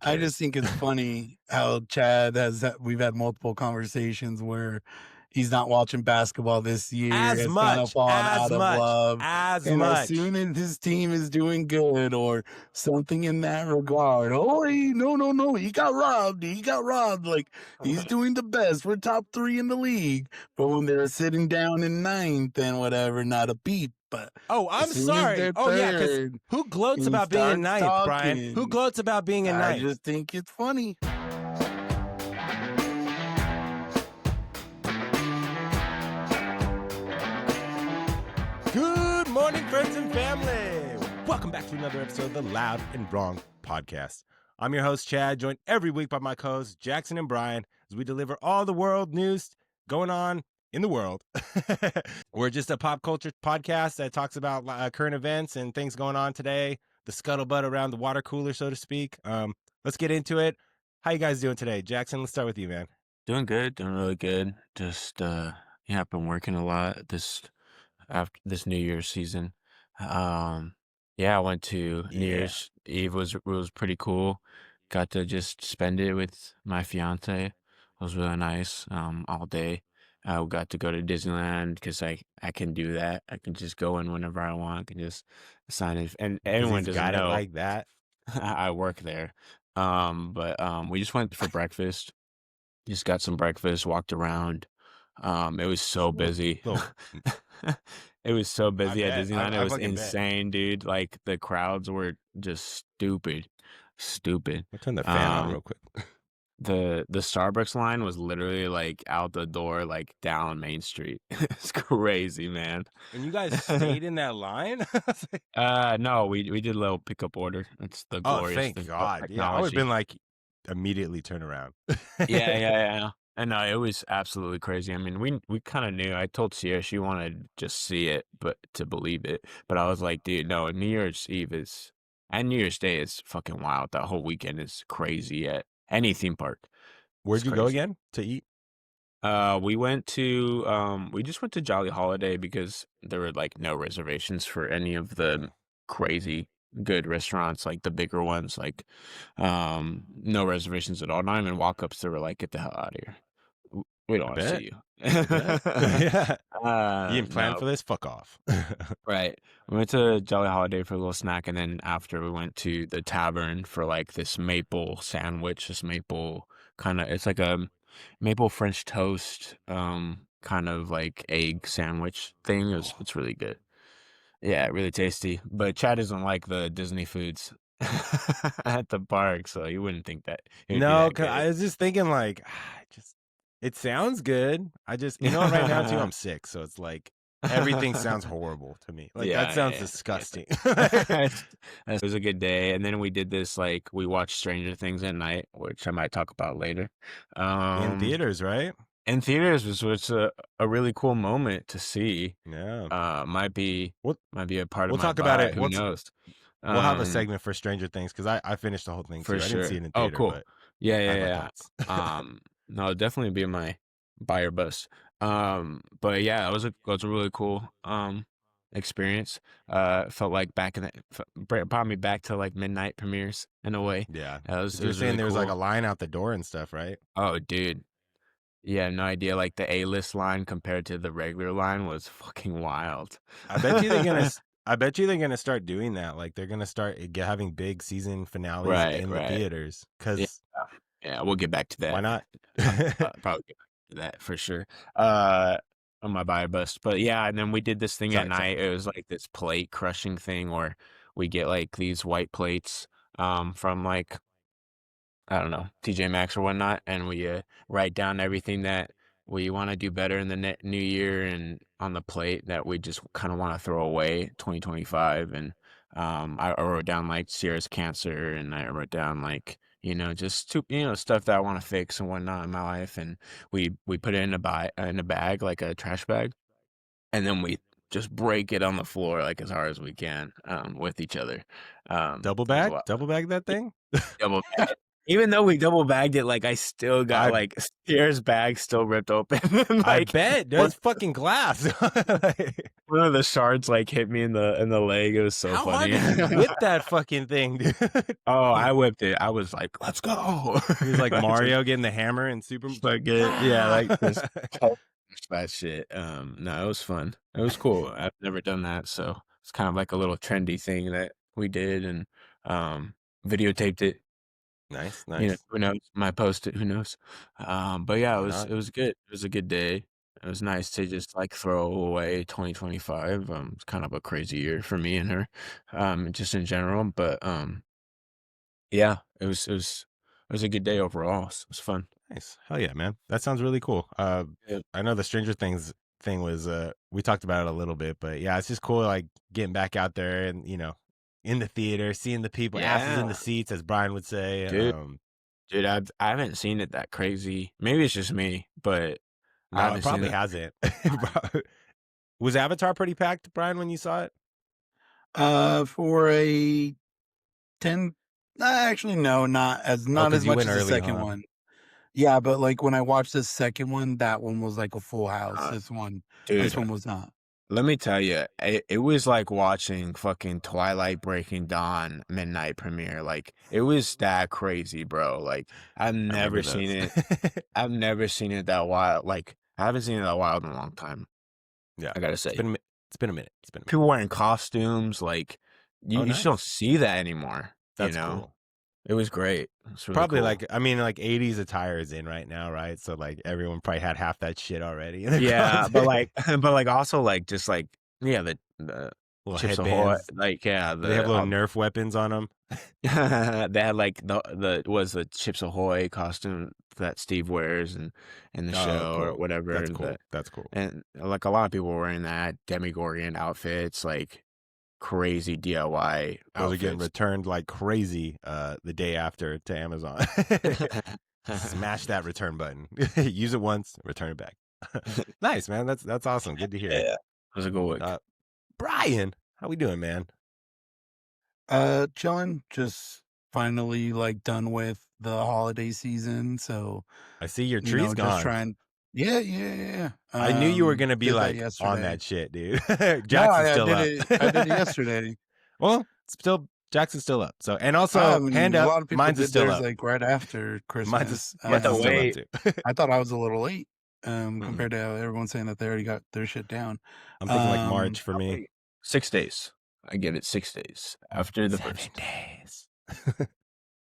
I cares? just think it's funny how we've had multiple conversations where he's not watching basketball this year. As It's kind of much, fallen as out of much, love. as And as much. soon as his team is doing good or something in that regard, oh, no, he got robbed. He got robbed. Like, he's doing the best. We're top 3 in the league. But when they're sitting down in ninth and whatever, not a beat. But Oh, as I'm soon as sorry. they're Oh, yeah, because third, who gloats he about being in starts ninth, Brian? Who talking. gloats about being in I ninth? just think it's funny. Good morning, friends and family. Welcome back to another episode of the Loud and Wrong podcast. I'm your host, Chad, joined every week by my co-hosts, Jackson and Brian, as we deliver all the world news going on in the world. We're just a pop culture podcast that talks about current events and things going on today, the scuttlebutt around the water cooler, so to speak. Let's get into it. How you guys doing today? Jackson, let's start with you, man. Doing good, doing really good. Just I've been working a lot after this New Year's season. I went to New Yeah. Year's Eve was pretty cool. Got to just spend it with my fiance. It was really nice. All day. I got to go to Disneyland because I can do that. I can just go in whenever I want. I can just sign it, and 'Cause everyone he's doesn't got it know like that. I work there. We just went for breakfast. Just got some breakfast, walked around. It was so busy. It was so busy at bet. Disneyland. I It was fucking bet. insane, dude. Like the crowds were just stupid. I'll turn the fan on Um, real quick. the Starbucks line was literally like out the door, like down Main Street. It's crazy, man. And you guys stayed in that line? No, we did a little pickup order. That's the Oh, glorious thank thing God. about Yeah, I would have technology. been like, immediately turn around. Yeah. And no, it was absolutely crazy. I mean, we kind of knew. I told Sierra she wanted to just see it, but to believe it. But I was like, dude, no, New Year's Eve and New Year's Day is fucking wild. That whole weekend is crazy at any theme park. Where'd It's you go crazy. again to eat? We just went to Jolly Holiday because there were like no reservations for any of the crazy good restaurants, like the bigger ones, like no reservations at all. Not even walk-ups. They were like, get the hell out of here. We don't want to bet. see you. Yeah. You didn't plan No, for this? Fuck off. right. We went to Jolly Holiday for a little snack, and then after we went to the tavern for like this maple sandwich, this maple kind of, it's like a maple French toast, kind of like egg sandwich thing. It's really good. Yeah, really tasty. But Chad doesn't like the Disney foods at the park, so you wouldn't think that it would be No, that 'cause I good. was just thinking like, it sounds good. You know what, right now too, I'm sick. So it's like, everything sounds horrible to me. Like, that sounds Yeah. disgusting. It was a good day. And then we did this, like, we watched Stranger Things at night, which I might talk about later. In theaters, right? In theaters was a really cool moment to see. Yeah. Might be We'll, a part of we'll my talk about buy. it. Who knows? We'll have a Um, segment for Stranger Things because I finished the whole thing too. for I didn't see sure. it in Oh, theater, cool. but Yeah, I have my yeah. thoughts. No, it'd definitely be my buyer bust. But yeah, it was a really cool experience. Felt like brought me back to like midnight premieres in a way. Yeah. It was You were saying really there was like a cool. line out the door and stuff, right? Oh, dude. Yeah, no idea. Like the A-list line compared to the regular line was fucking wild. I bet you they're gonna start doing that. Like, they're gonna start having big season finales in the theaters. Yeah, Because yeah, we'll get back to that. why not? I'll probably get back to that for sure. On my buyer bust. But yeah, and then we did this thing at night. It was like this plate crushing thing where we get like these white plates from like, I don't know, TJ Maxx or whatnot, and we write down everything that we want to do better in the new year and on the plate that we just kind of want to throw away 2025. And I wrote down like Sierra's cancer, and I wrote down like, just stuff that I want to fix and whatnot in my life. And we put it in a bag, like a trash bag, and then we just break it on the floor like as hard as we can with each other. Double it was bag? wild. Double bag that thing? Double bag. Even though we double bagged it, like I still got like Sierra's bag still ripped open. I bet. There's fucking glass. one of the shards like hit me in the leg. It was so How hard funny. did you whip that fucking thing, dude? Oh, I whipped it. I was like, "Let's go!" He was like Just Mario getting the hammer and Super. like yeah, like this that shit. No, it was fun. It was cool. I've never done that, so it's kind of like a little trendy thing that we did and videotaped it. Nice, You know, nice. who knows? Might post it, who knows? But yeah, Why not? it was good. It was a good day. It was nice to just like throw away 2025. It's kind of a crazy year for me and her, just in general. But yeah, it was a good day overall. So it was fun. Nice. Hell yeah, man. That sounds really cool. Yeah. I know the Stranger Things thing was we talked about it a little bit, but yeah, it's just cool like getting back out there and in the theater, seeing the people, asses in the Yeah, seats, as Brian would say. dude. Dude, I haven't seen it that crazy. Maybe it's just me, but I No, it haven't seen probably it. hasn't. Was Avatar pretty packed, Brian, when you saw it? For a 10, actually, no, Oh, not because as you much went as the early, second huh? one. Yeah, but like when I watched the second one, that one was like a full house. Uh, This dude, one was not. let me tell you, it was like watching fucking Twilight Breaking Dawn midnight premiere. Like it was that crazy, bro. Like I remember those. I've never seen it that wild. Like I haven't seen it that wild in a long time. Yeah, I gotta it's say, been it's been a minute. It's been a minute. people wearing costumes, like Oh, you just don't nice. see that anymore. You That's know, cool. it was great. It's really Probably cool. like I mean like 80s attire is in right now, right? So like everyone probably had half that shit already in their Yeah, but closet. like, but like also like just like yeah, the Little Chips Ahoy, headbands. like yeah, Do they have little Nerf weapons on them? they had like the Chips Ahoy costume that Steve wears in the Oh, show or cool. whatever That's cool. That's cool. and like a lot of people were wearing that Demogorgon outfits, like crazy DIY Those are getting outfits. returned like crazy the day after to Amazon. Smash that return button. Use it once, return it back. Nice, man. That's awesome. Good to hear. Yeah, it was a good week. Brian, how we doing, man? Chilling, just finally like done with the holiday season. So, I see your tree's just gone. trying. Yeah, yeah, yeah. I knew you were gonna be Did that like on yesterday. that shit, dude. No, Jackson's I still did up. it. I did it yesterday. Well, still Jackson's still up. So and also hand A up, lot of people mine's is did still theirs up. like right after Mine's is Christmas. mine's The is still up way too. I thought I was a little late, Mm-mm. compared to how everyone's saying that they already got their shit down. I'm thinking like March for me. 6 days. I get it 6 days after the 7 first. days.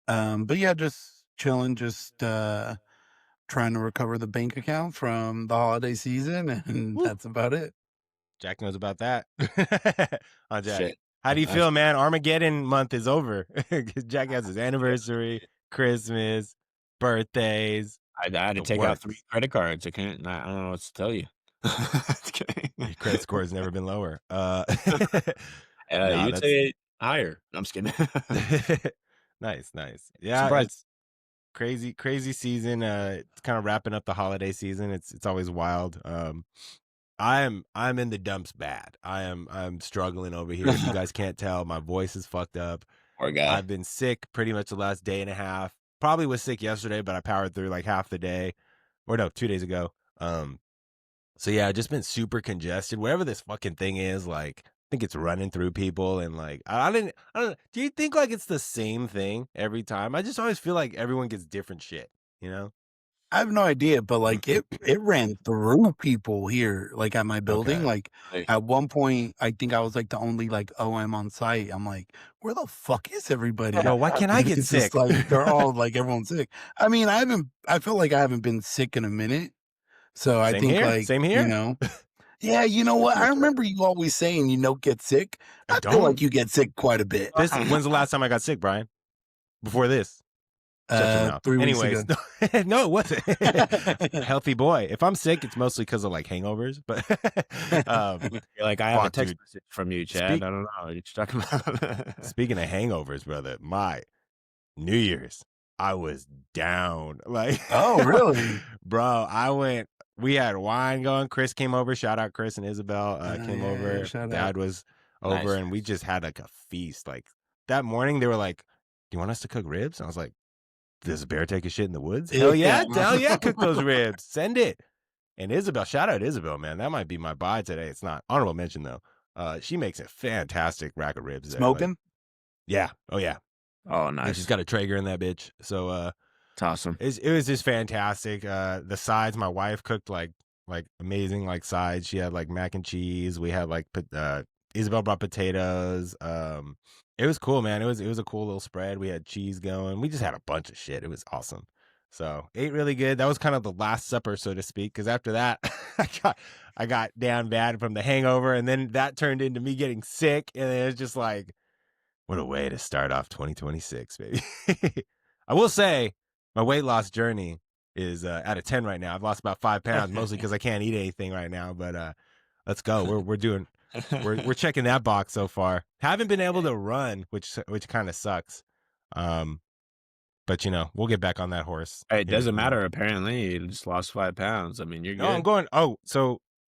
But yeah, just chilling, just trying to recover the bank account from the holiday season, and Woo. that's about it. Jack knows about that. On Jack. Shit. How do you That's- feel, man? Armageddon month is over. Jack has his anniversary, Christmas, birthdays. I had to The take out works. 3 credit cards. I don't know what to tell you. Just kidding. Your credit score has never been lower. Nah, You'd that's say higher. I'm just kidding. nice. Yeah, Surprised. it's crazy season. It's kind of wrapping up the holiday season. It's always wild. I'm in the dumps bad. I'm struggling over here. If you guys can't tell, my voice is fucked up. Poor guy. I've been sick pretty much the last day and a half. Probably was sick yesterday, but I powered through like half the day. Or no, 2 days ago. So yeah, just been super congested. Whatever this fucking thing is, like I think it's running through people and like I don't know. Do you think like it's the same thing every time? I just always feel like everyone gets different shit, you know? I have no idea, but like it ran through people here, like at my building. Okay. Like Hey, at one point, I think I was like the only like OM on site. I'm like, where the fuck is everybody? Yo, why can't I get It's sick? just like they're all like everyone's sick. I mean, I feel like I haven't been sick in a minute. So I Same think here. like, Same here. yeah, you know what? I remember you always saying you don't get sick. I I feel like don't. you get sick quite a bit. When's the last time I got sick, Brian? Before this? Shut your mouth. 3 weeks Anyways, ago. no, it wasn't. Healthy boy. If I'm sick, it's mostly because of like hangovers. But You're like, I have a fuck, text dude. message from you, Chad. I don't know what you're talking about. Speaking of hangovers, brother, my New Year's, I was down. Like, Oh, really? bro, we had wine going. Chris came over. Shout out Chris and Isabel came Yeah, over. shout Dad out. was over, Nice. and we just had like a feast. Like that morning, they were like, "Do you want us to cook ribs?" And I was like, "Does a bear take a shit in the woods?" Hell yeah, cook those ribs. Send it. And Isabel, shout out Isabel, man. That might be my buy today. It's not honorable mention though. She makes a fantastic rack of ribs there. Like, Smoking? yeah. Oh yeah. Oh, And nice. she's got a Traeger in that bitch. So It's awesome. it was just fantastic. The sides, my wife cooked like amazing like sides. She had like mac and cheese. We had like Isabel brought potatoes. It was cool, man. It was a cool little spread. We had cheese going. We just had a bunch of shit. It was awesome. So ate really good. That was kind of the last supper, so to speak, because after that, I got down bad from the hangover, and then that turned into me getting sick, and it was just like, what a way to start off 2026, baby. I will say, my weight loss journey is out of 10 right now. I've lost about 5 pounds, mostly because I can't eat anything right now. But let's go. We're checking that box so far. Haven't been able to run, which kind of sucks. But we'll get back on that horse. It doesn't matter. Apparently, you just lost 5 pounds. I mean, you're good. No, I'm going.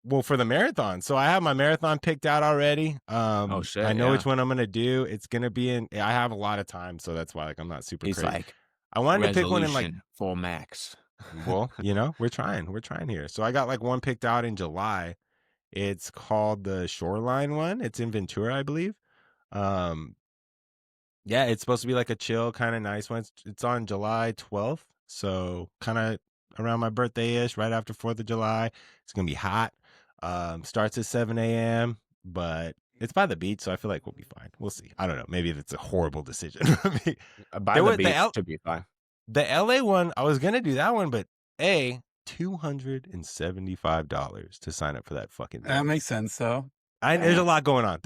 Well, for the marathon. So I have my marathon picked out already. Oh shit! I know which one I'm gonna do. It's gonna be in. I have a lot of time, so that's why I'm not super. He's crazy. like, I wanted to pick one in like full max. Well, we're trying here. So I got like one picked out in July. It's called the Shoreline one. It's in Ventura, I believe. Yeah, it's supposed to be like a chill, kind of nice one. It's on July 12th. So kind of around my birthday-ish, right after 4th of July. It's going to be hot. Starts at 7 a.m., but it's by the beach, so I feel like we'll be fine. We'll see. I don't know. Maybe it's a horrible decision for me. By the beach should be fine. The LA one, I was going to do that one, but $275 to sign up for that fucking thing. That makes sense, though. There's a lot going on.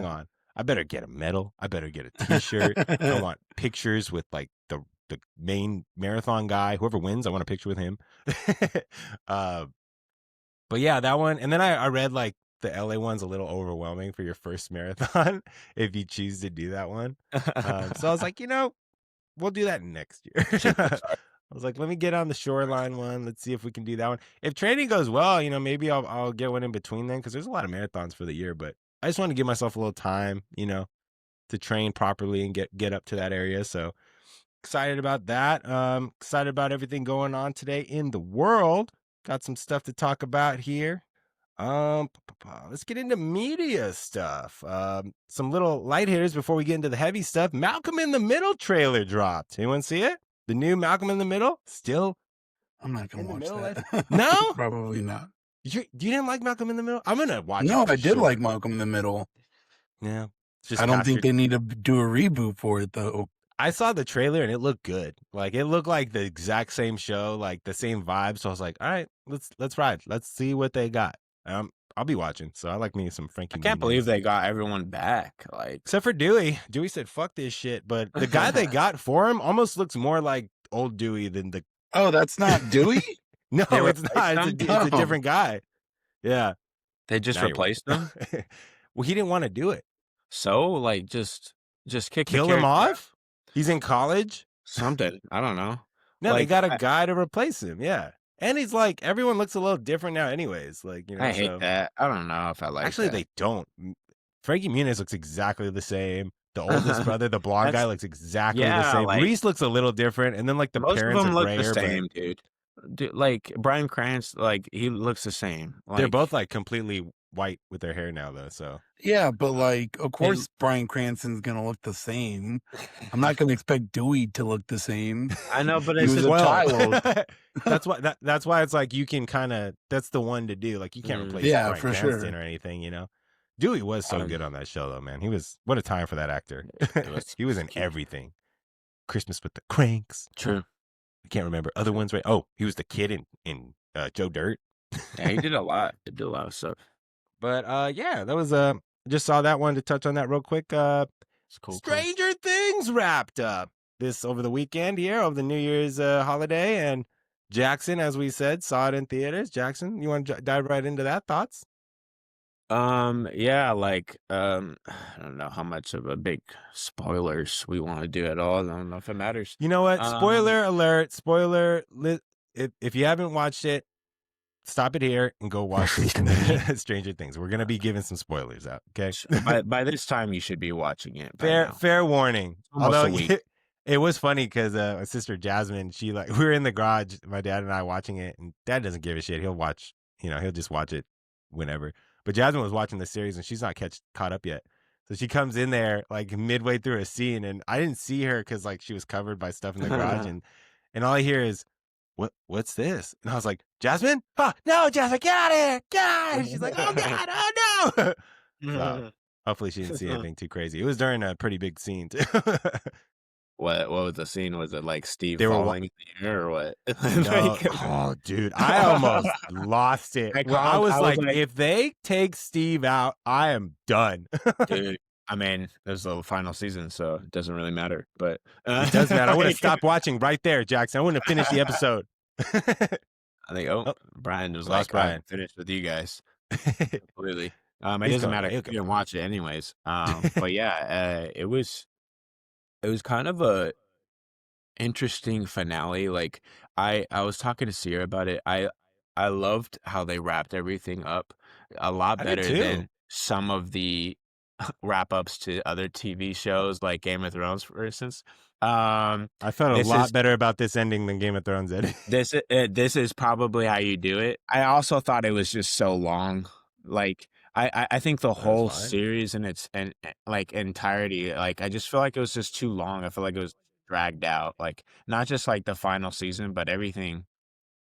On. I better get a medal. I better get a t-shirt. I want pictures with like the main marathon guy. Whoever wins, I want a picture with him. But yeah, that one. And then I read like the LA one's a little overwhelming for your first marathon if you choose to do that one. So I was like, we'll do that next year. I was like, let me get on the Shoreline one. Let's see if we can do that one. If training goes well, maybe I'll get one in between then, because there's a lot of marathons for the year. But I just want to give myself a little time, to train properly and get up to that area. So excited about that. Excited about everything going on today in the world. Got some stuff to talk about here. Let's get into media stuff. Some little light hitters before we get into the heavy stuff. Malcolm in the Middle trailer dropped. Anyone see it? The new Malcolm in the Middle? Still? I'm not going to watch that. No? Probably not. You didn't like Malcolm in the Middle? I'm going to watch it. No, I did like Malcolm in the Middle. Yeah. I don't think they need to do a reboot for it, though. I saw the trailer and it looked good. Like it looked like the exact same show, like the same vibe. So I was like, all right, let's ride. Let's see what they got. I'll be watching. So I like me some Frankie. I can't believe they got everyone back. Like except for Dewey. Dewey said, "Fuck this shit." But the guy they got for him almost looks more like old Dewey than the. Oh, that's not Dewey. No, it's not. It's a different guy. Yeah, they just replaced him. Well, he didn't want to do it. So, like, just kill him off. He's in college. Something. I don't know. No, they got a guy to replace him. Yeah. And he's like, everyone looks a little different now anyways. Like, I hate that. I don't know if I like Actually, that. they don't. Frankie Muniz looks exactly the same. The oldest brother, the blonde guy, looks exactly the same. Like, Reese looks a little different. And then, like, the parents are grayer. Look the same, dude. Like, Bryan Cranston, like, he looks the same. Like, they're both, like, completely white with their hair now, though, so. Yeah, but, like, of course Bryan Cranston's going to look the same. I'm not going to expect Dewey to look the same. I know, but it's a child. That's why it's like you can kind of, that's the one to do. Like, you can't replace Bryan Cranston or anything, Dewey was so good on that show, though, man. What a time for that actor. He was in everything. Christmas with the Cranks. True. I can't remember other ones, right? Oh, he was the kid in Joe Dirt. Yeah, he did a lot. He did a lot of stuff. But yeah, that was just saw that one to touch on that real quick. It's cool. Stranger Things wrapped up this over the weekend here over the New Year's holiday, and Jackson, as we said, saw it in theaters. Jackson, you want to dive right into that? Thoughts? Yeah, like I don't know how much of a big spoilers we want to do at all. I don't know if it matters. You know what? Spoiler alert! If you haven't watched it, stop it here and go watch Stranger Things. We're gonna be giving some spoilers out. Okay. By this time, you should be watching it. Fair warning. Almost a week. It was funny because my sister Jasmine, she like we were in the garage, my dad and I watching it, and dad doesn't give a shit. He'll watch, he'll just watch it whenever. But Jasmine was watching the series and she's not caught up yet. So she comes in there like midway through a scene, and I didn't see her because like she was covered by stuff in the garage, and all I hear is, what's this? And I was like, Jasmine? Oh, no, Jasmine, get out of here, get out of here. She's like, oh God, oh no. So hopefully she didn't see anything too crazy. It was during a pretty big scene too. What was the scene? Was it like Steve They were falling in the air or what? No, oh, dude, I almost lost it. I was like, if they take Steve out, I am done. dude, I mean, there's the final season, so it doesn't really matter. But it does matter. I would have stopped watching right there, Jackson. I wouldn't have finished the episode. I think, Brian was lost like, Brian. I'm finished with you guys. Completely. It doesn't matter if you didn't watch it anyways. But yeah, it was kind of a interesting finale. Like I was talking to Sierra about it. I loved how they wrapped everything up a lot I did better too. than some of the wrap ups to other TV shows like Game of Thrones, for instance. I felt a lot better about this ending than Game of Thrones ending. This is probably how you do it. I also thought it was just so long. Like I think the whole series in its like entirety, like I just feel like it was just too long. I feel like it was dragged out. Like not just like the final season, but everything.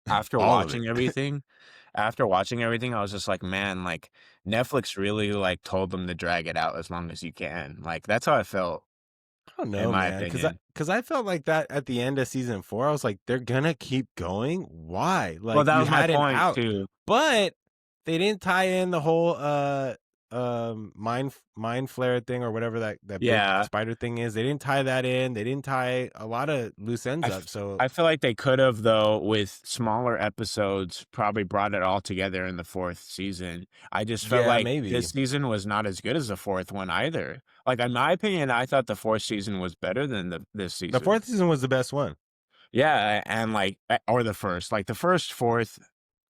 After watching everything, I was just like, man, like Netflix really like told them to drag it out as long as you can. Like that's how I felt. I don't know, in my man, opinion. because I felt like that at the end of season 4. I was like, they're gonna keep going. Why? Like, Well, that was my had point out, too. but they didn't tie in the whole mind flare thing or whatever that big spider thing is. They didn't tie that in. They didn't tie a lot of loose ends up. So I feel like they could have, though, with smaller episodes, probably brought it all together in the 4th season. I just felt like this season was not as good as the 4th one either. Like in my opinion, I thought the 4th season was better than this season. The 4th season was the best one. Yeah, and like or the first, like the first, 4th,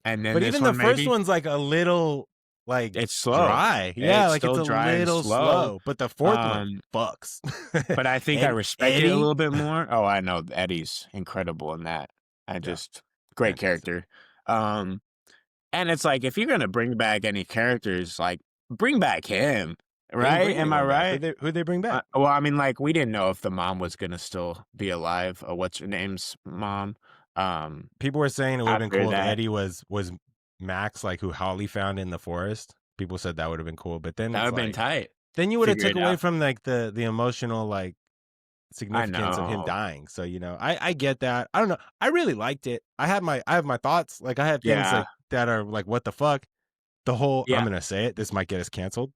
and then but this even one, the first one's like a little like it's slow. Dry. Yeah, it's like it's a dry little slow. But the 4th one fucks. But I think I respect it a little bit more. Oh, I know Eddie's incredible in that. Great character. And it's like if you're gonna bring back any characters, like bring back him. Right? Am I right? Who'd they bring back? Well, I mean, like we didn't know if the mom was gonna still be alive. What's her name's mom? People were saying it would have been cool if Eddie was Max, like who Holly found in the forest. People said that would have been cool, but then that would have been tight. Then you would have took away from like the emotional like significance of him dying. So I get that. I don't know. I really liked it. I have my thoughts. Like I have things like that are like what the fuck. The whole I'm gonna say it. This might get us canceled.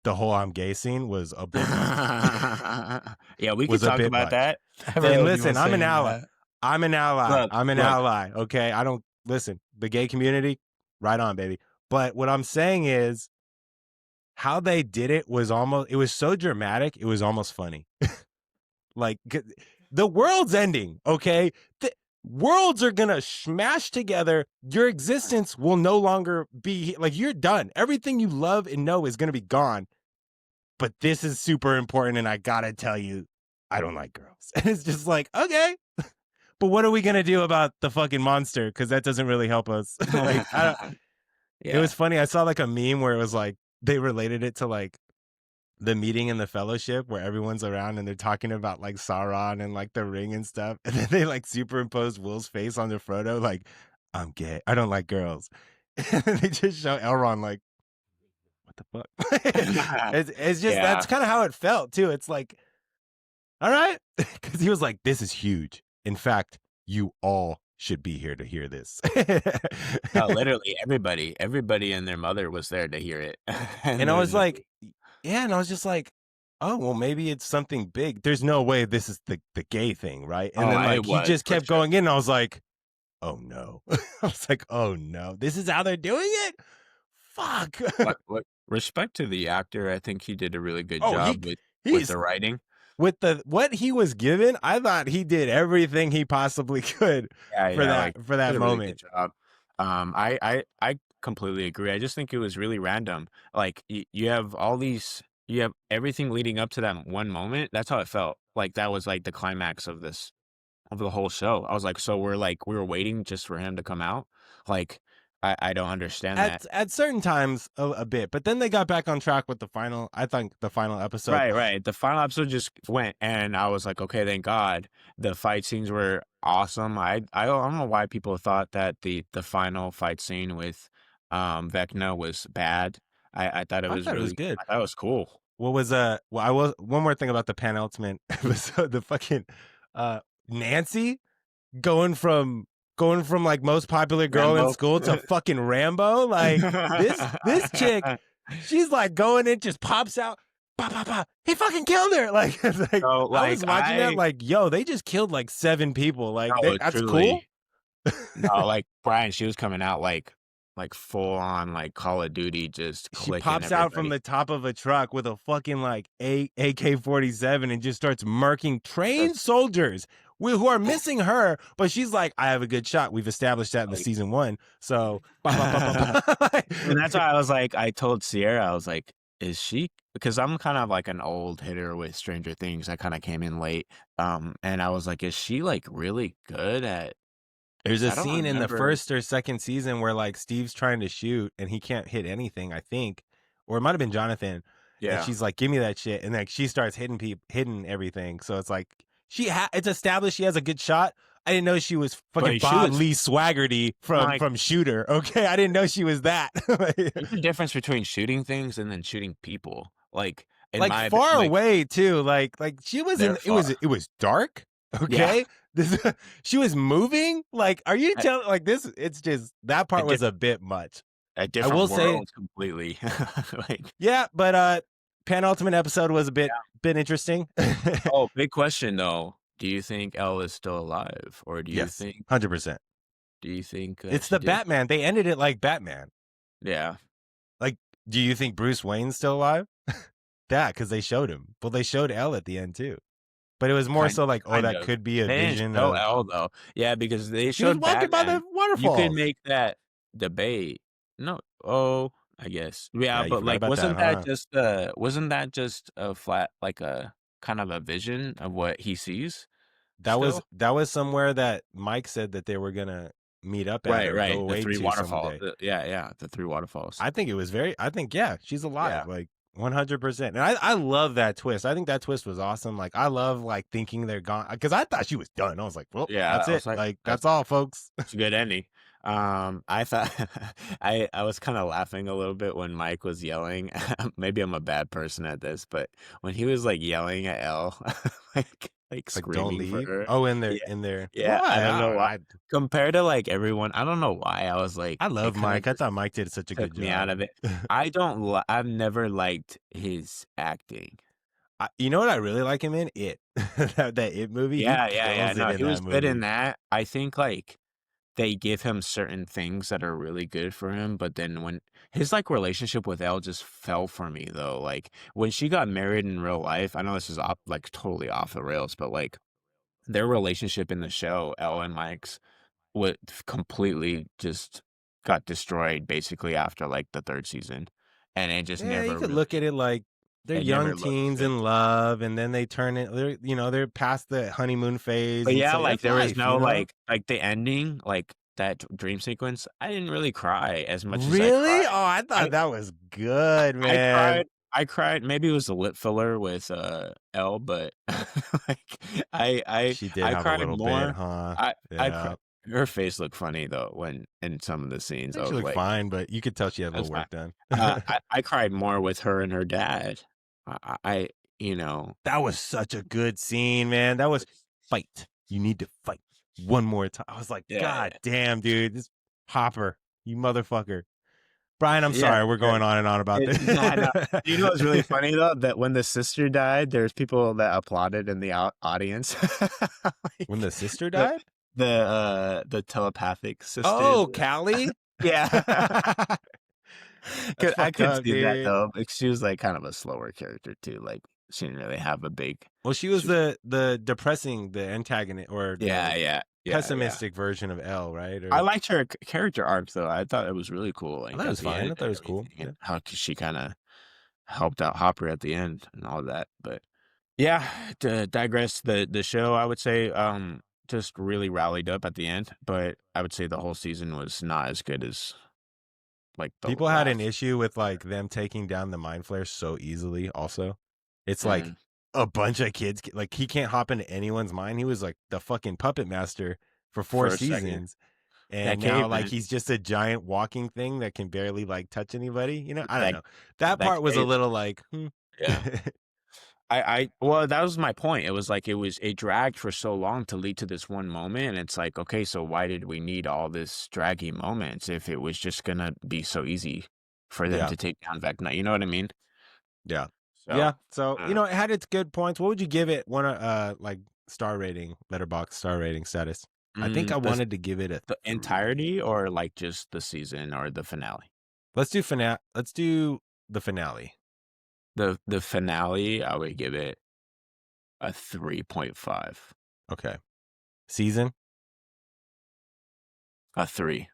The whole I'm gay scene was a bit much. Yeah, we can talk about that. And listen, I'm an ally. I'm an ally. I'm an ally. Okay. I don't listen. The gay community, right on, baby. But what I'm saying is how they did it was so dramatic, it was almost funny. Like the world's ending, okay? The worlds are gonna smash together. Your existence will no longer be like you're done. Everything you love and know is gonna be gone. But this is super important, and I gotta tell you, I don't like girls. And it's just like, okay. But what are we gonna do about the fucking monster? Because that doesn't really help us. Like, It was funny. I saw like a meme where it was like they related it to like the meeting in the Fellowship where everyone's around and they're talking about like Sauron and like the ring and stuff, and then they like superimposed Will's face on their photo, like I'm gay. I don't like girls. And they just show Elrond like, what the fuck? It's just that's kind of how it felt too. It's like, all right, because he was like, this is huge. In fact, you all should be here to hear this. Literally everybody and their mother was there to hear it. And I was like, and I was just like, oh, well, maybe it's something big. There's no way this is the gay thing, right? And then like he just kept going in, and I was like, oh no. I was like, oh no, this is how they're doing it? Fuck. What respect to the actor, I think he did a really good job with the writing. With what he was given, I thought he did everything he possibly could for that moment. Really good job. I completely agree. I just think it was really random. Like you have all these Yeah, everything leading up to that one moment, that's how it felt. Like, that was, like, the climax of the whole show. I was like, "So we were waiting just for him to come out?" Like, I don't understand that. At certain times a bit, but then they got back on track with the final. I think the final episode. Right, right. The final episode just went, and I was like, "Okay, thank God." The fight scenes were awesome. I don't know why people thought that the final fight scene with, Vecna was bad. I thought it I was thought it was really good. I thought it was cool. What was well, I was one more thing about the penultimate episode. The fucking Nancy going from like most popular girl in Rambo. school to fucking Rambo. Like this chick, she's like going in, just pops out. Bah, bah, bah. He fucking killed her. Like, it's like So, I was like, watching that, like, yo, they just killed like 7 people. Like, no, that's cool. truly. No, like, Brian, she was coming out like full on, like, Call of Duty, just She clicking pops out from everybody. the top of a truck with a fucking like AK-47 and just starts murking trained That's soldiers who are missing her. But she's like, I have a good shot. We've established that in the like season 1. So, bah, bah, bah, and bah, bah. that's why I was like, I told Sierra, I was like, "Is she?" Because I'm kind of like an old hitter with Stranger Things. I kind of came in late, and I was like, "Is she like really good at?" There's 'Cause a I don't scene in the remember. first or second season where like Steve's trying to shoot and he can't hit anything, I think. Or it might have been Jonathan. And Yeah, she's like, "Give me that shit." And like she starts hitting everything. So it's like it's established she has a good shot. I didn't know she was fucking but she Bob was Lee Swaggerty like, from Shooter. Okay, I didn't know she was that. there's a difference between shooting things and then shooting people. Like in Like my far like away too. Like she was they're in far. it was dark. Yeah, Okay. This, she was moving. Like, are you a, telling like this? It's just that a part was a different bit much. a I different will say, world completely. Like, yeah, but penultimate episode was a bit interesting. oh, big question though. Do you think Elle is still alive, or Yes, 100%. do you think It's she the did? Batman. They ended it like Batman. Yeah, Like, do you think Bruce Wayne's still alive? That because they showed him. Well, they showed Elle at the end too. But it was more kind so like, oh, kind that of. could be a They didn't vision show of Elle though. Yeah, because they she was showed walking by the Batman. You could waterfalls. make that debate. No, oh, I guess. Yeah, Yeah, you but forgot like, about that, huh? wasn't that just a flat, like a kind of a vision of what he sees? Still. That was somewhere that Mike said that they were gonna meet up at Right, or go right. The away three to waterfalls. someday. Yeah, yeah. The three waterfalls. I think, yeah, she's alive. Yeah. Like 100%. And I love that twist. I think that twist was awesome. Like, I love like thinking they're gone because I thought she was done. I was like, well, Yeah. that's I it. was like, Like, that's that's all, folks. It's a good ending. I thought I was kind of laughing a little bit when Mike was yelling. Maybe I'm a bad person at this, but when he was like yelling at Elle, like Like, don't screaming for leave. her. Oh, Yeah, in there. yeah. Why? I don't know why. I, Compared to like everyone, I don't know why. I was like, I it love kind of Mike. I just thought Mike did such a good took me out job. of it. I've never liked his acting. You know what I really like him in? It. That It movie. He Yeah, yeah, yeah. kills it No, in he was that good in movie. that. I think like they give him certain things that are really good for him, but then when his like relationship with Elle just fell for me though. Like when she got married in real life, I know this is like totally off the rails, but like their relationship in the show, Elle and Mike's, would completely just got destroyed basically after like the third season, and it just Yeah, you never could really, look at it like they're it young never looked teens good. in love, and then they turn it. They're past the honeymoon phase, But and yeah, so like that's there was life, no you know. like the ending, like that dream sequence. I didn't really cry as much as I Really? Oh, cried. I I thought that was good, I man. cried I cried, maybe it was a lip filler with, Elle, but, like, She did I have a cried little bit, more. huh? I cri Yeah, her face looked funny, though, when in some of the I scenes, I think she was looked like, fine, but you could tell she had a "That's little fine." work done. I cried more with her and her dad. I you know, That was such a good scene, man. That was fight. You need to fight one more time. I was like, yeah, God yeah. damn, dude, this Hopper, you motherfucker. Brian, I'm Yeah, sorry, we're yeah. going on and on about this. Nah, no. You know what's really funny though? That when the sister died, there's people that applauded in the audience. When Like the sister the died? the telepathic sister. Oh, Callie? Yeah. That's I fucked could up, see that dude. though. Like she was like kind of a slower character too. Like she didn't really have a big. Well, she was She, the depressing, the antagonist or yeah, the yeah, yeah, yeah. pessimistic version of Elle, right? I Or liked her character arc though. I thought it was really cool. I Like thought it at was the fine. I end thought it and was cool. everything, Yeah. and how she kind of helped out Hopper at the end and all that. But yeah, to digress, the show I would say just really rallied up at the end, but I would say the whole season was not as good as like the People had an last. issue with like them taking down the mind flare so easily. Also, it's like Mm, a bunch of kids. Like he can't hop into anyone's mind. He was like the fucking puppet master for four for a second, seasons, that and now like caveman, he's just a giant walking thing that can barely like touch anybody. You know, I don't that know. That that part was a cave, little like, yeah. Well, that was my point. It was like it dragged for so long to lead to this one moment, and it's like, okay, so why did we need all this draggy moments if it was just gonna be so easy for them yeah, to take down Vecna? You know what I mean? yeah, So, yeah. So I don't you know. know, it had its good points. What would you give it? One like star rating, letterbox star rating status. I think I The wanted to give it a the 3. entirety or like just the season or the finale? Let's do finale. Let's do the finale. The finale, I would give it a 3.5. Okay. Season. A 3.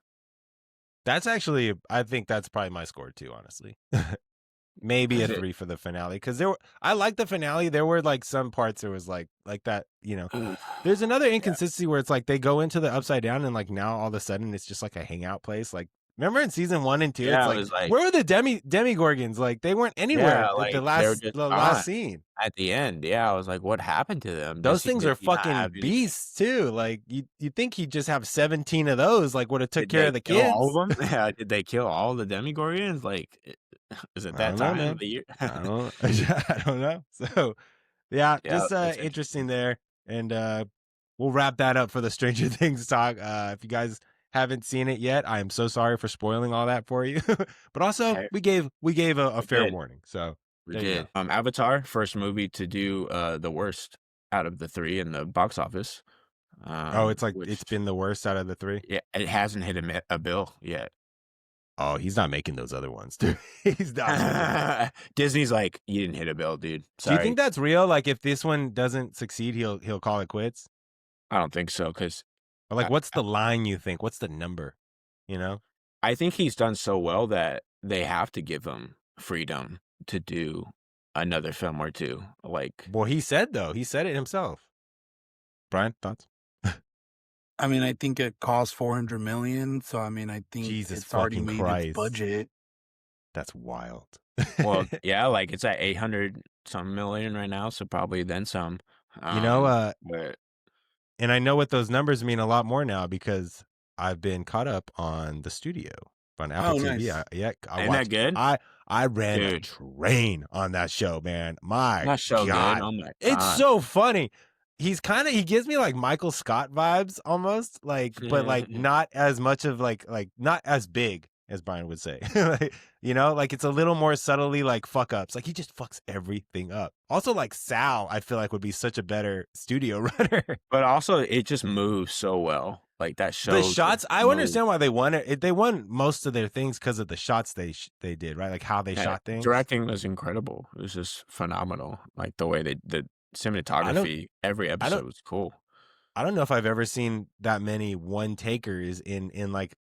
That's actually, I think that's probably my score too, honestly. Maybe a Is it 3 for the finale because I like the finale. There were like some parts there was like that. You know, there's another Yeah. inconsistency where it's like they go into the upside down and like now all of a sudden it's just like a hangout place. Like remember in season 1 and 2, it's Yeah, it like was like where were the demigorgons? Like they weren't anywhere yeah, at the like, they were last just the last gone scene. at the end. Yeah, I was like, "What happened to them? Those things Did are he not have fucking anything?" beasts too. Like you think he'd just have 17 of those, like would have took Did care they of the kill all kids. of them? Yeah, did they kill all the Demogorgons? Like, is it I that don't know, time of man. the year? I don't I don't know. So yeah, Yeah, just that's interesting interesting. there. And we'll wrap that up for the Stranger Things talk. If you guys haven't seen it yet, I am so sorry for spoiling all that for you. But also Hey, we gave a we fair did, warning. So we there you did. go. Avatar, first movie to do, the worst out of the 3 in the box office, Oh, it's like which it's been the worst out of the 3. yeah, it hasn't hit a bill yet. Oh, he's not making those other ones, dude. He's not making those. Disney's like, "You didn't hit a bill, dude. Do you think Sorry." that's real? Like if this one doesn't succeed, he'll call it quits? I don't think so 'cause Or like I what's the line you think? What's the number? You know? I think he's done so well that they have to give him freedom to do another film or 2, like Well, he said though. He said it himself. Brian, thoughts? I mean, I think it cost 400 million, so I mean, I think Jesus it's already fucking made its Christ. budget. That's wild. well, yeah, like, it's at 800 some million right now, so probably then some, You know, but and I know what those numbers mean a lot more now because I've been caught up on the studio on Apple Oh, TV. nice. I ain't that watched. good? I ran a Dude, train on that show, man. My not so good, God, oh my it's so gosh. funny. He gives me like Michael Scott vibes almost, like, but like not as much of like not as big as Brian would say. Like, you know, like it's a little more subtly like fuck ups. Like he just fucks everything up. Also, like Sal, I feel like would be such a better studio runner. But also, it just moves so well, like, that The show just shots, I moves. understand why they won it. They won most of their things because of the shots they did, right? Like how they Yeah, shot things. directing was incredible. It was just phenomenal, like, the way the I don't, cinematography, every I don't, episode was cool. I don't know if I've ever seen that many one takers in like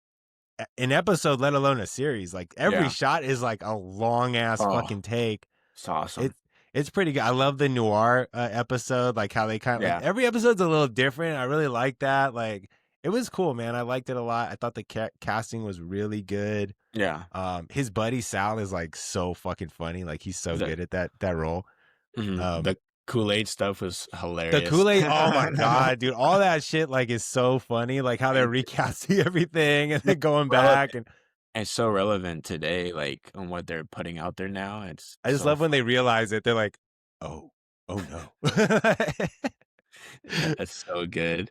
an episode, let alone a series. Like every Yeah. shot is like a long ass Oh, fucking take. it's awesome. It it's pretty good. I love the noir episode, like how they kind of like Yeah, every episode's a little different. I really like that. Like it was cool, man. I liked it a lot. I thought the casting was really good. yeah. His buddy Sal is like so fucking funny. Like he's so The good at that role. Um, the Kool-Aid stuff was the hilarious. Kool-Aid, oh my God, dude. All that shit like is so funny. Like how they're And recasting everything and then going back. relevant And it's so relevant today, like, on what they're putting out there now, it's I just so love when they funny. realize it. They're like, oh no. That's so good.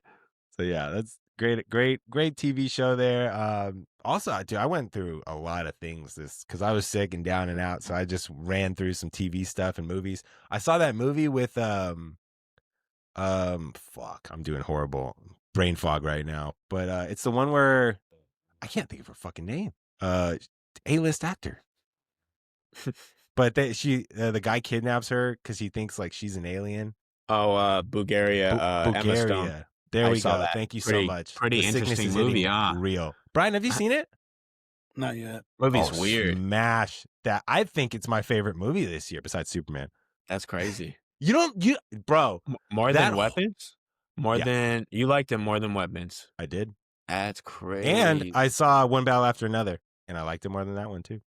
So yeah, that's great TV show there. Also, dude, I went through a lot of things this because I was sick and down and out. So I just ran through some TV stuff and movies. I saw that movie with fuck, I'm doing horrible brain fog right now. But it's the one where I can't think of her fucking name. A-list actor. But the guy kidnaps her because he thinks like she's an alien. Oh, Bulgaria, Emma Stone. Bulgaria. There I we saw go. that. Thank you so Pretty much. pretty The sickness interesting is movie, hitting huh? real. Brian, have you seen it? Not yet. Movie's weird. Smash that. I think it's my favorite movie this year besides Superman. That's crazy. Bro. More than Weapons? Yeah. You liked it more than Weapons. I did. That's crazy. And I saw One Battle After Another, and I liked it more than that one too.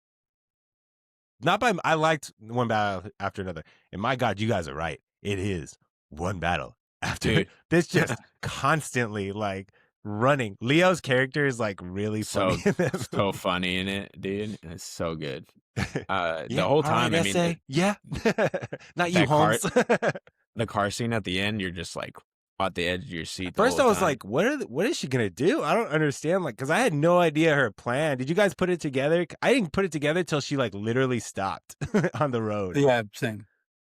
I liked One Battle After Another. And my God, you guys are right. It is one battle after. Dude. This just constantly like running. Leo's character is like really funny. So funny in it, dude. It's so good. Yeah, The whole time, right, I mean, yeah, not you, Holmes. The car scene at the end, you're just like at the edge of your seat. First, I was like, "What is she gonna do?" I don't understand. Like, because I had no idea her plan. Did you guys put it together? I didn't put it together till she like literally stopped on the road. Yeah, same.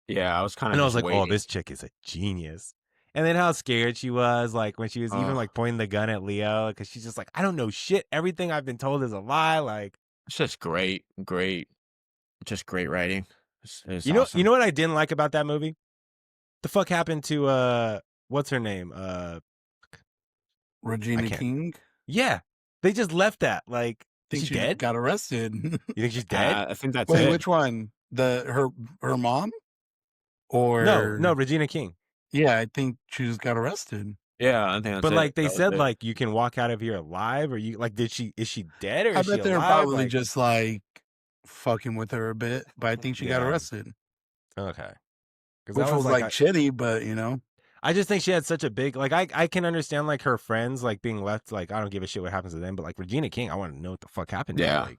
Yeah, I was kind of. And I was like, waiting. "Oh, this chick is a genius." And then how scared she was, like when she was even like pointing the gun at Leo, because she's just like, "I don't know shit. Everything I've been told is a lie." Like, it's just great, just great writing. It's you know, awesome. you know what I didn't like about that movie? The fuck happened to what's her name? Regina King. Yeah, they just left that. Like, is she dead? Got arrested. You think she's dead? I think that's Wait, it. which one? Her mom? Or no, Regina King. Yeah, I think she just got arrested. Yeah, I think that's but it. like they That said, was it. like you can walk out of here alive, or you like is she dead or I is she bet they're alive? probably Like, just like fucking with her a bit, but I think she got Yeah. arrested. okay, Which was like shitty, but you know. I just think she had such a big like I can understand like her friends like being left like I don't give a shit what happens to them, but like Regina King, I want to know what the fuck happened to her. Yeah. Like,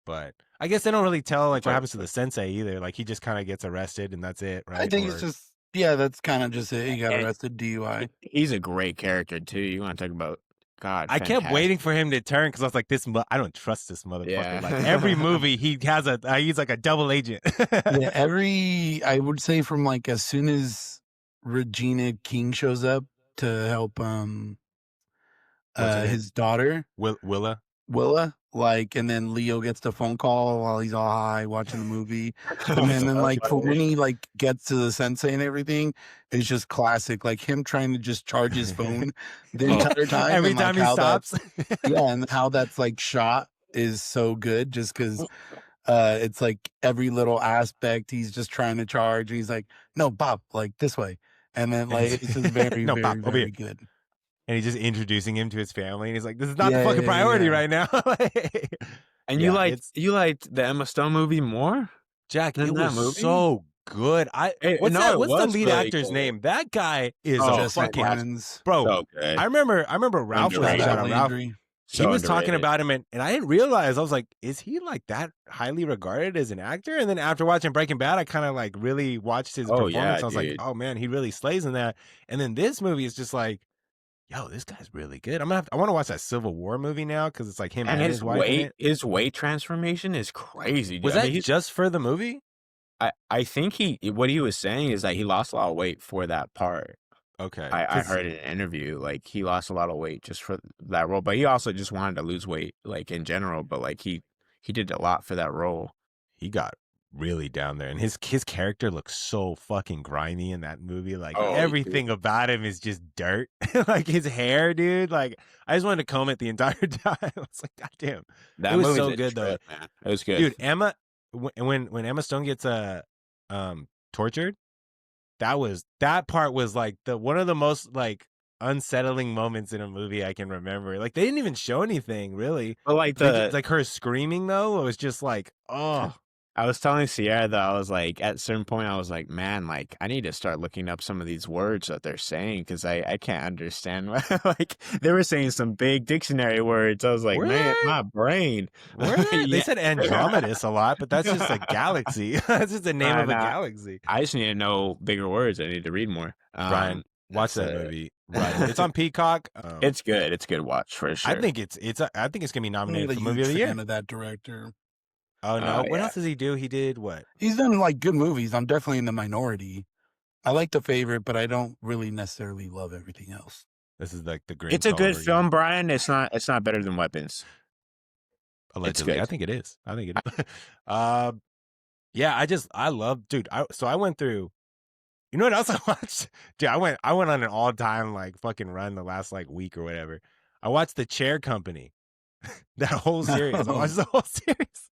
but I guess they don't really tell like what Sure. happens to the sensei either. Like he just kind of gets arrested and that's it, right? I think it's just that's kind of just it. He got And- arrested, DUI. He's a great character too. You want to talk about God? I kept waiting for him to turn because I was like, I don't trust this motherfucker. Yeah. Like every movie, he has he's like a double agent. Yeah, I would say from like as soon as Regina King shows up to help his daughter Willa, like, and then Leo gets the phone call while he's all high watching the movie, and then like for when he like gets to the sensei and everything, it's just classic, like him trying to just charge his phone the entire time. Every and, time like, he stops. Yeah, and how that's like shot is so good, just because it's like every little aspect he's just trying to charge. He's like, "No, Bob, like this way," and then like it's just very, No, very, Bob, over very here. good. And he's just introducing him to his family, and he's like, "This is not the fucking priority right now." And Yeah, you liked the Emma Stone movie more? Jack, than it that was movie? so good. What's the lead actor's name? That guy is a Jesse fucking Plemons. bro. So good. I remember Ralph was Underrated. shout out Ralph. So He was talking underrated. about him, and I didn't realize. I was like, is he like that highly regarded as an actor? And then after watching Breaking Bad, I kind of like really watched his performance. yeah, I was like, dude. oh man, he really slays in that. And then this movie is just like, yo, this guy's really good. I want to watch that Civil War movie now because it's like him and his wife in it. His weight transformation is crazy. Dude. Was that just for the movie? I think what he was saying is that he lost a lot of weight for that part. Okay. I heard in an interview, like he lost a lot of weight just for that role, but he also just wanted to lose weight, like in general. But like he did a lot for that role. He got really down there, and his character looks so fucking grimy in that movie. Like everything about him is just dirt. Like his hair, dude. Like I just wanted to comb it the entire time. I was like, God damn, That it was movie's so a good trip, though. man. It was good, dude. Emma, when Emma Stone gets tortured, that part was like one of the most like unsettling moments in a movie I can remember. Like they didn't even show anything really. But like like her screaming though, it was just like, oh. I was telling Sierra that I was like, at a certain point, I was like, man, like I need to start looking up some of these words that they're saying because I can't understand. Like they were saying some big dictionary words. I was like, man, my brain. They said Andromedus a lot, but that's just a galaxy. That's just the name of a galaxy. I just need to know bigger words. I need to read more. Brian, watch that movie. Right, it's on Peacock. It's good. It's a good watch for sure. I think it's gonna be nominated for movie of the year. Fan of that director. Oh no! What else does he do? He did what? He's done like good movies. I'm definitely in the minority. I like The Favorite, but I don't really necessarily love everything else. This is like the great. It's a good film, Brian. It's not better than Weapons. Allegedly, I think it is. Yeah, I love, dude. So I went through. You know what else I watched? Dude, I went on an all-time like fucking run the last like week or whatever. I watched The Chair Company. That whole series. I watched the whole series.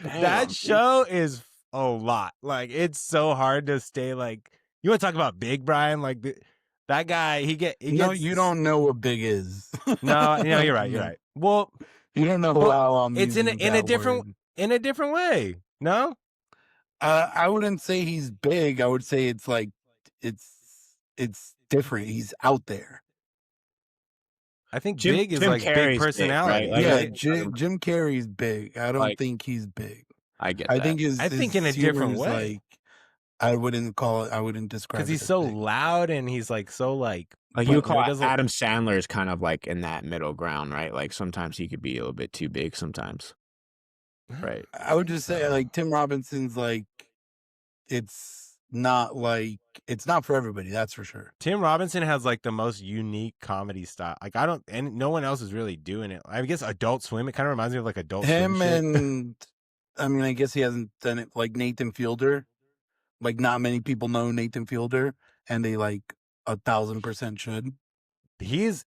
That Damn. show is a lot. Like, it's so hard to stay like. You want to talk about big, Brian? Like that guy, he gets. No, you don't know what big is. No, you're right. You're right. Well, You don't know but how I'm it's using in a that different word. way. No, I wouldn't say he's big. I would say it's like it's different. He's out there. I think big is Jim like big Carrey's big, personality. right? Like, Yeah, I think Jim Carrey's big. I don't like think he's big. I get I that. think I think in a his humor different is way. like I wouldn't describe Because it he's as so big. loud and he's like so like. Like but, you would call he doesn't. Adam Sandler is kind of like in that middle ground, right? Like sometimes he could be a little bit too big sometimes. Right. I would just say like Tim Robinson's like it's not for everybody, that's for sure. Tim Robinson has like the most unique comedy style. Like and no one else is really doing it. I guess Adult Swim. It kind of reminds me of like Adult Him Swim shit. and I mean, I guess he hasn't done it like Nathan Fielder. Like not many people know Nathan Fielder, and they like 1,000% should. He's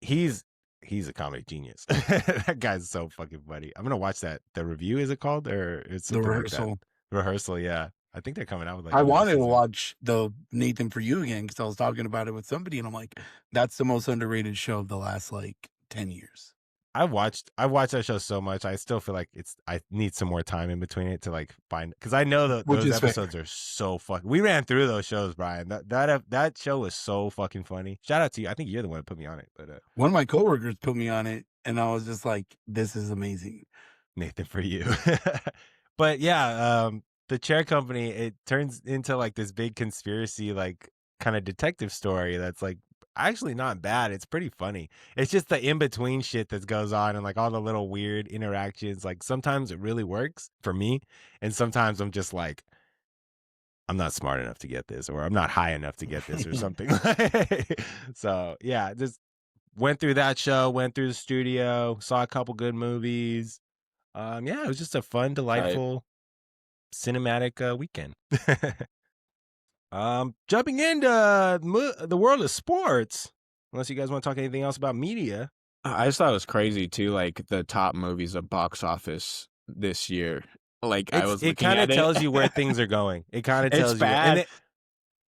a comedy genius. That guy's so fucking funny. I'm gonna watch that. The Review, is it called, or it's The something Rehearsal. like that? Rehearsal, yeah. I think they're coming out with like. I a new wanted to season. watch the Nathan For You again because I was talking about it with somebody, and I'm like, that's the most underrated show of the last like 10 years. I watched that show so much. I still feel like I need some more time in between it to like find, because I know that Which those is fair. episodes are so fucking. We ran through those shows, Brian. That show was so fucking funny. Shout out to you. I think you're the one who put me on it, but One of my coworkers put me on it, and I was just like, this is amazing. Nathan For You. But yeah, the chair company, it turns into like this big conspiracy, like kind of detective story that's like actually not bad. It's pretty funny. It's just the in-between shit that goes on and like all the little weird interactions. Like sometimes it really works for me, and sometimes I'm just like, I'm not smart enough to get this, or I'm not high enough to get this, or something. So yeah, just went through that show, went through the studio, saw a couple good movies. Yeah, it was just a fun, delightful, cinematic weekend. Jumping into the world of sports, unless you guys want to talk anything else about media. I just thought it was crazy too, like the top movies of box office this year. Like It kind of tells you where things are going. It kind of tells It's you. bad.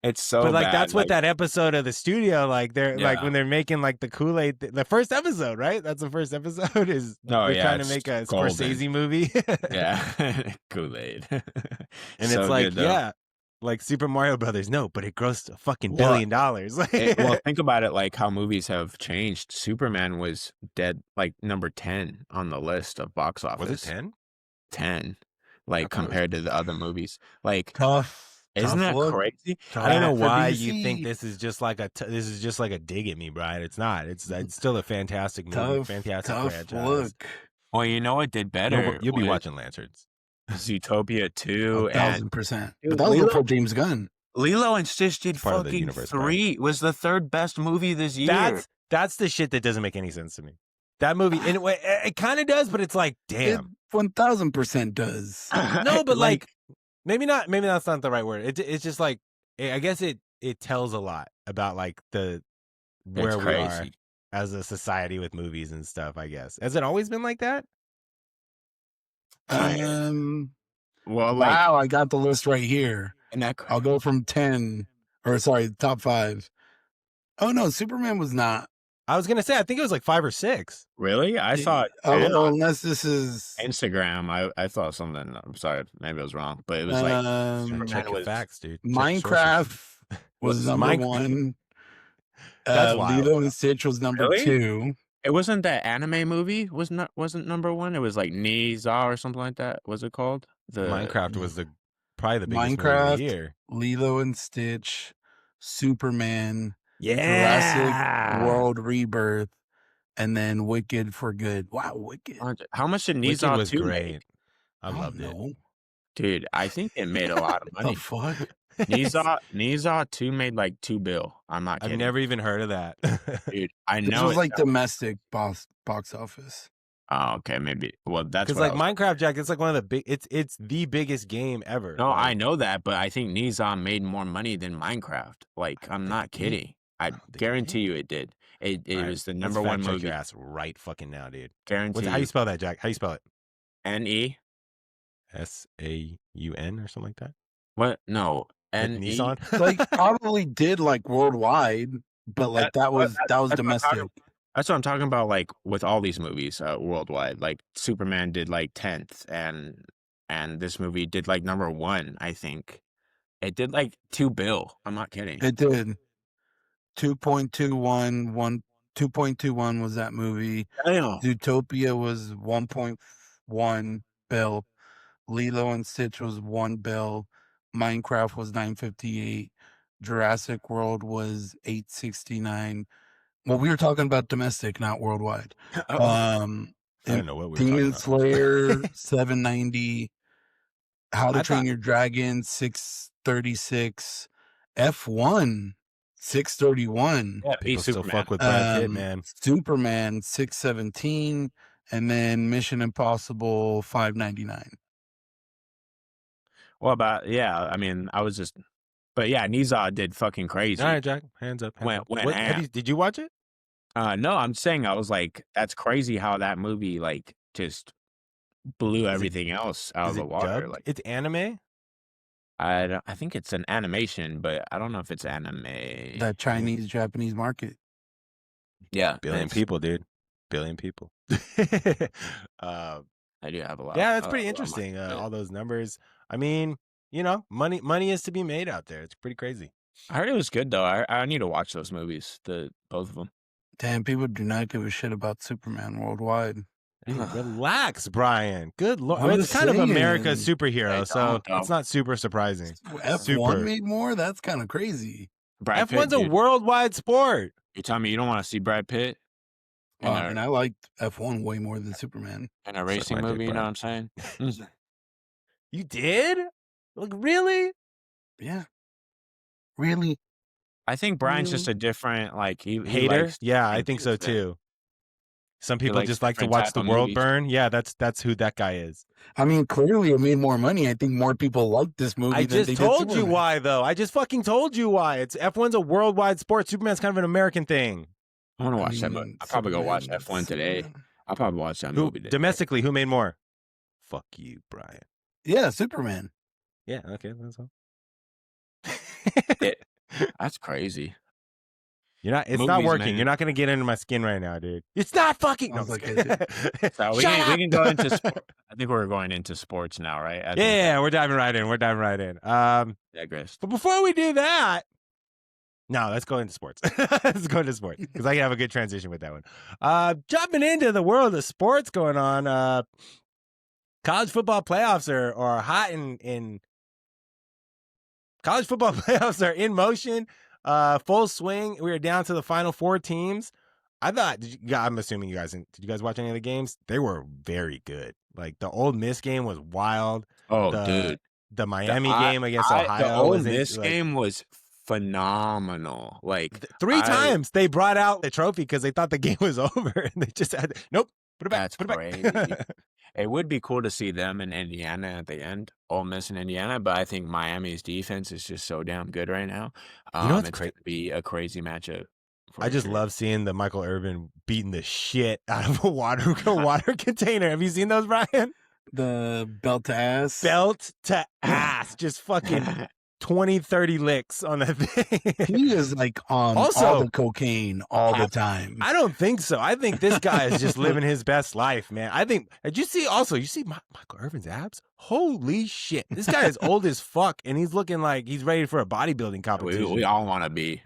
It's so but like bad. that's what that episode of the studio, like they're like when they're making like the Kool-Aid, the first episode, right? That's the first episode is they're trying to make a Scorsese movie. Yeah, Kool-Aid. And So it's like, good, though. yeah, like Super Mario Brothers. No, but it grossed a fucking $1 billion. Well, think about it, like how movies have changed. Superman was dead, like number 10 on the list of box office. Was it 10? 10, like compared to the other movies. Like, Tough. isn't that look. crazy? I don't know for why DC. you think this is just like a dig at me, Brian. It's not. It's still a fantastic movie, fantastic franchise. Look. Well, you know what did better? You'll be watching Lanterns. Zootopia 2 and 1,000%. Dude, But that was before James Gunn. Lilo and Stitch did Part of the fucking universe, 3. Was the third best movie this year. That's the shit that doesn't make any sense to me. That movie, in a way, it kind of does, but it's like, damn. It 1,000% does. No, but like maybe not. Maybe that's not the right word. It's just like, I guess it tells a lot about like where we are as a society with movies and stuff. I guess, has it always been like that? Well, wow, I got the list right here. And I'll go from 10, or sorry, top 5. Oh no, Superman was not. I was gonna say, I think it was like 5 or 6. Really? I saw it. Unless this is Instagram. I saw something. I'm sorry, maybe I was wrong, but it was like Check your facts, dude. Minecraft was number 1. That's wild. Lilo and Stitch was number 2. It wasn't that anime movie wasn't number 1. It was like Niza or something like that. Was it called? Minecraft was probably the biggest movie of the year. Lilo and Stitch, Superman, yeah, Jurassic World Rebirth, and then Wicked for Good. Wow, Wicked. How much did Wicked Niza was 2 great. make? I loved it. Dude, I think it made a lot of money. The fuck? Niza 2 made like $2 billion. I'm not kidding. I've never even heard of that. Dude, I know. This was like domestic box office. Oh, okay, maybe. Well, that's because like Minecraft, Jack, it's like one of the big. It's the biggest game ever. No, I know that, but I think Niza made more money than Minecraft. Like, I'm not kidding. I guarantee you it did. It All right, was the let's number one fact check your movie, ass right fucking now, dude. guaranteed. How you spell that, Jack? How you spell it? N-E? SAUN or something like that? What? No. Like N-E? Nissan? Like probably did like worldwide, but like that was That's what I'm domestic. talking That's what I'm talking about, like, with all these movies, worldwide. Like, Superman did, like, 10th, and this movie did, like, number 1, I think. It did, like, $2 billion. I'm not kidding. It did 2.21 was that movie. Damn. Zootopia was 1.1 bill. Lilo and Stitch was 1 bill. Minecraft was 958. Jurassic World was 869. Well, we were talking about domestic, not worldwide. I didn't know what we were talking Demon about. Slayer 790. How to I Train thought- Your Dragon 636. F1 631. Yeah, People beat still Superman. fuck with Brad Pitt, man. Superman 617, and then Mission Impossible 599. Well, about I mean, I was just, but yeah, Nizar did fucking crazy. All right, Jack, hands up. Went What, ham. did you watch it? No, I'm saying, I was like, that's crazy how that movie like just blew everything else out of Is the it water. dubbed? Like, It's anime? I think it's an animation, but I don't know if it's anime. That Chinese Japanese market. Yeah, Billion it's- people, dude. Billion people. I do have a lot. Yeah, that's pretty a lot of interesting. money, but All those numbers. I mean, you know, money is to be made out there. It's pretty crazy. I heard it was good though. I need to watch those movies, both of them. Damn, people do not give a shit about Superman worldwide. Dude, relax, Brian. Good lord. I'm I mean, it's just kind of America's saying. superhero, Hey, so don't. it's not super surprising. F1 Super. made more? That's kind of crazy. Brad F1's Pitt, a dude. worldwide sport. You tell me you don't want to see Brad Pitt in I mean, I liked F1 way more than Superman. a racing my dick, movie? You know Brian. what I'm saying? You did? Like, really? Yeah. Really? I think Brian's just a different, like, he Hater? likes Yeah, I different think so things that- too. Some people likes just like to different watch type the of world movies. burn. Yeah, that's who that guy is. I mean, clearly it made more money. I think more people like this movie I than just they did told you Superman. why, though. I just fucking told you why. It's F1's a worldwide sport. Superman's kind of an American thing. I want to I watch that movie. mean, I'll probably go watch Superman- F1 today. Superman. I'll probably watch that Who movie today. domestically? Who made more? Fuck you, Brian. Yeah, Superman. Yeah. Okay. That's all. That's crazy. You're not. It's not Movies, working. man. You're not gonna get into my skin right now, dude. It's not fucking. No, Sounds I'm like just kidding. So we Shut can up. go into sport. I think we're going into sports now, right? I think Yeah, we're diving right in. I digress. But before we do that, no, let's go into sports. Let's go into sports because I can have a good transition with that one. Jumping into the world of sports going on. College football playoffs are hot in college football playoffs are in motion. Full swing. We are down to the final 4 teams. I thought, I'm assuming you guys, did you guys watch any of the games? They were very good. Like the Ole Miss game was wild. Oh, The- dude. The Miami game against Ohio. The Ole was Miss like, game was phenomenal. Like, 3 I- times they brought out the trophy because they thought the game was over. And they just had, nope, put it back. That's put it crazy. back. It would be cool to see them in Indiana at the end, Ole Miss in Indiana, but I think Miami's defense is just so damn good right now. You know what's it's going to be a crazy matchup. for I just sure. love seeing the Michael Irvin beating the shit out of a water container. Have you seen those, Brian? The belt to ass. Belt to ass. Just fucking 20, 30 licks on that thing. He is like on Also- all the cocaine all the time. I don't think so. I think this guy is just living his best life, man. I think, did you see also, you see Michael Irvin's abs? Holy shit. This guy is old as fuck and he's looking like he's ready for a bodybuilding competition. We all want to be,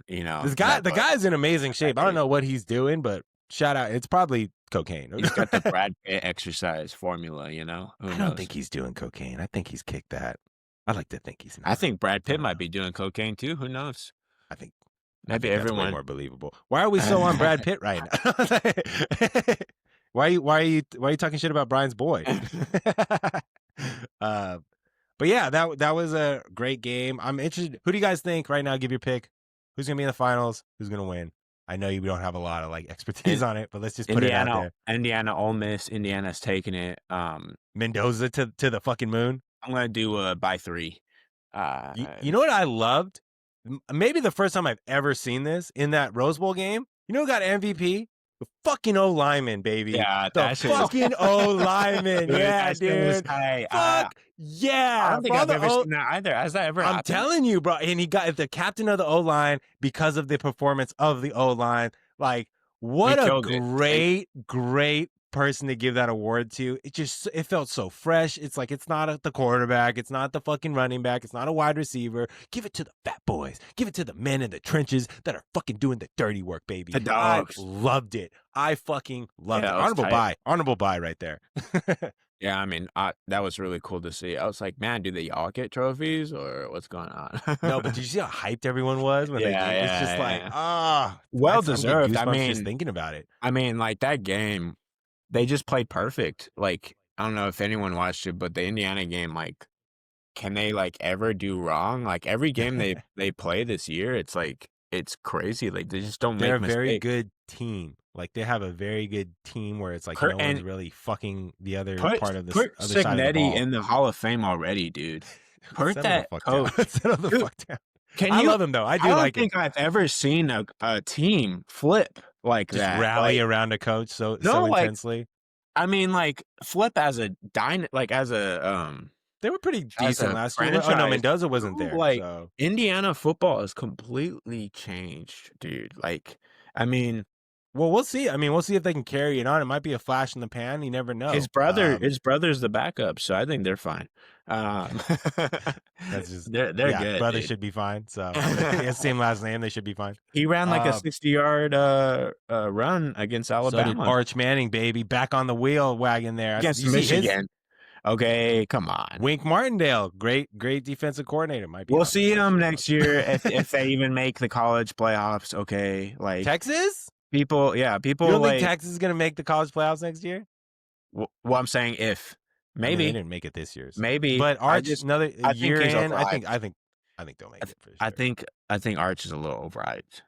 you know. This guy, that the butt. guy's in amazing shape. I don't know what he's doing, but shout out. It's probably cocaine. He's got the Brad Pitt exercise formula, you know? Who I knows? don't think he's doing cocaine. I think he's kicked that. I like to think he's not. I think Brad Pitt might be doing cocaine too. Who knows? I think Maybe that's way everyone. more believable. Why are we so on Brad Pitt right now? why are you talking shit about Brian's boy? But yeah, that was a great game. I'm interested. Who do you guys think right now? Give your pick. Who's gonna be in the finals? Who's gonna win? I know you don't have a lot of like expertise on it, but let's just put it out there. Indiana, Ole Miss. Indiana's taking it. Mendoza to the fucking moon. I'm gonna do by 3. You know what I loved? Maybe the first time I've ever seen this in that Rose Bowl game. You know who got MVP? The fucking O lineman, baby. Yeah, The that shit was fucking O lineman. dude, Yeah, that shit was dude. tight. Fuck I yeah. don't For think all I've the ever O. seen that either. Has that ever I'm happened? telling you, bro. And he got the captain of the O line because of the performance of the O line. Like, what a killed it. great person to give that award to. It felt so fresh. It's like it's not the quarterback, it's not the fucking running back, it's not a wide receiver. Give it to the fat boys. Give it to the men in the trenches that are fucking doing the dirty work, baby. The dogs. I loved it. I fucking loved it. that was tight. Honorable buy right there. Yeah, I mean, that was really cool to see. I was like, man, do they all get trophies or what's going on? No, but did you see how hyped everyone was when they Yeah, did? It's yeah, just like, yeah. Well I'm getting deserved. I goosebumps just mean, thinking about it. like that game, they just played perfect. Like, I don't know if anyone watched it, but the Indiana game, like, can they like ever do wrong? Like every game they play this year, it's like it's crazy. Like they just don't They're make a very mistakes. good team. Like they have a very good team where it's like Put- no one's and really fucking the other Put part of the put other side of the Signetti ball. in the Hall of Fame already, dude. Put Settle that the fuck coach. down. Settle the Dude, fuck down. Can I you? love him though. I do I don't like think him. I've ever seen a team flip like Just that. rally Like, around a coach so like intensely. I mean, like flip as a as a They were pretty as decent a last year. Oh no, franchise. Mendoza wasn't Dude, there. like So Indiana football is completely changed, dude. Like, I mean, well, we'll see. I mean, we'll see if they can carry it on. It might be a flash in the pan. You never know. his brother's the backup, so I think they're fine. That's just they're good. Brother Dude. should be fine. So he has the same last name. They should be fine. He ran like a 60-yard run against Alabama. So did Arch Manning, baby, back on the wheel wagon there against You see Michigan. Okay, come on. Wink Martindale, great defensive coordinator. Might be. We'll see him next year if they even make the college playoffs. Okay, like Texas. People. You don't like think Texas is going to make the college playoffs next year? Well, I'm saying if maybe I mean, they didn't make it this year. So. Maybe, but Arch another year in. I think they'll make it for sure. I think Arch is a little overhyped.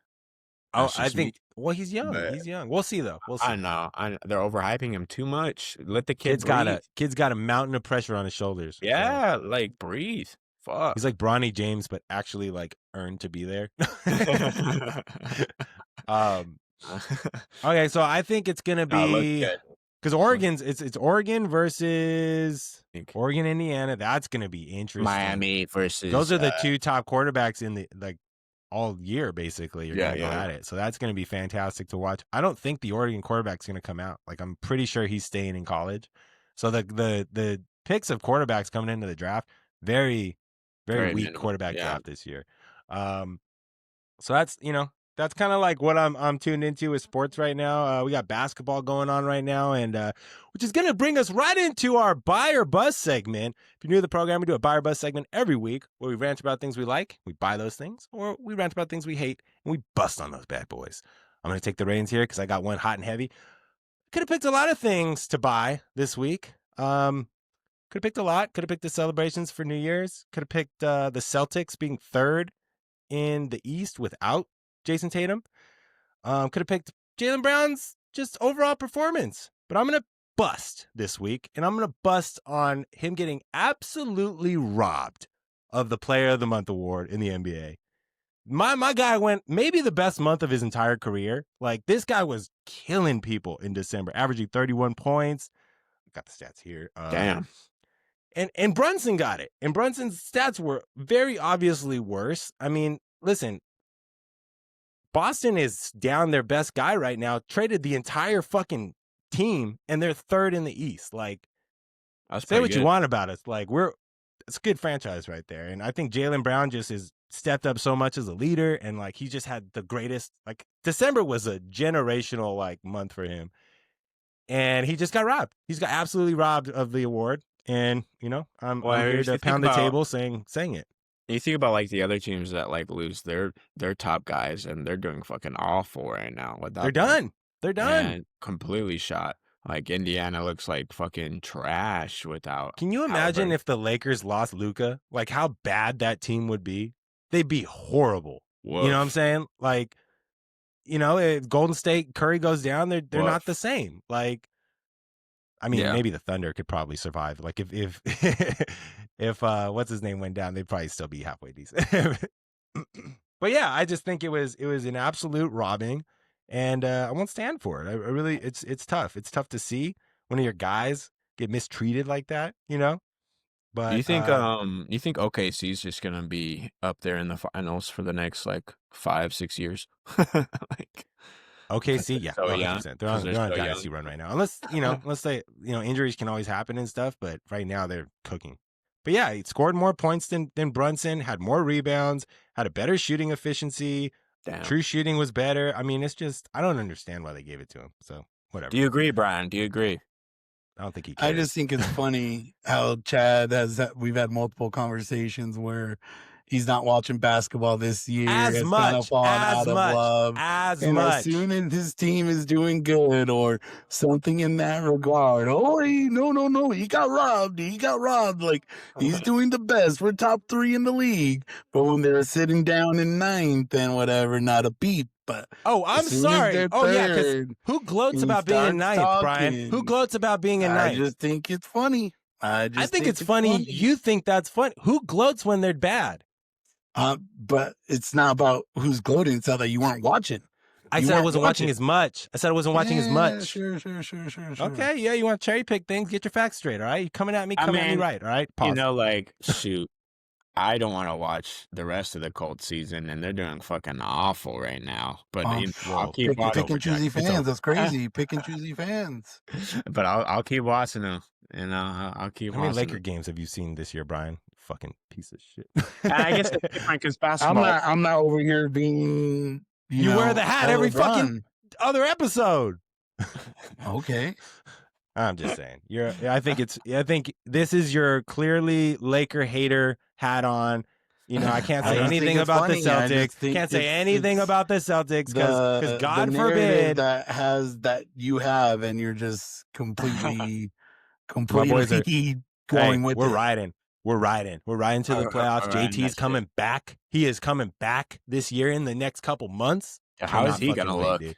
Oh, I think. Well, he's young. He's young. We'll see though. We'll see. I know. They're overhyping him too much. Let the kid's got a mountain of pressure on his shoulders. Yeah, so. Like breathe. Fuck. He's like Bronny James, but actually like earned to be there. Okay, so I think it's gonna be because Oregon's it's Oregon versus Oregon, Indiana. That's gonna be interesting. Miami versus those are the two top quarterbacks in the like all year basically. You're gonna go at it, so that's gonna be fantastic to watch. I don't think the Oregon quarterback's gonna come out. Like I'm pretty sure he's staying in college. So the picks of quarterbacks coming into the draft very weak minimal. Quarterback draft this year. So that's kind of like what I'm tuned into with sports right now. We got basketball going on right now, and which is going to bring us right into our Buy or Bust segment. If you're new to the program, we do a Buy or Bust segment every week where we rant about things we like, we buy those things, or we rant about things we hate, and we bust on those bad boys. I'm going to take the reins here because I got one hot and heavy. Could have picked a lot of things to buy this week. Could have picked a lot. Could have picked the celebrations for New Year's. Could have picked the Celtics being third in the East without Jason Tatum. Could have picked Jaylen Brown's just overall performance. But I'm going to bust this week, and I'm going to bust on him getting absolutely robbed of the Player of the Month award in the NBA. My guy went maybe the best month of his entire career. Like, this guy was killing people in December, averaging 31 points. Got the stats here. Damn. And Brunson got it. And Brunson's stats were very obviously worse. I mean, listen, Boston is down their best guy right now, traded the entire fucking team, and they're third in the East. Like, say what you want about us. Like, it's a good franchise right there. And I think Jaylen Brown just is stepped up so much as a leader, and like he just had the greatest, like December was a generational like month for him. And he just got robbed. He's got absolutely robbed of the award. And, I'm here to pound the table saying it. You think about like the other teams that like lose their top guys and they're doing fucking awful right now. They're done. They're done. And completely shot. Like Indiana looks like fucking trash without. Can you imagine if the Lakers lost Luka? Like how bad that team would be? They'd be horrible. Woof. You know what I'm saying? Like, if Golden State Curry goes down, they're not the same. Like, I mean, maybe the Thunder could probably survive. Like if if what's his name went down, they'd probably still be halfway decent. But yeah, I just think it was an absolute robbing. and I won't stand for it. I really, it's tough. It's tough to see one of your guys get mistreated like that, Do But you think OKC is just gonna be up there in the finals for the next like 5-6 years? Like, because OKC, they're yeah, so young. 100%. Because they're They're on a so young. dynasty run right now. Unless they, injuries can always happen and stuff. But right now they're cooking. But yeah, he scored more points than Brunson, had more rebounds, had a better shooting efficiency. Damn. True shooting was better. I mean, it's just I don't understand why they gave it to him. So whatever. Do you agree, Brian? Do you agree? I don't think he cares. I just think it's funny how Chad we've had multiple conversations where he's not watching basketball this year. As It's kind of much, fallen as out of much, love. as And much. as soon as his team is doing good or something in that regard, no, he got robbed. He got robbed. Like, he's doing the best. We're top 3 in the league. But when they're sitting down in 9th and whatever, not a beat. But Oh, I'm as soon as sorry. they're Oh, yeah, because third, who gloats he about being in starts ninth, Brian? Who talking. gloats about being in I ninth? just think it's funny. I think it's funny. You think that's funny. Who gloats when they're bad? But it's not about who's gloating. It's not that you weren't watching. I said I wasn't watching as much. I said I wasn't watching as much. Sure. Okay, yeah, you want to cherry pick things? Get your facts straight, all right? You coming at me, at me right, all right? Pause. Like, shoot, I don't want to watch the rest of the Colts season, and they're doing fucking awful right now. But I'll keep watching. Pick and choosy fans. That's crazy. Pick and choosy fans. But I'll keep watching them, and I'll keep. How many watching Laker them. games have you seen this year, Brian? Fucking piece of shit. I guess it's different because basketball. I'm not over here being. You wear the hat every fucking other episode. Okay. I'm just saying. I think this is your clearly Laker hater hat on. I can't say anything about the Celtics. Can't say anything about the Celtics because God forbid that you have, and you're just completely going with it. We're riding. We're riding to the playoffs. JT's coming back. He is coming back this year in the next couple months. How is he gonna look? He's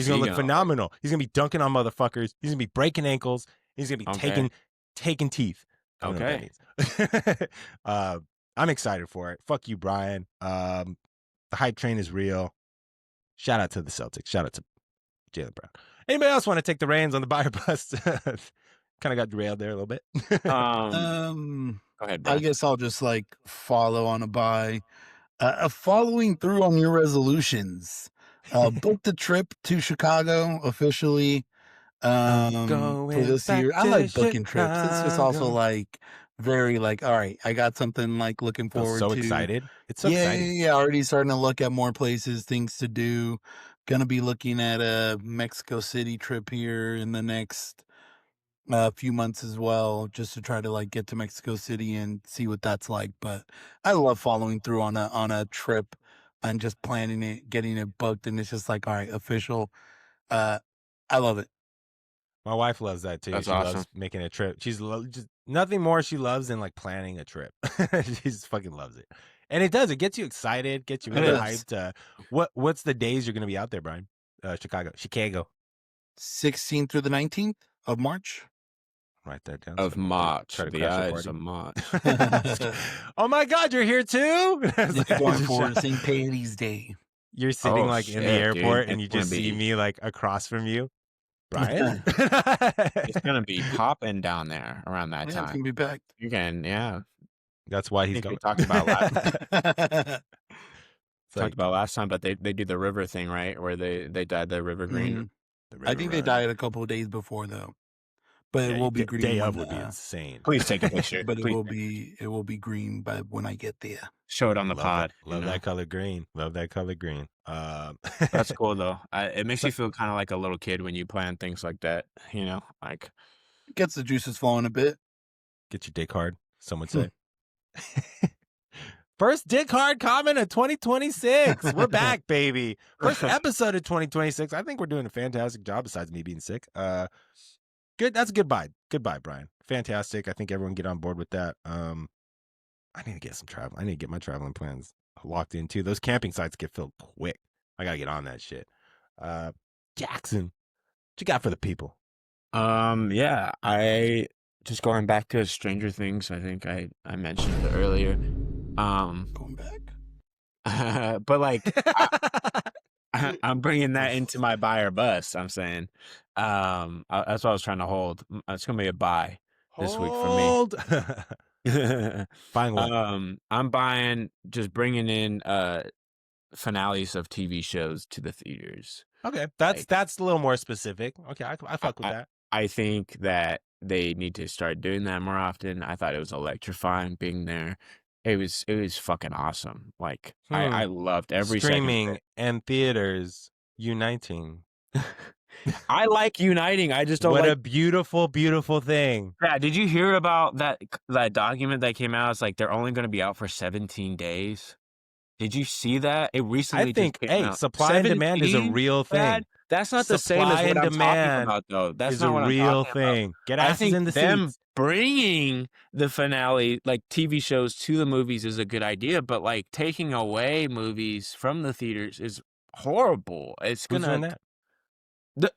gonna look phenomenal. He's gonna be dunking on motherfuckers. He's gonna be breaking ankles. He's gonna be taking teeth. Okay. I'm excited for it. Fuck you, Brian. The hype train is real. Shout out to the Celtics. Shout out to Jaylen Brown. Anybody else want to take the reins on the buy or bust? Kind of got derailed there a little bit. Go ahead, Brian. I guess I'll just follow on a buy. Following through on your resolutions. Book the trip to Chicago officially for this year. I like booking trips. It's just also very all right, I got something looking forward to. Excited. It's so exciting. Yeah. Already starting to look at more places, things to do. Gonna be looking at a Mexico City trip here in the next few months as well, just to try to get to Mexico City and see what that's like. But I love following through on a trip and just planning it, getting it booked, and it's just all right, official. I love it. My wife loves that too. That's she awesome. Loves making a trip. She's just nothing more she loves than planning a trip. She just fucking loves it. And it does. It gets you excited, gets you really hyped. What's the days you're going to be out there, Brian? Chicago. 16th through the 19th of March. Write that down. Of March. The eyes of March. Oh my God, you're here too? Going for St. Patty's Day. You're sitting in the airport, dude, and you just see me across from you. Brian? It's going to be popping down there around that time. It's going to be packed. You can, yeah. That's why he's going. We talked about last time, but they do the river thing, right? Where they dyed the river green. Mm-hmm. I think they died a couple of days before though. But it will be green. Day of would be insane. Please take a picture. But it will be green by when I get there. Show it on the pod. Love that color green. Love that color green. That's cool though. It makes you feel kind of like a little kid when you plan things like that. Gets the juices flowing a bit. Get your dick hard. Some would say. First dick hard comment of 2026. We're back, baby. First episode of 2026. I think we're doing a fantastic job besides me being sick. Good. That's a goodbye. Goodbye, Brian. Fantastic. I think everyone get on board with that. I need to get some travel. I need to get my traveling plans locked in too. Those camping sites get filled quick. I gotta get on that shit. Jackson, what you got for the people? Yeah, I just going back to Stranger Things. I think I mentioned it earlier. Going back. But I'm bringing that into my buy or bust. I'm saying, that's what I was trying to hold. It's gonna be a buy this week for me. Hold. Buying what? I'm buying, just bringing in finales of TV shows to the theaters. Okay, Like, that's a little more specific. Okay, I fuck with I, that. I think that they need to start doing that more often. I thought it was electrifying being there. It was fucking awesome. Like I loved every second of Streaming and theaters uniting. it. I like uniting. I just don't What like. a beautiful, beautiful thing. Yeah, did you hear about that document that came out? It's like they're only going to be out for 17 days. Did you see that? It I recently think, just came hey, out. supply and demand is a 17, real Brad? thing. That's not the same as Supply what and I'm talking demand about, though. That's is not a what I'm real talking about. thing. Get I asses think in the them seats. bringing the finale, like TV shows, to the movies is a good idea, but like taking away movies from the theaters is horrible. It's Who's doing gonna that?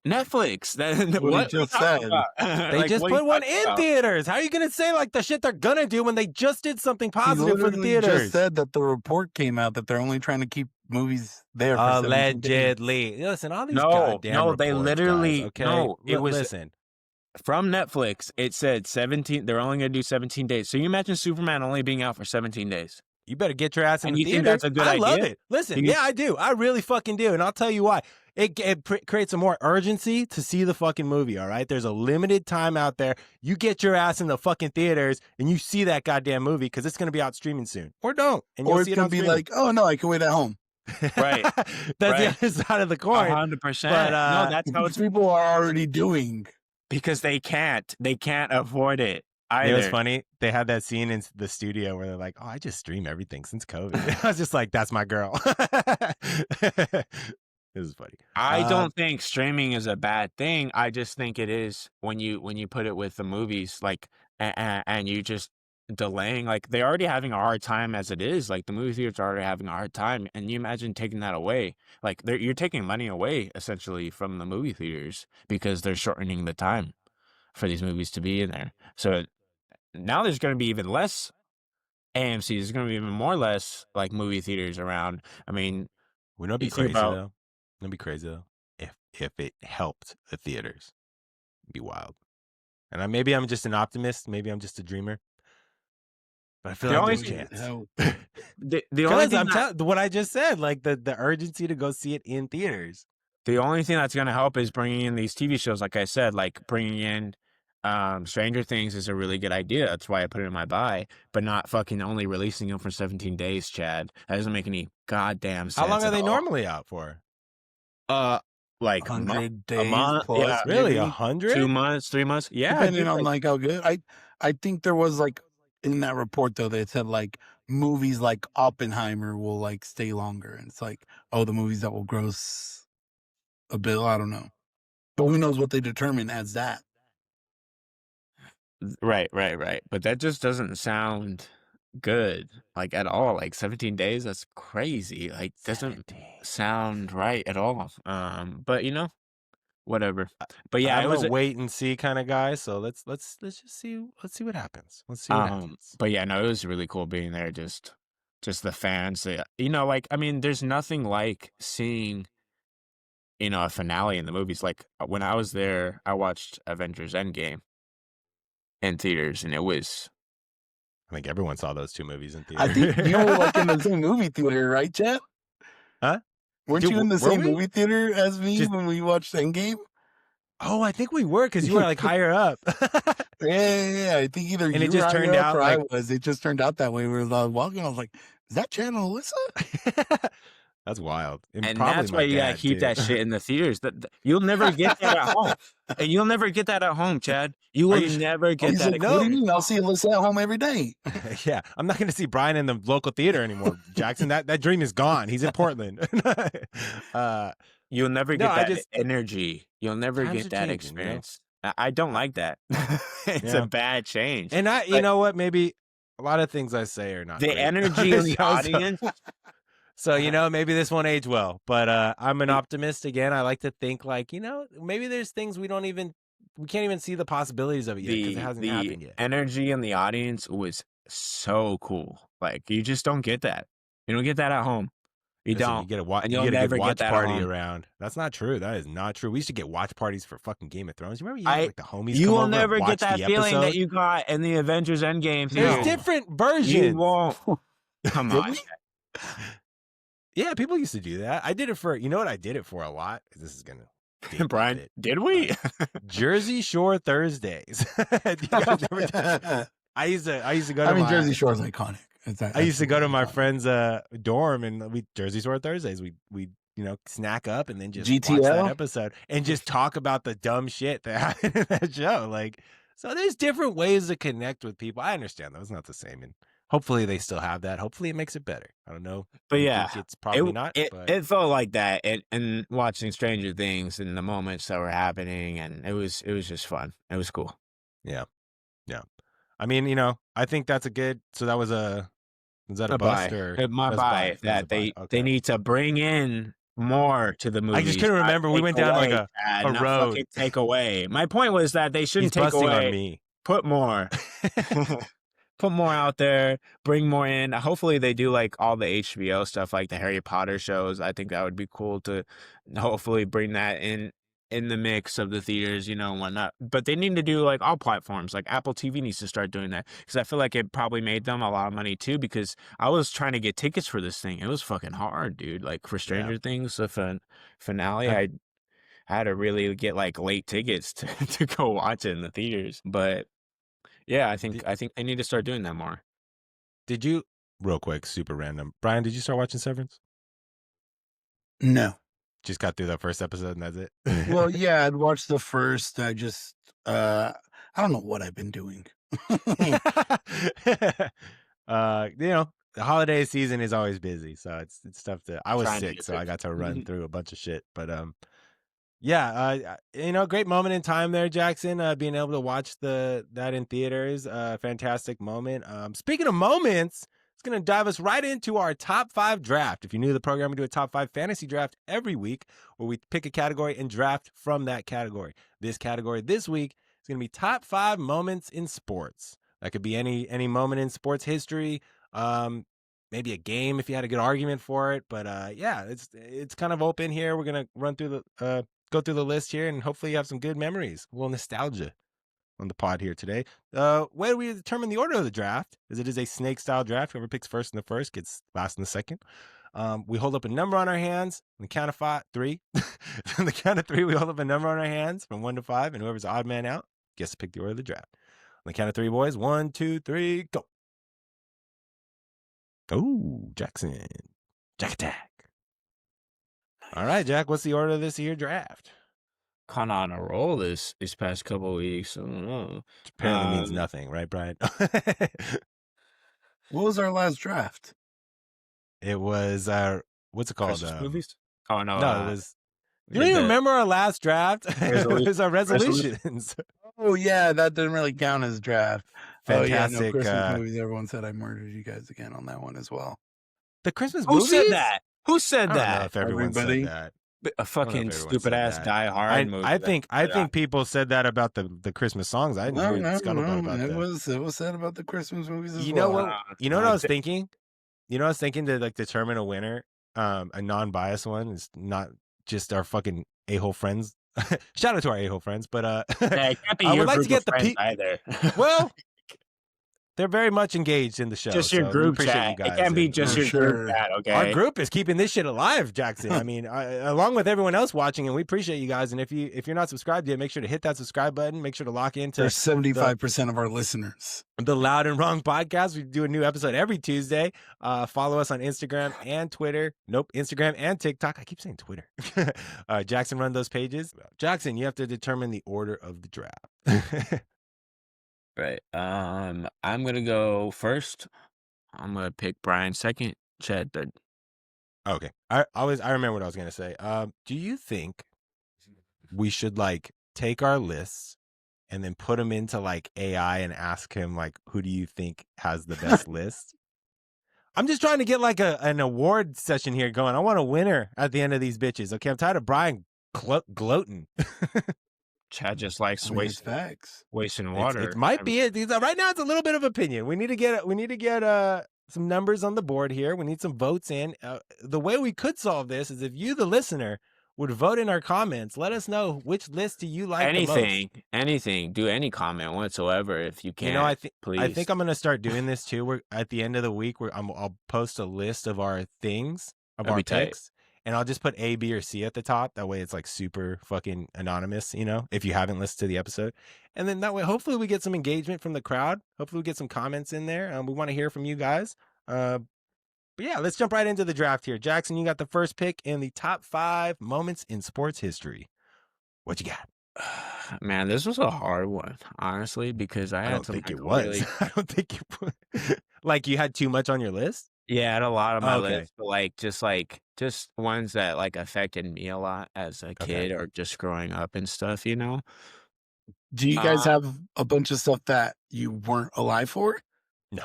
Netflix. What he What are you just talking said. about? They Like, just what are you put one talking in about? theaters. How are you going to say like the shit they're going to do when they just did something He positive for the literally just theaters? said that the report came out that they're only trying to keep movies there for 17 days. Allegedly. Listen, all these No, goddamn no, they reports, literally guys, okay? no. It was Listen. from Netflix. It said 17. They're only gonna do 17 days. So you imagine Superman only being out for 17 days, You better get your ass in and the you think theater. that's a good I love idea? it. Listen, Do you- yeah, I do. I really fucking do. And I'll tell you why. It creates a more urgency to see the fucking movie, all right? There's a limited time out there. You get your ass in the fucking theaters and you see that goddamn movie because it's going to be out streaming soon. Or don't. And you'll Or see it's it on going to be streaming. like, oh, no, I can wait at home. Right. That's Right. the other side of the coin. 100%. But, No, that's how Which it's people are already doing. because they can't. They can't afford it You know what's either. funny? They had that scene in the studio where they're like, "Oh, I just stream everything since COVID." I was just like, "That's my girl." It was funny. I don't think streaming is a bad thing. I just think it is when you put it with the movies, like, and you just delaying. Like, they're already having a hard time as it is. Like, the movie theaters are already having a hard time, and you imagine taking that away. Like, you're taking money away essentially from the movie theaters because they're shortening the time for these movies to be in there. So now there's going to be even less AMC. There's going to be even more less like movie theaters around. I mean, Would not be you think crazy about though. It'd be crazy though if it helped the theaters. It'd be wild. And maybe I'm just an optimist. Maybe I'm just a dreamer. But I feel The like only there's a thing- chance. the only Because thing I'm that- what I just said, like the urgency to go see it in theaters. the only thing that's going to help is bringing in these TV shows. Like I said, like bringing in Stranger Things is a really good idea. That's why I put it in my buy, but not fucking only releasing them for 17 days, Chad. That doesn't make any goddamn sense. How long are at they all. normally out for? Like 100 a days month, plus, yeah, Really, maybe. 100? 2 months, 3 months, yeah. Depending dude, on like how good. I think there was like in that report though they said like movies like Oppenheimer will like stay longer, and it's like, oh, the movies that will gross a bill, I don't know, but who knows what they determine as that. right. But that just doesn't sound good, like at all. Like 17 days, that's crazy. Like doesn't 17. sound right at all. But whatever. But yeah, I'm it was a wait and see kind of guy. So let's just see. Let's see what happens. Let's see what happens. But yeah, no, it was really cool being there. Just the fans. Like I mean, there's nothing like seeing a finale in the movies. Like when I was there, I watched Avengers Endgame in theaters, and it was. I think everyone saw those two movies in I theater. think you were like in the same movie theater, right, Chet? Huh? Weren't Dude, you in the were same we? movie theater as me Just- when we watched Endgame? Oh, I think we were because you were like higher up. Yeah. I think either And you it just were turned higher up out or I like- was. It just turned out that way. We were walking. I was like, "Is that Channel Alyssa?" That's wild. And probably that's my why you gotta dad, keep too. that shit in the theaters. You'll never get that at home. And you'll never get that at home, Chad. You will never get He's that. like, "What do you mean? I'll see Alyssa at home every day." Yeah, I'm not going to see Brian in the local theater anymore. Jackson, that dream is gone. He's in Portland. You'll never No, get I that just- energy. You'll never Times get are that changing, experience. I don't like that. It's Yeah. a bad change. And you But- know what? Maybe a lot of things I say are not The great. energy in the So- audience. So, maybe this won't age well, but I'm an optimist again. I like to think like, maybe there's things we can't even see the possibilities of it yet because it hasn't happened yet. Energy in the audience was so cool. Like you just don't get that. You don't get that at home. You Listen, don't. you get a And you you'll get a never good get watch that party on. around. That's not true. That is not true. We used to get watch parties for fucking Game of Thrones. You remember you had I like the homies You come will over and never get watch that the feeling that episode? you got in the Avengers Endgame There's theater. No. different You versions. won't. Come Did on. we? Yeah, people used to do that. I did it for, you know what I did it for a lot? This is gonna date me a Brian, bit. did we? Jersey Shore Thursdays. You guys ever done- I used to go to I mean, my Jersey Shore is iconic. I used to go to my iconic. friend's dorm, and we Jersey Shore Thursdays. We snack up and then just watch that GTL? episode and just talk about the dumb shit that happened in that show. Like, so there's different ways to connect with people. I understand that it's not the same, and hopefully they still have that. Hopefully it makes it better. I don't know. But I yeah, think it's probably not. But it felt like that, and watching Stranger Things and the moments that were happening, and it was just fun. It was cool. yeah. I mean, I think that's a good. So that was a that a A bust buy. or My that's a buy That was a that they buy. Okay. need to bring in more to the movies. I just couldn't not remember. We take went down like away, a not road. fucking take away. My point was that they shouldn't He's take busting away. on me. Put more. Put more out there, bring more in. Hopefully they do like all the HBO stuff, like the Harry Potter shows. I think that would be cool to hopefully bring that in the mix of the theaters, and whatnot. But they need to do like all platforms. Like Apple TV needs to start doing that, because I feel like it probably made them a lot of money too, because I was trying to get tickets for this thing. It was fucking hard, dude. Like for Stranger Things, the finale, I had to really get like late tickets to go watch it in the theaters. But yeah, I think they need to start doing that more. Did you, real quick, super random, Brian? Did you start watching Severance? No. Just got through that first episode and that's it. Well, yeah, I'd watched the first. I just, I don't know what I've been doing. The holiday season is always busy, so it's tough to. I was Trying to sick, get so through. I got to run through a bunch of shit. But great moment in time there, Jackson. Being able to watch that in theaters, fantastic moment. Speaking of moments, it's going to dive us right into our top 5 draft. If you're new to the program, we do a top 5 fantasy draft every week, where we pick a category and draft from that category. This category this week is going to be top 5 moments in sports. That could be any moment in sports history. Maybe a game if you had a good argument for it. But it's kind of open here. We're gonna run through go through the list here, and hopefully you have some good memories, a little nostalgia on the pod here today. Way do we determine the order of the draft? Is it a snake style draft? Whoever picks first in the first gets last in the second. We hold up a number on our hands. On the count of 3. On the count of 3, we hold up a number on our hands from 1 to 5, and whoever's the odd man out gets to pick the order of the draft. On the count of 3, boys. 1, 2, 3, go. Oh, Jackson. Jack attack. All right, Jack, what's the order of this year draft? Kind of on a roll this past couple of weeks. I don't know. Which apparently means nothing, right, Brian? What was our last draft? It was what's it called? Christmas movies? Oh no, no, it was. You don't even remember our last draft? It was our resolutions. Oh yeah, that didn't really count as draft. Fantastic. Oh yeah, no, Christmas movies. Everyone said I murdered you guys again on that one as well. The Christmas Who movies? said that? Who said I don't know that? if everyone said that. A fucking stupid ass Die Hard movie. I think people said that about the Christmas songs. I didn't hear scuttlebutt about that. It was said about the Christmas movies as you well. Know what? You know what I was thinking? You know what I was thinking to like determine a winner, a non-biased one is not just our fucking a-hole friends. Shout out to our a-hole friends, but yeah, it can't be I your would like to group get of the friends either. Well, they're very much engaged in the show. Just your group chat. You guys. It can't be just your group chat, okay? Our group is keeping this shit alive, Jackson. I mean, along with everyone else watching, and we appreciate you guys. And if you're not subscribed yet, make sure to hit that subscribe button. Make sure to lock into. There's 75% of our listeners. The Loud and Wrong podcast. We do a new episode every Tuesday. Follow us on Instagram and Twitter. Nope, Instagram and TikTok. I keep saying Twitter. Jackson, run those pages. Jackson, you have to determine the order of the draft. Right. I'm gonna go first. I'm gonna pick Brian second, Chad third. Okay. I remember what I was gonna say. Do you think we should like take our lists and then put them into like AI and ask him like, who do you think has the best list? I'm just trying to get like an award session here going. I want a winner at the end of these bitches. Okay, I'm tired of Brian gloating. Chad just likes wasting water. It might be it. Right now, it's a little bit of opinion. We need to get numbers on the board here. We need some votes in. The way we could solve this is if you, the listener, would vote in our comments. Let us know which list do you like the most. Anything. Do any comment whatsoever if you can. You know, I please. think I'm gonna start doing this too. We're at the end of the week. I'll post a list of our things of That'd our be tight. picks, and I'll just put A, B, or C at the top. That way, it's like super fucking anonymous. You know, if you haven't listened to the episode, and then that way, hopefully, we get some engagement from the crowd. Hopefully, we get some comments in there. We want to hear from you guys. But yeah, let's jump right into the draft here. Jackson, you got the first pick in the top 5 moments in sports history. What you got? Man, this was a hard one, honestly, because I don't think it was. I don't think like you had too much on your list. Yeah, I had a lot on my list, but just ones that like affected me a lot as a kid or just growing up and stuff, you know. Do you guys have a bunch of stuff that you weren't alive for? No,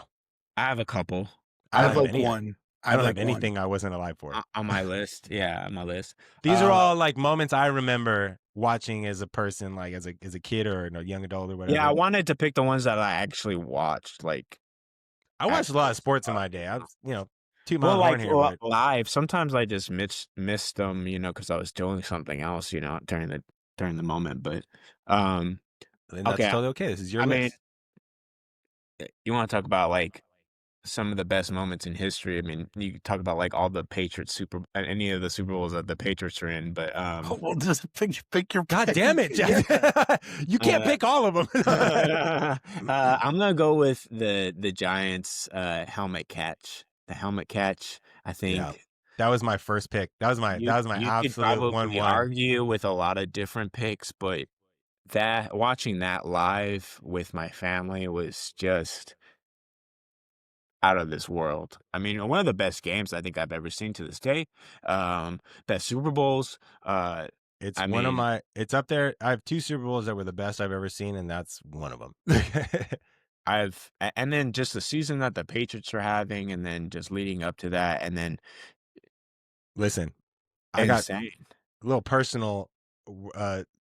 I have a couple. I have like one. I don't have anything I wasn't alive for on my list. Yeah, on my list. These are all like moments I remember watching as a person, like as a kid or a young adult or whatever. Yeah, I wanted to pick the ones that I actually watched. Like, I watched a lot of sports in my day. I was, too much horn here. But live. Sometimes I just missed them, because I was doing something else, during the moment. But and that's totally okay. This is your list. You want to talk about like some of the best moments in history. I mean, you could talk about like all the Patriots any of the Super Bowls that the Patriots are in, but well, just pick your God damn it, Jack. You can't pick all of them. I'm gonna go with the Giants helmet catch. The helmet catch, I think. Yeah. That was my first pick. That was my absolute one. You could argue with a lot of different picks, but watching that live with my family was just out of this world. I mean, one of the best games I think I've ever seen to this day. Best Super Bowls. It's up there. I have 2 Super Bowls that were the best I've ever seen, and that's one of them. And then just the season that the Patriots are having, and then just leading up to that, and then listen, I got a little personal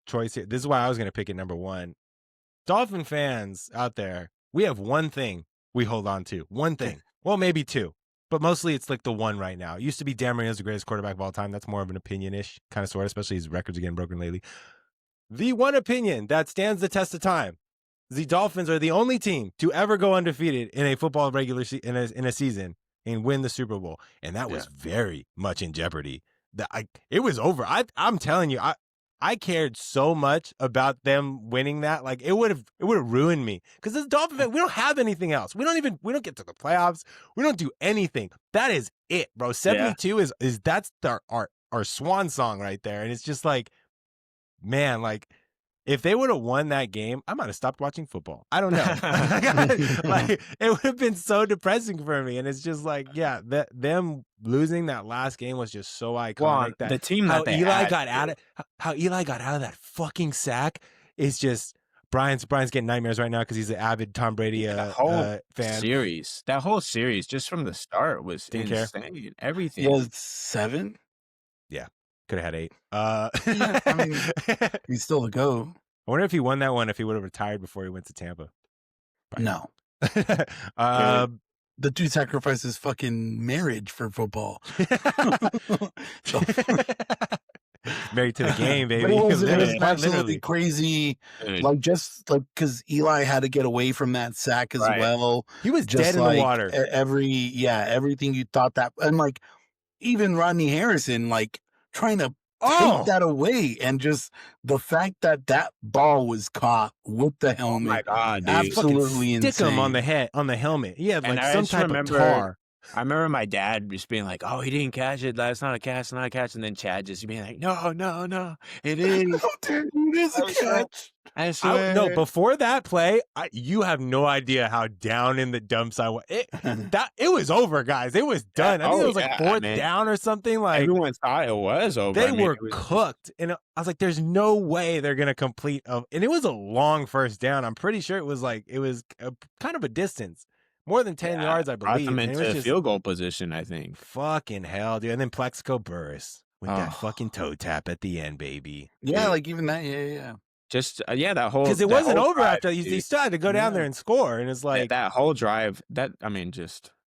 choice here. This is why I was going to pick it number 1. Dolphin fans out there, we have one thing we hold on to. One thing. Well, maybe 2. But mostly it's like the one right now. It used to be Dan Marino's the greatest quarterback of all time. That's more of an opinion-ish kind of sort, especially his records are getting broken lately. The one opinion that stands the test of time. The Dolphins are the only team to ever go undefeated in a football in a season and win the Super Bowl. And that was very much in jeopardy. It was over. I'm telling you, I cared so much about them winning that. Like it would have ruined me. Because as Dolphin fan, we don't have anything else. We don't get to the playoffs. We don't do anything. That is it, bro. 72 is that's our swan song right there. And it's just like, man, like if they would have won that game, I might have stopped watching football. I don't know. Like it would have been so depressing for me. And it's just like, yeah, them losing that last game was just so iconic. Well, that the team how that Eli got out of that fucking sack is just Brian's getting nightmares right now because he's an avid Tom Brady fan. That whole series, just from the start, was insane. Everything was 7. Yeah. Could have had 8. I mean, he's still the GOAT. I wonder if he won that one if he would have retired before he went to Tampa. Probably. No. The dude sacrifices fucking marriage for football. Married to the game, baby. But it was absolutely crazy. Like because Eli had to get away from that sack as well. He was dead in the water. Everything you thought that, and like even Rodney Harrison, like trying to take that away, and just the fact that ball was caught with the helmet. Oh my God, dude. Absolutely insane. Stick him on the head, on the helmet. He had like some type of tar. I remember my dad just being like, "Oh, he didn't catch it. That's not a catch. Not a catch." And then Chad just being like, "No, it is. It is a catch." I swear. No, before that play, you have no idea how down in the dumps I was. It was over, guys. It was done. I think it was like 4th down or something. Like everyone thought it was over. They were cooked, and I was like, "There's no way they're gonna complete." And it was a long first down. I'm pretty sure it was kind of a distance. More than 10 yards, I believe. Brought them into field goal position, I think. Fucking hell, dude. And then Plexico Burress with that fucking toe tap at the end, baby. Yeah, like even that, yeah. Just, that whole... Because it wasn't over after. He still had to go down there and score. And it's like... That whole drive,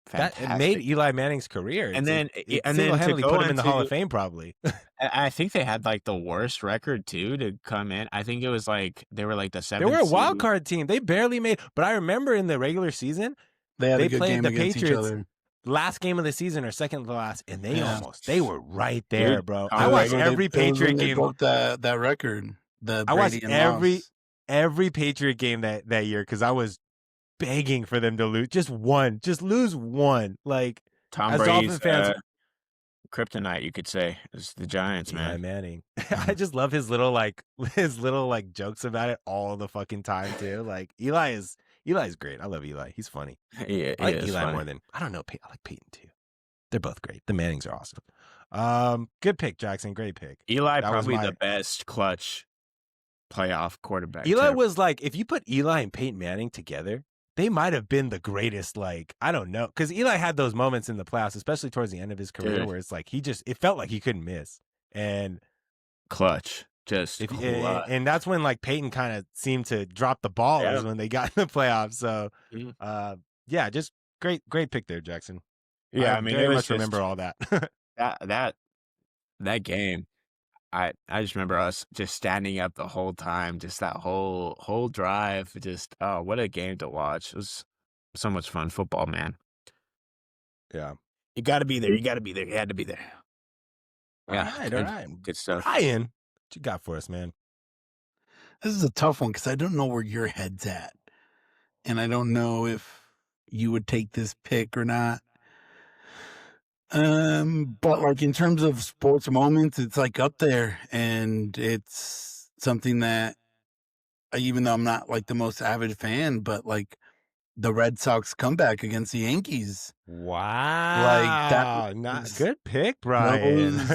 That it made fantastic. Eli Manning's career. And then It and then to single-handedly go put him in the Hall of into Fame, probably. I think they had, like, the worst record too to come in. I think it was, like they were, like, the They were 7th a wild seed. card team. They barely made, but I remember in the regular season, They had a they good played game the against each Patriots other. last game of the season or second to last, and Yeah. they were right there, Dude, bro. I I was watched like every It was when Patriot they game. broke that record, the I watched Brady and loss. every Patriot game that year because I was begging for them to lose just lose one. Like Tom as Brady's, Dolphin fans, kryptonite, you could say, is the Giants, Eli man. Manning. I just love his little jokes about it all the fucking time too. Like Eli's great. I love Eli. He's funny. He I like is Eli funny. more than I don't know. I like Peyton too. They're both great. The Mannings are awesome. Good pick, Jackson. Great pick. Eli That was probably my- the best clutch playoff quarterback. Eli to- was like, if you put Eli and Peyton Manning together, they might have been the greatest. Like, I don't know, because Eli had those moments in the playoffs, especially towards the end of his career, Dude. where it's like it felt like he couldn't miss, and clutch. Just clutch. and that's when like Peyton kind of seemed to drop the ball Yeah. is when they got in the playoffs. So, Mhm. yeah, just great pick there, Jackson. Yeah, I I mean, very it was much just remember all that. that game. I just remember us just standing up the whole time, just that whole drive. Just what a game to watch! It was so much fun. Football, man. Yeah. You got to be there. You got to be there. You had to be there. Yeah, All right. good stuff. Ryan, what you got for us, man? This is a tough one because I don't know where your head's at, and I don't know if you would take this pick or not. But like in terms of sports moments, it's like up there, and it's something that even though I'm not like the most avid fan, but like the Red Sox comeback against the Yankees, Wow. Not was- good pick, Brian.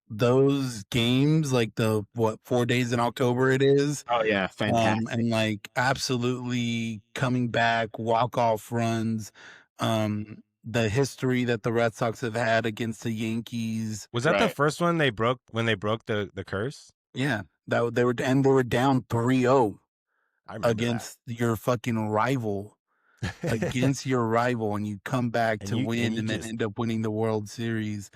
those games, like the 4 days in October it is, Oh yeah, fantastic. and like absolutely coming back, walk-off runs, the history that the Red Sox have had against the Yankees. Was that the Right. first one they broke when they broke the curse? Yeah, they were down 3-0 I remember against your fucking rival, against your rival, and you come back And to you- win and you and then just- end up winning the World Series.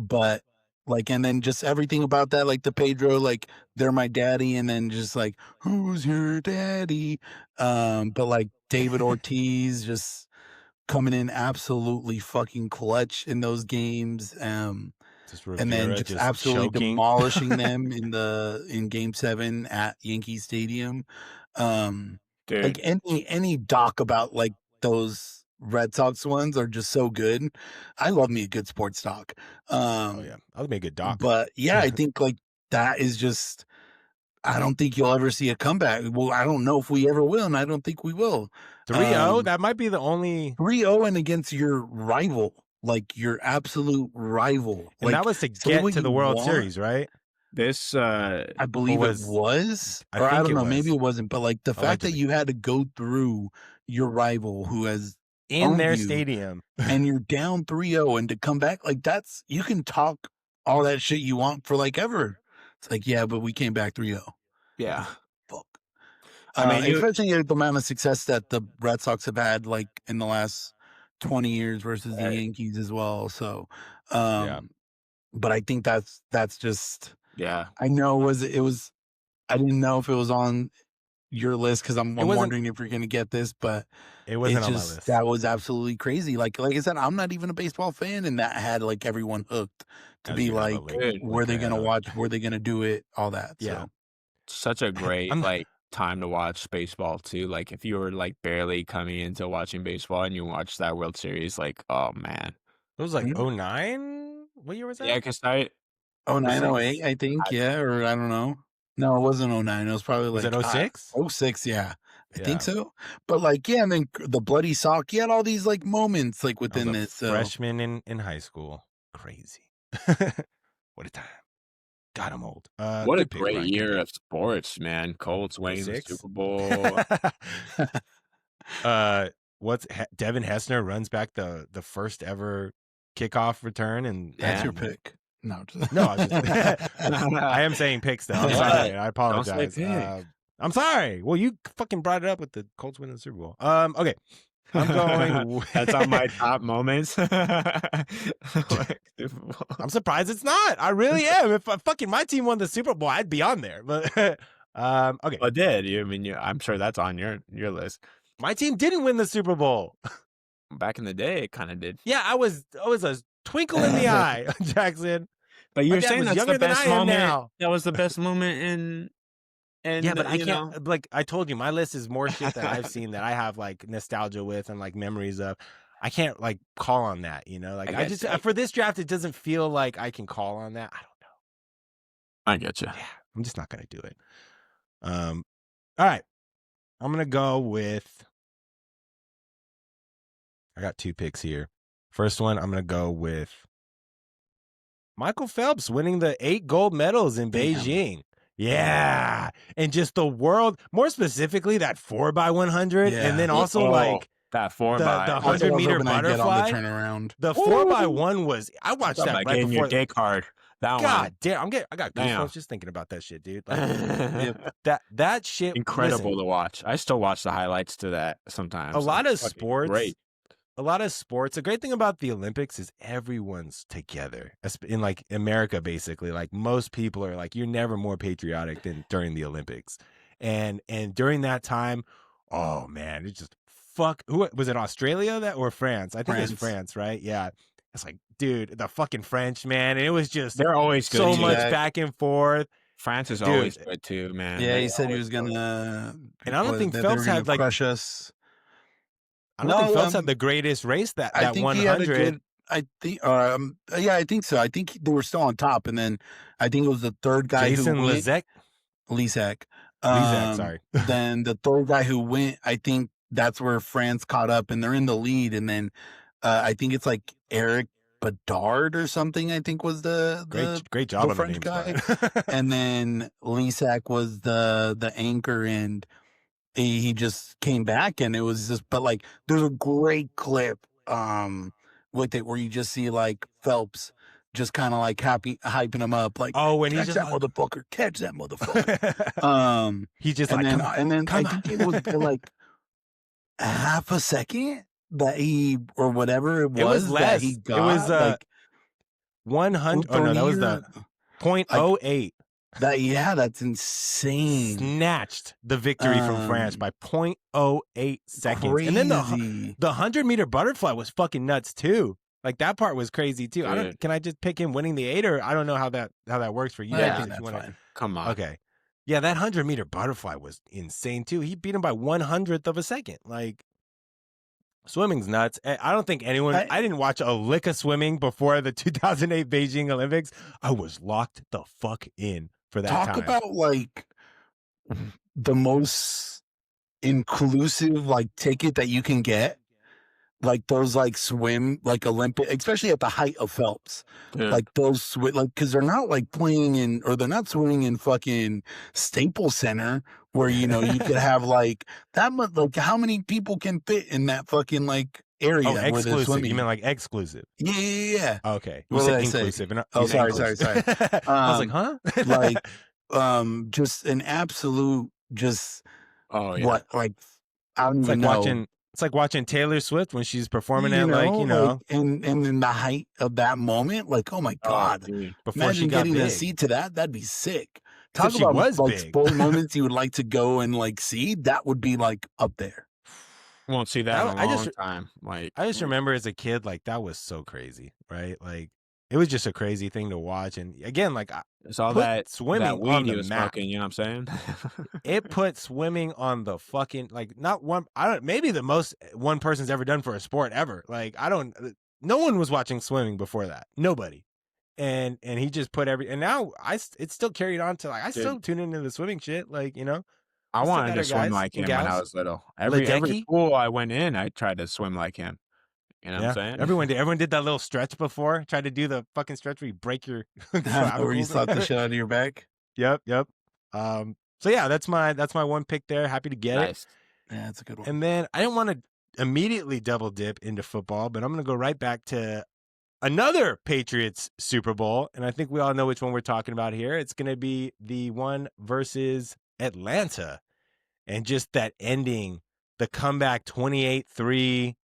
But like, and then just everything about that, like the Pedro, like they're my daddy, and then just like, who's your daddy? But like David Ortiz just coming in absolutely fucking clutch in those games. Just And then Rivera just absolutely choking. demolishing them in Game 7 at Yankee Stadium. Dude, Like any doc about like those Red Sox ones are just so good. I love me a good sports doc. Oh yeah, that would be a good doc. But yeah, I think like that is just. I don't think you'll ever see a comeback. Well, I don't know if we ever will, and I don't think we will. 3-0, that might be the only. 3-0 and against your rival, like your absolute rival. And like, that was to say get what to the you World want. Series, right? this I believe was- it was, I or I think don't it know, maybe was. it wasn't. But like the fact that Allegedly. you had to go through your rival who has In owned their you, stadium. and you're down 3-0 and to come back, like that's, you can talk all that shit you want for like ever. It's like, yeah, but we came back 3-0. yeah. Fuck. I mean, you- especially the amount of success that the Red Sox have had like in the last 20 years versus the Right. Yankees as well. So, Yeah. but I think that's just, Yeah. I know it was, I didn't know if it was on your list because I'm wasn't- wondering if you're going to get this, but It wasn't it's on my just, list. that was absolutely crazy. Like I said, I'm not even a baseball fan, and that had like everyone hooked to As be you have a like, link- were they link going to ahead of it. watch? Were they going to do it? All that. Yeah. So. Such a great I'm- like time to watch baseball too. Like if you were like barely coming into watching baseball and you watched that World Series, like oh man, It was like Mhm. 09? What year was that? yeah. Because I 09, like- 08, I think, yeah, or I don't know. No, it wasn't 09. It was probably Was like it 06? 06, yeah. I Yeah. think so. But like, yeah, and then the bloody sock, you had all these like moments like I was within a this. So freshman in high school. Crazy. What a time. God, I'm old. what a good pick, great Ryan. year of sports, man. Colts winning the 06? Super Bowl. Devin Hessner runs back the first ever kickoff return, and that's Yeah. your pick. No, No, I was I am saying picks though. I'm sorry. I apologize. pick. I'm sorry. Well, you fucking brought it up with the Colts winning the Super Bowl. Okay. I'm going That's on my top moments. I'm surprised it's not. I really am. If fucking my team won the Super Bowl, I'd be on there. But okay. Well, it did. I mean, I'm sure that's on your list. My team didn't win the Super Bowl. Back in the day, it kind of did. Yeah, I was a twinkle in the eye, Jackson. But My you're dad saying was that's younger the than best I am moment. now. That was the best moment in. And Yeah, but I you can't. know. Like I told you, my list is more shit that I've seen that I have like nostalgia with and like memories of. I can't like call on that, you know. Like I just for this draft, it doesn't feel like I can call on that. I don't know. I get you. Yeah, I'm just not gonna do it. All right, I'm gonna go with. I got 2 picks here. First one, I'm gonna go with Michael Phelps winning the 8 gold medals in Beijing. Yeah, and just the world, more specifically that 4x100, and then also like that 4x the 100-meter butterfly. Turnaround. The 4x1 was. I watched that right before. Your day card. That God damn, I got goosebumps just thinking about that shit, dude. Like, that shit, incredible to watch. I still watch the highlights to that sometimes. A lot of sports. Great. A lot of sports. A great thing about the Olympics is everyone's together. In like America, basically, like most people are like, you're never more patriotic than during the Olympics, and during that time, oh man, it's just fuck. Who was it? Australia or France? I think it was France, right? Yeah. It's like, dude, the fucking French, man. And it was just they're always good. So much back and forth. France is always good too, man. Yeah, he said he was gonna, and I don't think Phelps had like crush us. I don't think Phelps had the greatest race that 100. I think, yeah, I think so. I think they were still on top, and then I think it was the third guy Jason who went. Lezak, sorry. Then the third guy who went, I think that's where France caught up, and they're in the lead. And then I think it's like Eric Bedard or something. I think was the great job the on French the names, guy, and then Lezak was the anchor, and he just came back, and it was just. But like, there's a great clip with it where you just see like Phelps just kind of like hyping him up, like, oh, when catch he's that motherfucker, catch that motherfucker. He just and like, then, and then I think it was like half a second that he or whatever it was less. That he got. It was like 100. Oh no, that was the 0.08. That's insane. Snatched the victory from France by 0.08 seconds. Crazy. And then the 100-meter butterfly was fucking nuts too. Like that part was crazy too. Can I just pick him winning the 8, or I don't know how that works for you? Yeah, that's fine. Come on. Okay. Yeah, that 100-meter butterfly was insane too. He beat him by 100th of a second. Like, swimming's nuts. I don't think anyone. I didn't watch a lick of swimming before the 2008 Beijing Olympics. I was locked the fuck in for that time. Talk about like the most inclusive like ticket that you can get. Like those like swim like Olympic, especially at the height of Phelps. Yeah. Like those like because they're not like playing in, or they're not swimming in fucking Staples Center where you could have like that much. Like how many people can fit in that fucking like area? Oh, where they're exclusive. swimming? You mean like exclusive? Yeah. Okay. What did I inclusive. say? Oh, sorry. I was like, huh? Like just an absolute just. Oh yeah. What like I don't even know. It's like watching Taylor Swift when she's performing and in the height of that moment, like, oh my God, before she imagine got getting big. a seat to that'd be sick. Talk she about was like big. sport moments you would like to go and like see. That would be like up there. Won't see that in a long time. Like I just remember as a kid, like that was so crazy, right? Like it was just a crazy thing to watch. And again, like it's all that swimming that weed on he the was map. smoking, you know what I'm saying? It put swimming on the fucking like not one. Maybe the most one person's ever done for a sport ever. Like no one was watching swimming before that. Nobody. And he just put and now it's still carried on to like I still tune into the swimming shit. Like I wanted to swim like him when I was little. Every pool I went in, I tried to swim like him. You know what I'm saying? Everyone did that little stretch before. Tried to do the fucking stretch where you break your where you slap the shit out of your back. Yep. So yeah, that's my one pick there. Happy to get it. Yeah, that's a good one. And then I didn't want to immediately double dip into football, but I'm gonna go right back to another Patriots Super Bowl, and I think we all know which one we're talking about here. It's gonna be the one versus Atlanta, and just that ending the comeback 28-3.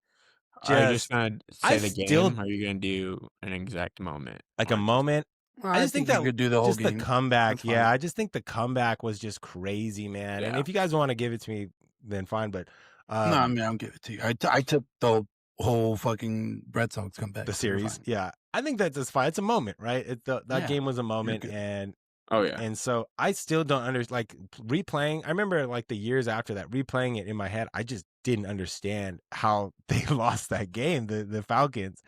Are you just gonna say the still game? Or are you gonna do an exact moment? like a on it? moment. I just think you that could do the whole just the game. comeback. That's Yeah, fine. I just think the comeback was just crazy, man. And Yeah. if you guys want to give it to me, then fine. But No, I mean, I'll give it to you. I took the whole fucking Red Sox comeback. the so you're series, fine. yeah, I think that's just fine. It's a moment, right? That Yeah, game was a moment, good. and Oh yeah. and so I still don't like replaying. I remember like the years after that, replaying it in my head. I just didn't understand how they lost that game, the Falcons,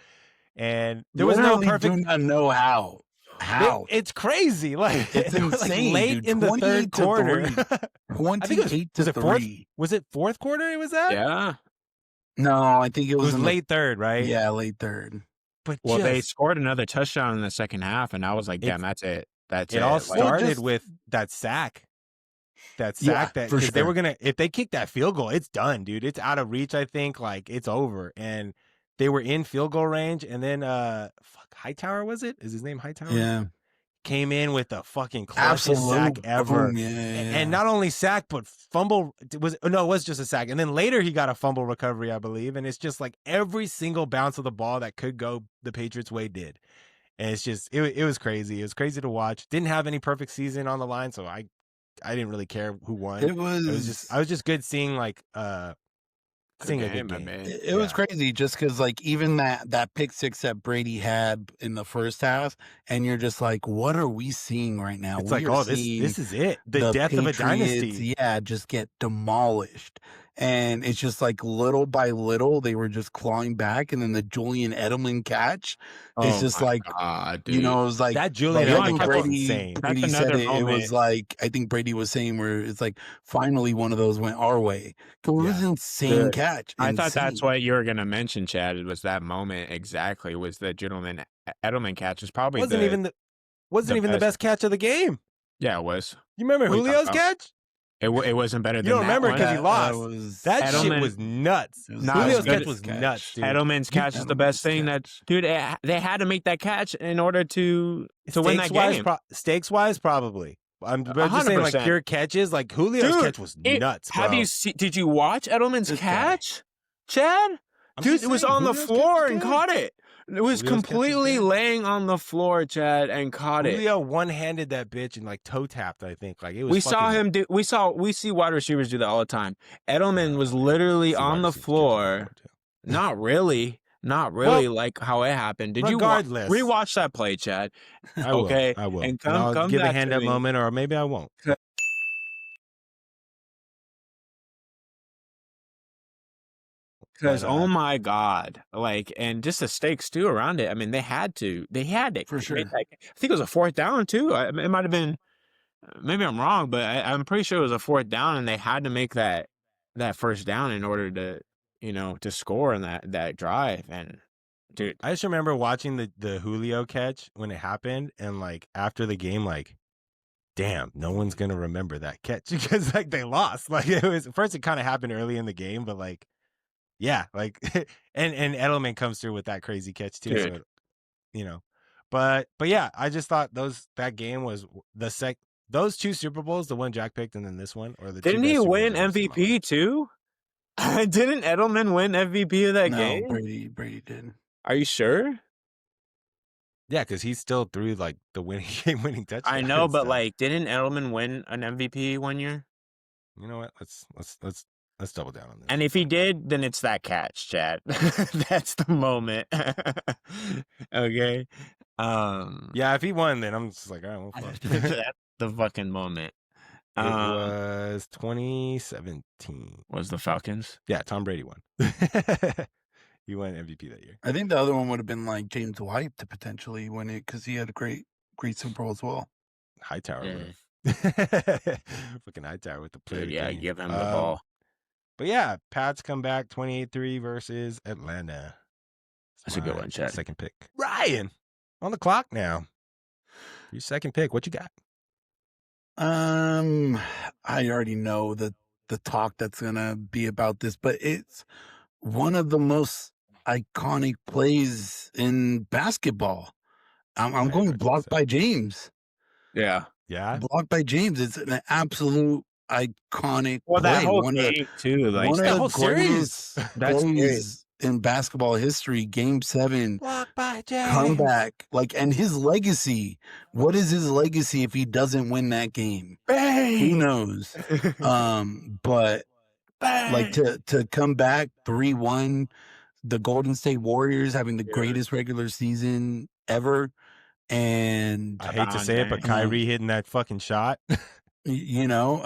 and there was no Literally perfect. do not know how. It's crazy. Like It's it was like insane, late dude. in the third 28 to quarter. 3. I think it 28 was to it fourth? 3. Was it fourth quarter? It was that? Yeah. No, I think it It was was in late third, right? Yeah, late third. But Well, they just scored another touchdown in the second half, and I was like, "Damn, that's it. That's it it." all Like, started with that sack. Yeah, That for because they sure. were gonna, if they kick that field goal, it's done, dude. It's out of reach. I think like it's over, and they were in field goal range, and then Hightower, was it? Is his name Hightower? Yeah. Came in with the fucking clutchest sack Absolute ever. boom. Yeah. And not only sack, but fumble. It was just a sack. And then later he got a fumble recovery, I believe. And it's just like every single bounce of the ball that could go the Patriots' way did. And it's just, it was crazy. It was crazy to watch. Didn't have any perfect season on the line, so I didn't really care who won. It was I was just good seeing like seeing a good my game. man. It was crazy just because like even that pick six that Brady had in the first half, and you're just like, what are we seeing right now? It's We like, are oh, seeing this is it. The death of a Patriots, dynasty. yeah, just get demolished. And it's just like little by little they were just clawing back, and then the Julian Edelman catch, it's just like God, you know, it was like That Julian like, I Edelman think catch was Brady insane. That's Brady said another it. It moment. was like I think Brady was saying where it's like finally one of those went our way. It was an insane Dude, catch. I thought that's Insane. what you were gonna mention, Chad. It was that moment exactly. Was the gentleman Edelman catch? Was probably Wasn't even the best catch of the game. Yeah, it was. You remember What are you Julio's talking about? catch? It wasn't better You than don't that remember one. because he That lost. was That shit Edelman- was nuts. It was Nah, Julio's it's catch good. was nuts, dude. Edelman's catch is the best thing. Edelman's Dude, they had to make that catch in order to win that game. Stakes wise, probably. I'm just saying, like 100%. pure catches. Like Julio's Dude, catch was nuts, bro. Did you watch Edelman's This guy. catch, Chad? I'm Dude, just it was saying, on the Julio's catch floor was and good. caught it. It was Julio's catch was completely good. laying on the floor, Chad, and caught it. Julio one-handed that bitch and like toe tapped. I think like it was. We saw him do. We see wide receivers do that all the time. Edelman was literally on the floor. Not really. Well, Like how it happened. Did you regardless. rewatch that play, Chad? I will. Okay, I will. and I'll come give a back to hand up me. moment, or maybe I won't. Because But, oh my God, like, and just the stakes too around it. I mean, they had to For make sure. that- I think it was a fourth down too. It might have been, maybe I'm wrong, but I'm pretty sure it was a fourth down, and they had to make that first down in order to, to score in that drive. And dude, I just remember watching the Julio catch when it happened, and like after the game, like, damn, no one's gonna remember that catch because like they lost. Like it was first, it kind of happened early in the game, but like, yeah, like, and Edelman comes through with that crazy catch too. Dude. So, but yeah, I just thought that game was those two Super Bowls, the one Jack picked and then this one, or the didn't two best he Super win Bowls I've ever seen in my life. MVP too? Didn't Edelman win MVP of that No, game? Brady did. Are you sure? Yeah, because he still threw like the winning touchdown. I know, but so. like, didn't Edelman win an MVP one year? You know what? Let's double down on this. And if he did, then it's that catch, Chad. That's the moment. Okay. Yeah, if he won, then I'm just like, all right, well, fuck. That's the fucking moment. It was 2017. Was the Falcons? Yeah, Tom Brady won. He won MVP that year. I think the other one would have been like James White to potentially win it because he had a great Super Bowl as well. Hightower Yeah. won. Fucking Hightower with the play. Dude, yeah, give him the ball. But yeah, Pats come back 28-3 versus Atlanta. That's a good one, Chad. Second pick. Ryan, on the clock now. Your second pick. What you got? I already know the talk that's gonna be about this, but it's one of the most iconic plays in basketball. I'm going blocked by James. Yeah. Yeah. Blocked by James. It's an absolute iconic Well, that play. whole game too, like One of that the whole series. greatest that series. plays in basketball history, Game 7, Blocked by James. comeback, and his legacy. What is his legacy if he doesn't win that game? Bang! Who knows? But Bang! to come back 3-1, the Golden State Warriors having the Dude. greatest regular season ever, and I hate to say it, but James. Kyrie hitting that fucking shot. you know,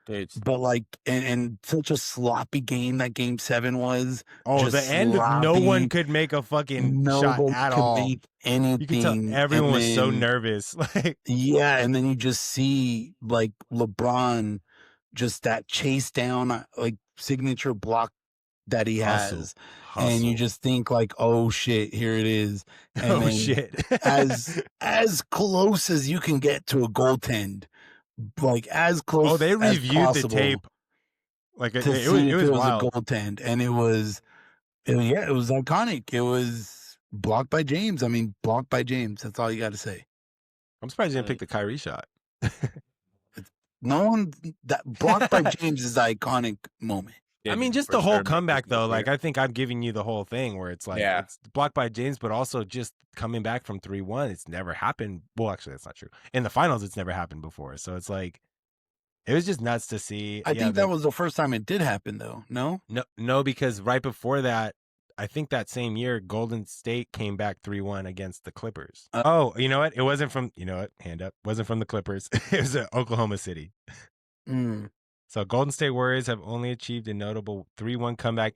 Dude, but and such a sloppy game that Game 7 was. Oh, just the end, no sloppy. one could make a fucking shot Nobody at could all. make You could tell anything. everyone and was so then- nervous. Like, Yeah, and then you just see LeBron, just that chase down, signature block that he has, and you just think oh shit, here it is. And oh then shit. as close as you can get to a goaltend, as close. Oh, they as reviewed possible the tape. Like to it see if was a wild. goaltend, and it was iconic. It was blocked by James. I mean, blocked by James. That's all you got to say. I'm surprised you didn't pick the Kyrie shot. No one that blocked by James is an iconic moment. I mean, just for the whole sure, comeback for though. sure. Like, I think I'm giving you the whole thing where it's Yeah. it's blocked by James, but also just coming back from 3-1. It's never happened. Well, actually, that's not true. In the finals, it's never happened before. So it's it was just nuts to see. I think that was the first time it did happen, though. No, No, because right before that, I think that same year, Golden State came back 3-1 against the Clippers. Oh, you know what? It wasn't from, hand up. It wasn't from the Clippers. It was Oklahoma City. So Golden State Warriors have only achieved a notable 3-1 comeback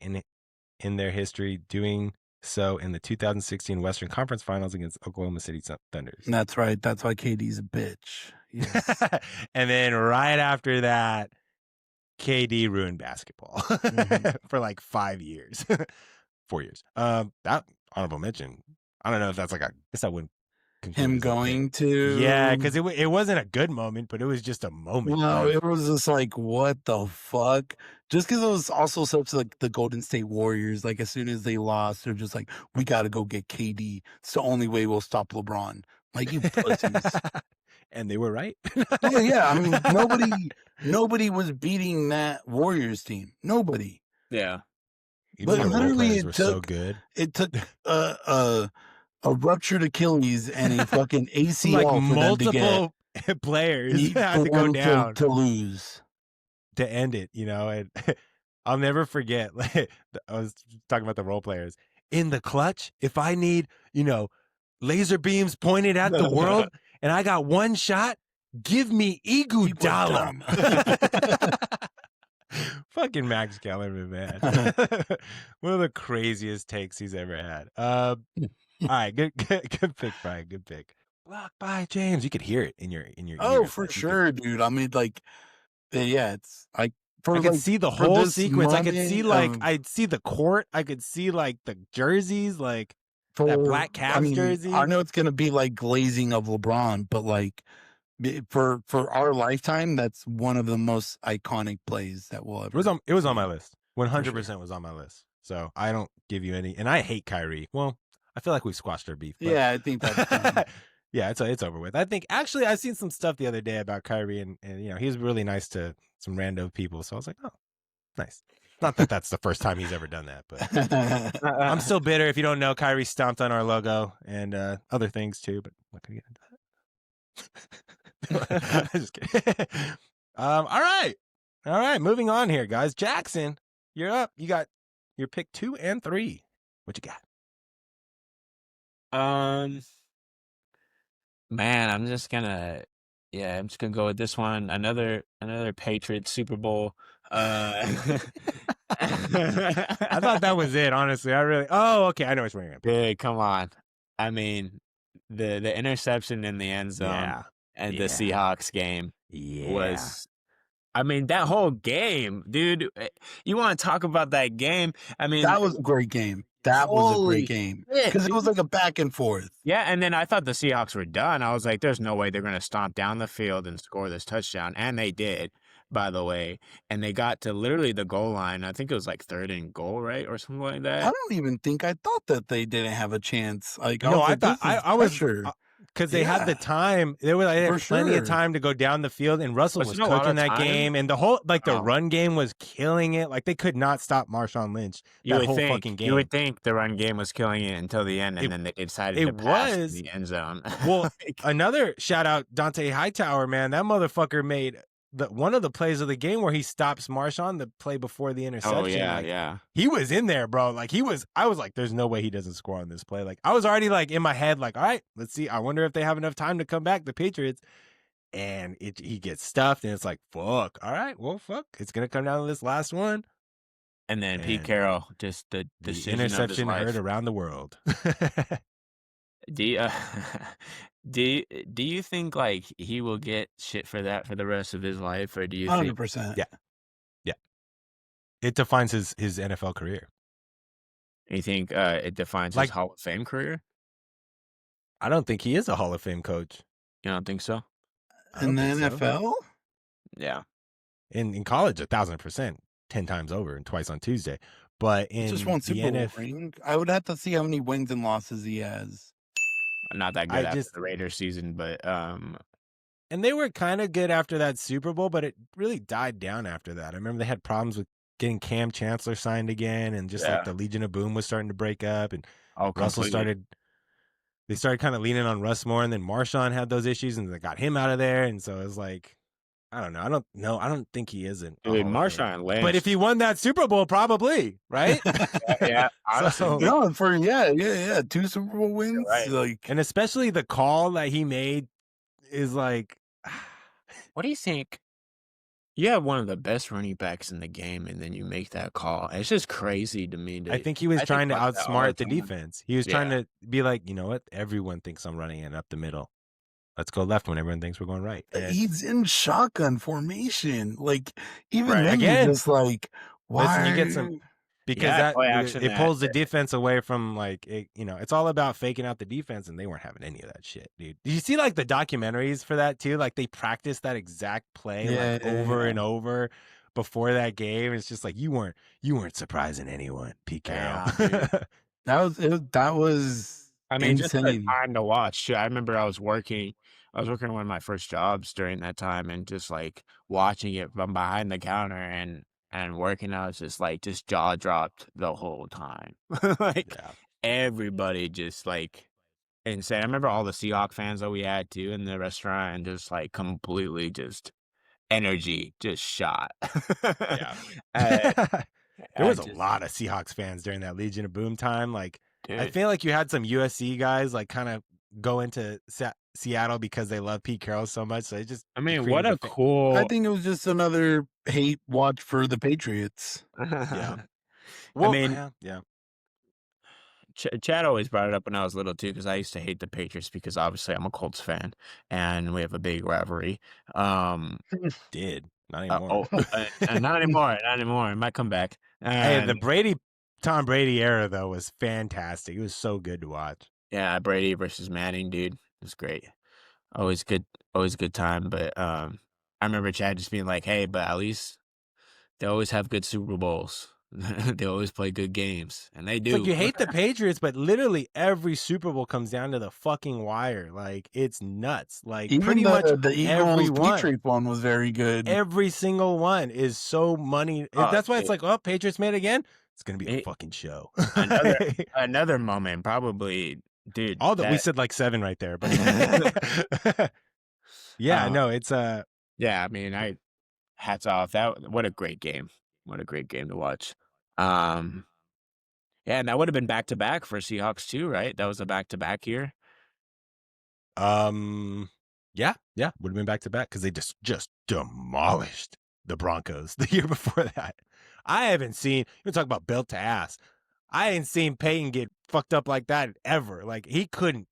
in their history, doing so in the 2016 Western Conference Finals against Oklahoma City Thunders. That's right. That's why KD's a bitch. Yes. And then right after that, KD ruined basketball for 5 years. 4 years. That honorable mention. I don't know if that's I guess I wouldn't. Him going to. Yeah, because it wasn't a good moment, but it was just a moment. No, it was just what the fuck? Just because it was also such the Golden State Warriors. As soon as they lost, they're just we got to go get KD. It's the only way we'll stop LeBron. You pussies. And they were right. Oh yeah, I mean nobody was beating that Warriors team. Nobody. Yeah. But literally, were so good. It took a ruptured Achilles and a fucking ACL for multiple them to get players have to go down to lose to end it. And I'll never forget. I was talking about the role players in the clutch. If I need, laser beams pointed at the world, and I got one shot, give me Iguodala. Fucking Max Kellerman, man. One of the craziest takes he's ever had. All right, good pick, Brian. Good pick. Blocked by James. You could hear it in your Oh, ears. for sure, dude. I mean, yeah, it's I could see the whole sequence. I could see I'd see the court. I could see the jerseys, that black Cavs jersey. I know it's gonna be glazing of LeBron, but for our lifetime, that's one of the most iconic plays that we'll ever. It was on my list. 100% was on my list. So I don't give you any, and I hate Kyrie. Well, I feel like we've squashed our beef. But Yeah, I think that's done. yeah, it's over with. I think actually I've seen some stuff the other day about Kyrie, and he was really nice to some random people. So I was like, oh, nice. Not that that's the first time he's ever done that, but I'm still bitter. If you don't know, Kyrie stomped on our logo and other things too, but I'm not gonna get into that. Just kidding. All right. Moving on here, guys. Jackson, you're up. You got your pick 2 and 3. What you got? Man, I'm just gonna go with this one. Another Patriots Super Bowl. I thought that was it, honestly. Okay, I know what you're going to pick. Dude, come on. I mean, the interception in the end zone and the Seahawks game was. I mean, that whole game, dude. You want to talk about that game? I mean, that was a great game. That was a great game because it was a back and forth. Yeah, and then I thought the Seahawks were done. I was like, there's no way they're going to stomp down the field and score this touchdown. And they did, by the way. And they got to literally the goal line. I think it was 3rd and goal, right? Or something like that. I don't even think I thought that they didn't have a chance. I thought I was sure. because they had the time. They had For plenty of sure. time to go down the field, and Russell was Wasn't a lot cooking of that time? game, and the whole the Oh. run game was killing it. Like, they could not stop Marshawn Lynch that whole fucking game. You would think the run game was killing it until the end, and It- then they decided to It pass in was. the end zone. Well, Like, another shout out, Dante Hightower, man. That motherfucker made one of the plays of the game where he stops Marshawn, the play before the interception. oh yeah, like, yeah. he was in there, bro. Like, I was like, there's no way he doesn't score on this play. Like, I was already like in my head, like, all right, let's see. I wonder if they have enough time to come back, the Patriots. And he gets stuffed, and it's like, fuck. All right, well, fuck. It's gonna come down to this last one. And then Pete And Carroll, just the the decision of his interception life. heard around the world. Do you, do you think like he will get shit for that for the rest of his life, or do you think 100%. Yeah. It defines his NFL career. it defines his Like- Hall of Fame career? I don't think he is a Hall of Fame coach. You don't think so? I don't In the think so. NFL? Yeah. In college, 1,000%, 10 times over, and twice on Tuesday. But in Just one the Super Bowl NFL, ring. I would have to see how many wins and losses he has. Not that I good after just- the Raiders season, but and they were kind of good after that Super Bowl, but it really died down after that. I remember they had problems with getting Cam Chancellor signed again, and just Yeah. like the Legion of Boom was starting to break up, and oh, Russell completely. they started kind of leaning on Russ more, and then Marshawn had those issues, and they got him out of there, and so it was like, I don't know. I don't think he isn't. a Dude, Hall of Fame. Marshawn Lynch. But if he won that Super Bowl, probably, right? yeah, honestly, So- No, yeah. 2 Super Bowl wins. right. Like, And especially the call that he made is like, what do you think? You have one of the best running backs in the game, and then you make that call. It's just crazy to me. I think he was I think trying to about that all outsmart the the time. defense. He was trying to be like, you know what? Everyone thinks I'm running it up the middle. Let's go left when everyone thinks we're going right. And he's in shotgun formation. Like, even Right. then, Again, you're just like, why? listen, you get some- because Yeah, play action it pulls the that- defense away from like it, it's all about faking out the defense, and they weren't having any of that shit, dude. Did you see like the documentaries for that too? Like, they practiced that exact play like over and over before that game. It's just like you weren't surprising anyone, Pete Carroll. Yeah, dude. That was I mean, just the insane. time to watch. Too. I remember I was working on one of my first jobs during that time, and just like watching it from behind the counter and working. I was just like, just jaw dropped the whole time. Like Yeah. everybody just like insane. I remember all the Seahawk fans that we had too in the restaurant, and just like completely just energy just shot. Yeah. Uh, There was I a just- lot of Seahawks fans during that Legion of Boom time. Like, I dude. feel like you had some USC guys like kind of go into Seattle because they love Pete Carroll so much. So it just I mean, created what a fa- cool. I think it was just another hate watch for the Patriots. Yeah. I mean, yeah. Chad always brought it up when I was little too, because I used to hate the Patriots because obviously I'm a Colts fan and we have a big rivalry. Did not anymore. Not anymore, not anymore. It might come back. Hey, the And, Tom Brady era though was fantastic. It was so good to watch. yeah, Brady versus Manning, dude, it was great. Always good time. But I remember Chad just being like, "Hey, but at least they always have good Super Bowls. They always play good games, and they do." It's like you hate the Patriots, but literally every Super Bowl comes down to the fucking wire. Like, it's nuts. Like, Even pretty much the Eagles everyone. Patriot one was very good. Every single one is so money. Oh, That's why it's dude. like, oh, Patriots made it again. It's gonna be a It- fucking show. Another moment, probably, dude. All that we that- said like 7 right there, but yeah, no, it's Yeah, I mean, hats off. What a great game. What a great game to watch. Yeah, and that would have been back to back for Seahawks too, right? That was a back to back year. yeah, would have been back to back because they just demolished the Broncos the year before that. I haven't seen you talk about built to ass. I ain't seen Peyton get fucked up like that ever. Like, he couldn't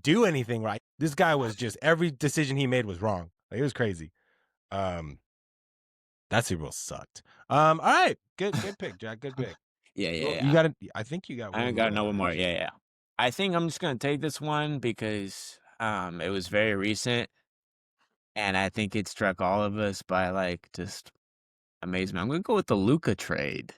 do anything right. This guy was just every decision he made was wrong. Like, it was crazy. That Super Bowl sucked. All right, good pick, Jack. Good pick. Yeah, yeah, Well, yeah. You got it. I think you got. I one got another more. one more. Yeah, yeah. I think I'm just gonna take this one because it was very recent, and I think it struck all of us by like just amazement. I'm gonna go with the Luka trade.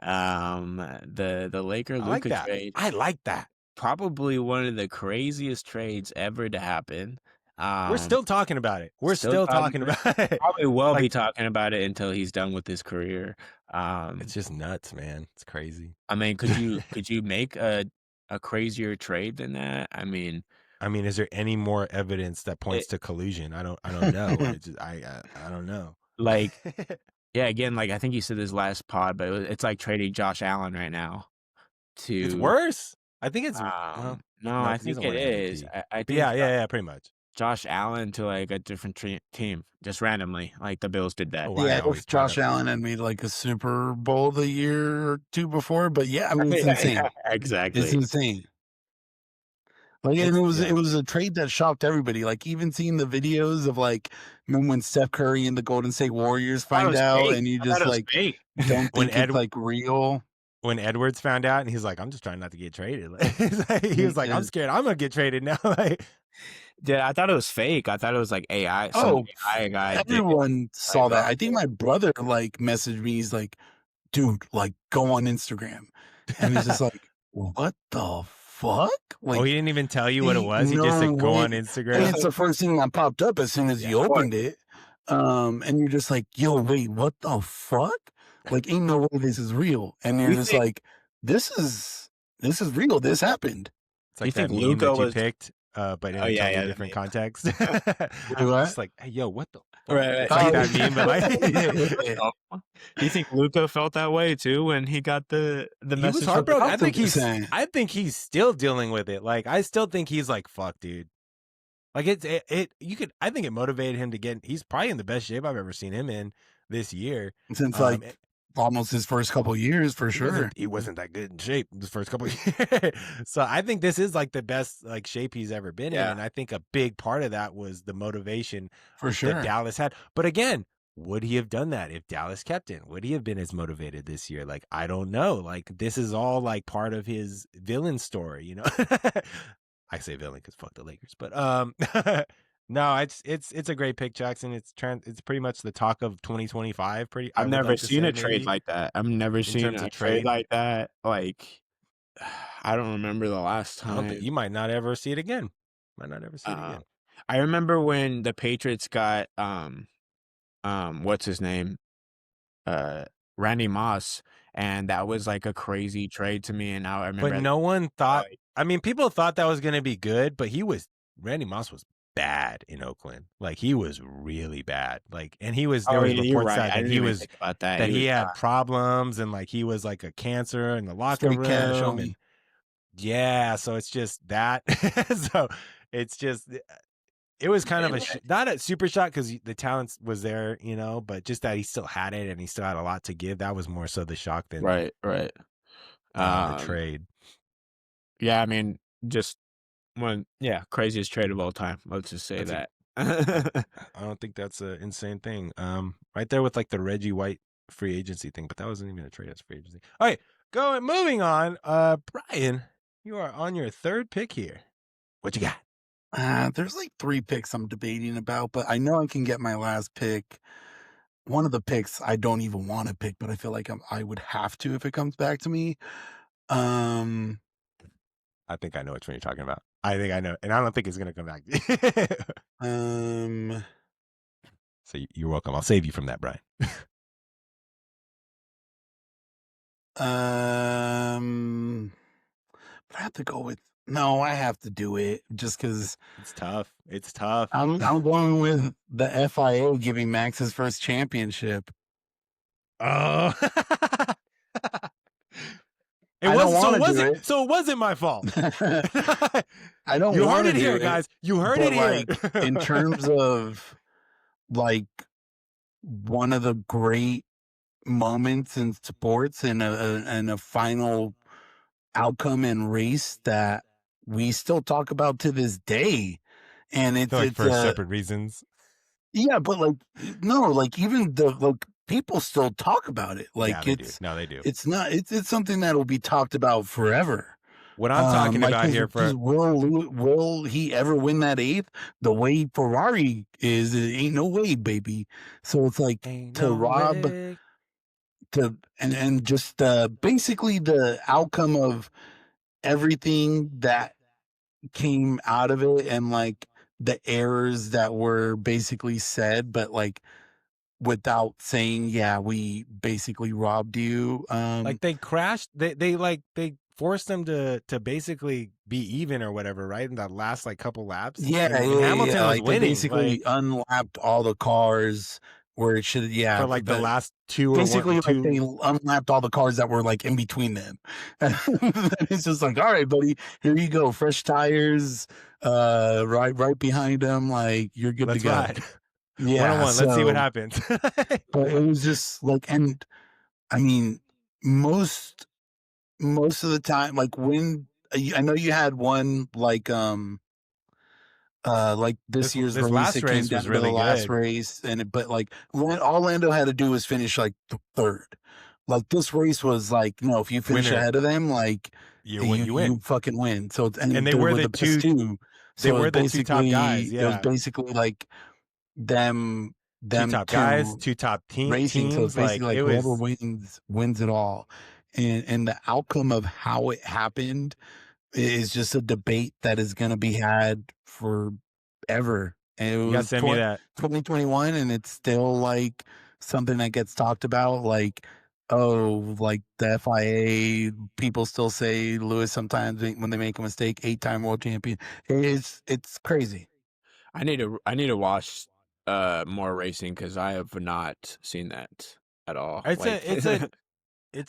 The Laker I like Luka that. trade. I like that. probably one of the craziest trades ever to happen. We're still talking about it. We're still talking about it. Probably will be Like, talking about it until he's done with his career. it's just nuts, man. It's crazy. I mean, could you make a crazier trade than that? I mean, is there any more evidence that points it, to collusion? I don't know. I don't know. like, yeah, again, like I think you said this last pod, but it's like trading Josh Allen right now It's to worse. I think it's well, no, no, I because he think doesn't it want an is. MVP. I But think yeah, pretty much. Josh Allen to like a different team, just randomly, like the Bills did that. Oh, I Yeah, always if Josh Allen had made like a Super Bowl the year or two before, but yeah, I mean it's Yeah, insane. exactly. It's insane. Like, and it was a trade that shocked everybody. Like, even seeing the videos of like when Steph Curry and the Golden State Warriors I thought it find was out, fake. and you I thought just it was like fake. don't when think it's like real. when Edwards found out, and he's like, "I'm just trying not to get traded." He was like, "I'm And- scared. I'm gonna get traded now." Like, Yeah, I thought it was fake. I thought it was like AI. Some oh, AI guy did it. everyone saw Like, that. I think my brother like messaged me. He's like, "Dude, like go on Instagram," and it's just like, "What the fuck?" Like, oh, he didn't even tell you what it was. He no just said, "Go way. on And Instagram." it's the first thing that popped up as soon as Yeah, you of course. opened it. And you're just like, yo, wait, what the fuck? Like, ain't no way this is real. And you're You just think like, this is real. This happened. It's like think that meme Luka that you was? picked, but in Oh a yeah, totally yeah, different meme. context. Do what? Just like, hey, yo, what the fuck? Right, It's right. like Oh, that meme, but like, yeah. Do you think Luka felt that way too when he got the he was message? heartbroken. I think 1,000%. I think he's still dealing with it. Like, I still think he's like, fuck, dude. Like I think it motivated him to get. He's probably in the best shape I've ever seen him in this year. Since like almost his first couple of years, for sure. He wasn't that good in shape the first couple of years. So I think this is like the best like shape he's ever been in. And I think a big part of that was the motivation For sure. that Dallas had. But again, would he have done that if Dallas kept him? Would he have been as motivated this year? Like, I don't know. Like, this is all like part of his villain story, you know? I say villain because fuck the Lakers. But no, it's a great pick, Jackson. It's pretty much the talk of 2025. I've never seen a trade maybe. like that. I've never seen terms a of trade trade. like that. Like, I don't remember the last I don't time. think, you might not ever see it again. Might not ever see it again. I remember when the Patriots got what's his name? Randy Moss, and that was like a crazy trade to me. And now I remember But no one thought. like, I mean, people thought that was going to be good, but Randy Moss was bad in Oakland. Like, he was really bad. Like, and there was reports right. that he was about that. that he had problems, and like he was like a cancer in the locker Straight cash room. only. And yeah, so it's just that. So it's just. It was kind of not a super shock because the talent was there, you know, but just that he still had it and he still had a lot to give. That was more so the shock than right. the trade. Yeah, I mean, just craziest trade of all time. Let's just say that. I don't think that's an insane thing. Right there with like the Reggie White free agency thing, but that wasn't even a trade. That's free agency. All right, moving on. Brian, you are on your third pick here. What you got? There's like 3 picks I'm debating about, but I know I can get my last pick. One of the picks I don't even want to pick, but I feel like I would have to if it comes back to me. I think I know which one you're talking about. I think I know, and I don't think it's gonna come back. So you're welcome. I'll save you from that, Brian. But I have to go with no. I have to do it just because it's tough. It's tough. I'm going with the FIA giving Max his first championship. Oh. So it wasn't my fault. I don't. You heard it here, guys. You heard it here. Like, in terms of like one of the great moments in sports and a final outcome and race that we still talk about to this day, and it's like for separate reasons. Yeah, but like no, like even the people still talk about it. Like they do. It's not. It's something that will be talked about forever. What I'm talking about here will he ever win that 8th? The way Ferrari is, it ain't and just basically the outcome of everything that came out of it and like the errors that were basically said, but like without saying, yeah, we basically robbed you. Like they crashed. They forced them to basically be even or whatever, right? In that last like couple laps, Yeah, and yeah, Hamilton yeah. was Like they winning basically like unlapped all the cars where it should. Yeah, for like the but last two or basically, one like they two. unlapped all the cars that were like in between them. And it's just like, all right, buddy, here you go, fresh tires, right behind them. Like you're good to Let's go. ride. One on Yeah. one. Let's see what So, happens. but it was just like, and I mean, most of the time, like when I know you had one like this year's This race, last it came race down was to the really last good. race, and but like all Lando had to do was finish like third. Like this race was like, no, if you finish Winner, ahead of them, like you you win. you fucking win. So And and they were the best too. they So were the two top guys. it was Yeah, basically like them two them top guys, two two top racing. So it's teams. Like basically like it whoever was. wins it all. And the outcome of how it happened is just a debate that is going to be had forever. And it You gotta was send me that. 2021, and it's still like something that gets talked about. Like, oh, like the FIA people still say Lewis sometimes when they make a mistake, 8-time world champion. It's crazy. I need to watch more racing because I have not seen that at all. It's Like, it's either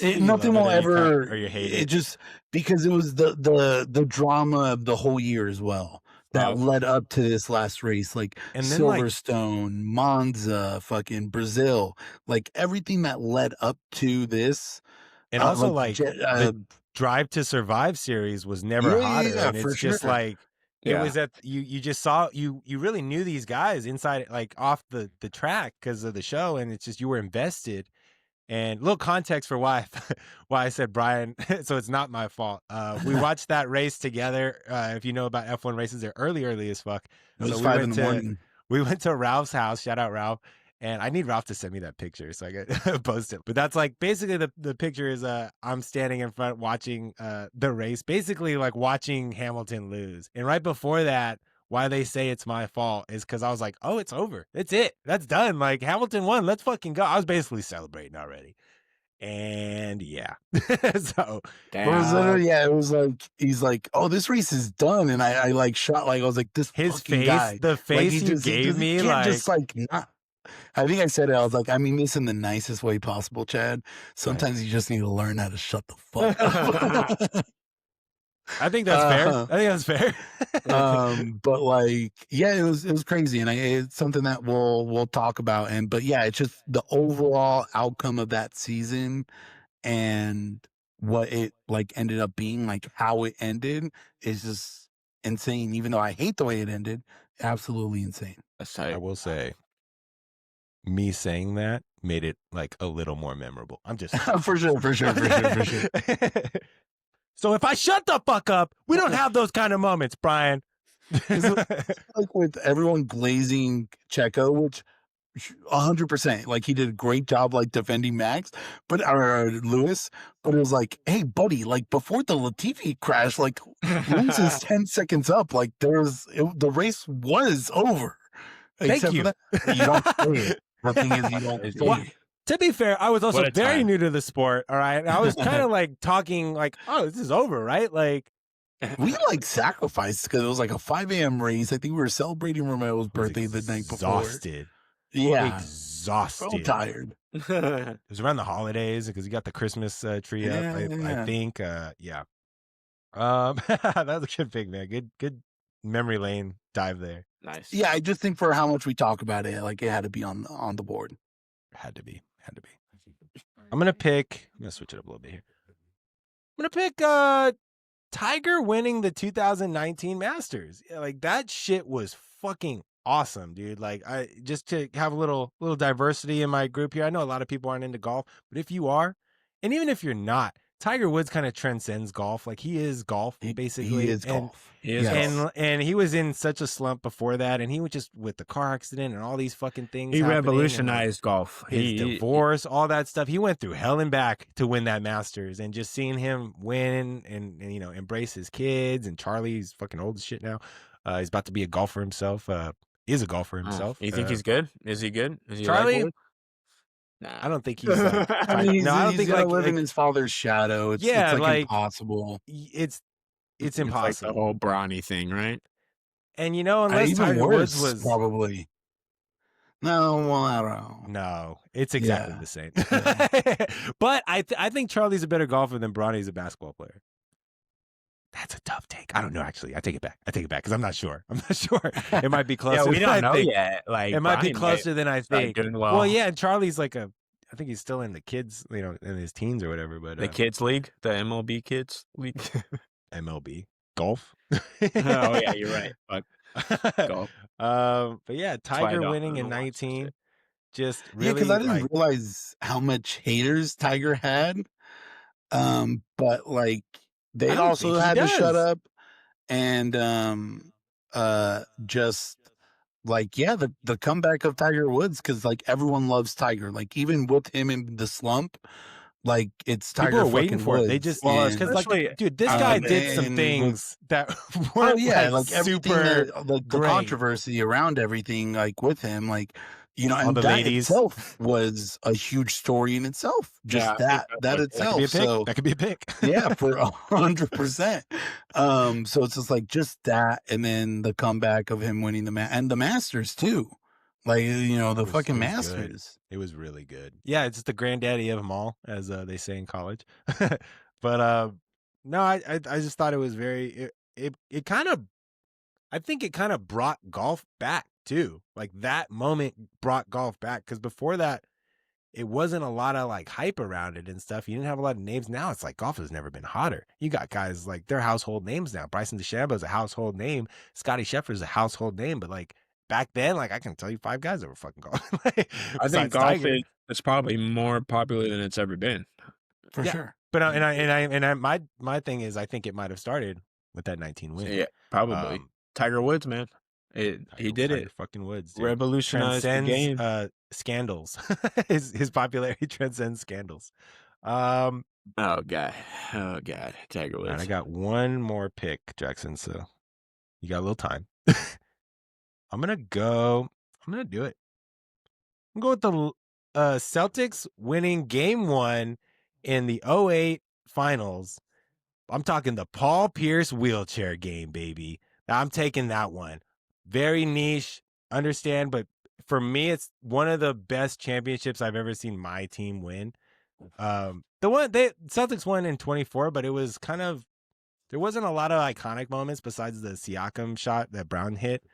you Nothing love it will or you ever. or you hate It it. just because it was the drama of the whole year as well that okay. led up to this last race, like And then like Silverstone, Monza, fucking Brazil, like everything that led up to this, and also like like the Drive to Survive series was never hotter, yeah, and for it's just sure. like it Yeah. was at you just saw you really knew these guys inside like off the track because of the show, and it's just you were invested. And little context for why why I said Brian, so it's not my fault. We watched that race together. If you know about F1 races, they're early as fuck. It So was 5 in the morning. we went to Ralph's house. Shout out Ralph. And I need Ralph to send me that picture so I can post it. But that's like basically the picture is I'm standing in front watching the race, basically like watching Hamilton lose. And right before that, why they say it's my fault is because I was like, oh, it's over. It's it. That's done. Like Hamilton won. Let's fucking go. I was basically celebrating already. And yeah. So Damn. Yeah, it was like he's like, oh, this race is done, and I like shot like I was like this his fucking face, guy, the like face you gave he me, can't like just like not. I think I said it. I was like, I mean this in the nicest way possible, Chad. Sometimes you just need to learn how to shut the fuck up. I think that's fair. uh, I think that's fair. but like, yeah, it was crazy, and it's something that we'll talk about. And but yeah, it's just the overall outcome of that season and what it like ended up being, like how it ended is just insane. Even though I hate the way it ended, absolutely insane. That's tight. I will say, me saying that made it like a little more memorable. I'm just for sure. So if I shut the fuck up, we don't have those kind of moments, Brian. Like with everyone glazing Checo, which 100%, like he did a great job like defending Max, but or Lewis, but it was like, hey buddy, like before the Latifi crash, like Lewis is 10 seconds up, like the race was over. Thank you. For that, you don't say it. The thing is, you don't say it. To be fair, I was also What a very time. new to the sport. All right. I was kind of like talking like, oh, this is over, right? Like We like sacrificed because it was like a 5 a.m. race. I think we were celebrating Romeo's birthday the night before. Exhausted. Yeah. Exhausted. So tired. It was around the holidays because you got the Christmas tree up. I think. Yeah. That was a good pick, man. Good memory lane dive there. Nice. Yeah, I just think for how much we talk about it, like it had to be on the board. Had to be. I'm gonna switch it up a little bit here. I'm gonna pick Tiger winning the 2019 Masters. Yeah, like that shit was fucking awesome, dude. Like I just to have a little diversity in my group here. I know a lot of people aren't into golf, but if you are, and even if you're not, Tiger Woods kind of transcends golf. Like he is golf basically. He is golf. He is golf. And he was in such a slump before that, and he was just with the car accident and all these fucking things. He happening, revolutionized golf. His divorce, all that stuff. He went through hell and back to win that Masters, and just seeing him win and embrace his kids. And Charlie's fucking old as shit now. He's about to be a golfer himself. Is a golfer himself. You think he's good? Is he good? Is he Charlie? like Nah. I don't think he's like. I mean, I don't think like living his father's shadow. It's like impossible. It's impossible. It's like the whole Bronny thing, right? And unless Tiger Woods was probably. No, well, I don't know. No, it's exactly the same. But I think Charlie's a better golfer than Bronny's a basketball player. That's a tough take. I don't know. Actually, I take it back because I'm not sure. It might be closer. We don't know think. yet. Like it might be closer than I think. Well, yeah. And Charlie's like I think he's still in the kids, in his teens or whatever. But the kids league, the MLB kids league, MLB golf. Oh yeah, you're right. Fuck. Golf. But yeah, Tiger winning in 19. Just really, because I didn't realize how much haters Tiger had. But like they also had to shut up and just like the comeback of Tiger Woods, because like everyone loves Tiger, like even with him in the slump, like it's Tiger. People are waiting for it. They just because like, dude, this guy did some things that weren't like super like the controversy around everything, like with him, like and the that ladies itself was a huge story in itself. Just that itself. That could be a pick. Yeah, for 100%. So it's just like just that, and then the comeback of him winning and the Masters too. Like the fucking Masters. It was really good. Yeah, it's the granddaddy of them all, as they say in college. But no, I just thought it was very. It kind of. I think it kind of brought golf back too. Like that moment brought golf back, because before that, it wasn't a lot of like hype around it and stuff. You didn't have a lot of names. Now it's like golf has never been hotter. You got guys like they're household names now. Bryson DeChambeau is a household name. Scotty Scheffler's a household name. But like back then, like I can tell you 5 guys that were fucking golf. I think golf is probably more popular than it's ever been. For sure. But my thing is, I think it might have started with that 19 win. Yeah, probably. Tiger Woods, man. He did it. Fucking Woods, dude. Revolutionized the game. Scandals. his popularity transcends scandals. Oh god, Tiger Woods. Right, I got one more pick, Jackson. So you got a little time. I'm gonna do it. I'm gonna go with the Celtics winning Game 1 in the 2008 finals. I'm talking the Paul Pierce wheelchair game, baby. I'm taking that one. Very niche, understand, but for me, it's one of the best championships I've ever seen my team win. Celtics won in 24, but it was there wasn't a lot of iconic moments besides the Siakam shot that Brown hit.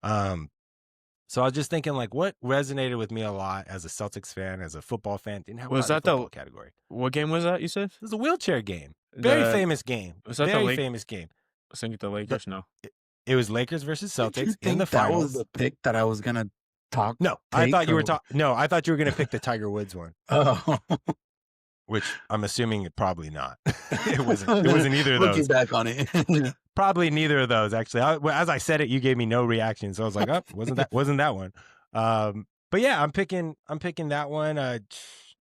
So I was just thinking, like, what resonated with me a lot as a Celtics fan, as a football fan. Didn't have a football category. What game was that? You said it was a wheelchair game. Very famous game. Was that very famous game? I think the Lakers. No, it was Lakers versus Celtics in the finals. That was the pick that I was gonna talk. No, I thought you were I thought you were gonna pick the Tiger Woods one. Oh, which I'm assuming probably not. It wasn't either of those. Looking back on it, probably neither of those. Actually, as I said it, you gave me no reaction, so I was like, "Oh, wasn't that one?" But yeah, I'm picking that one.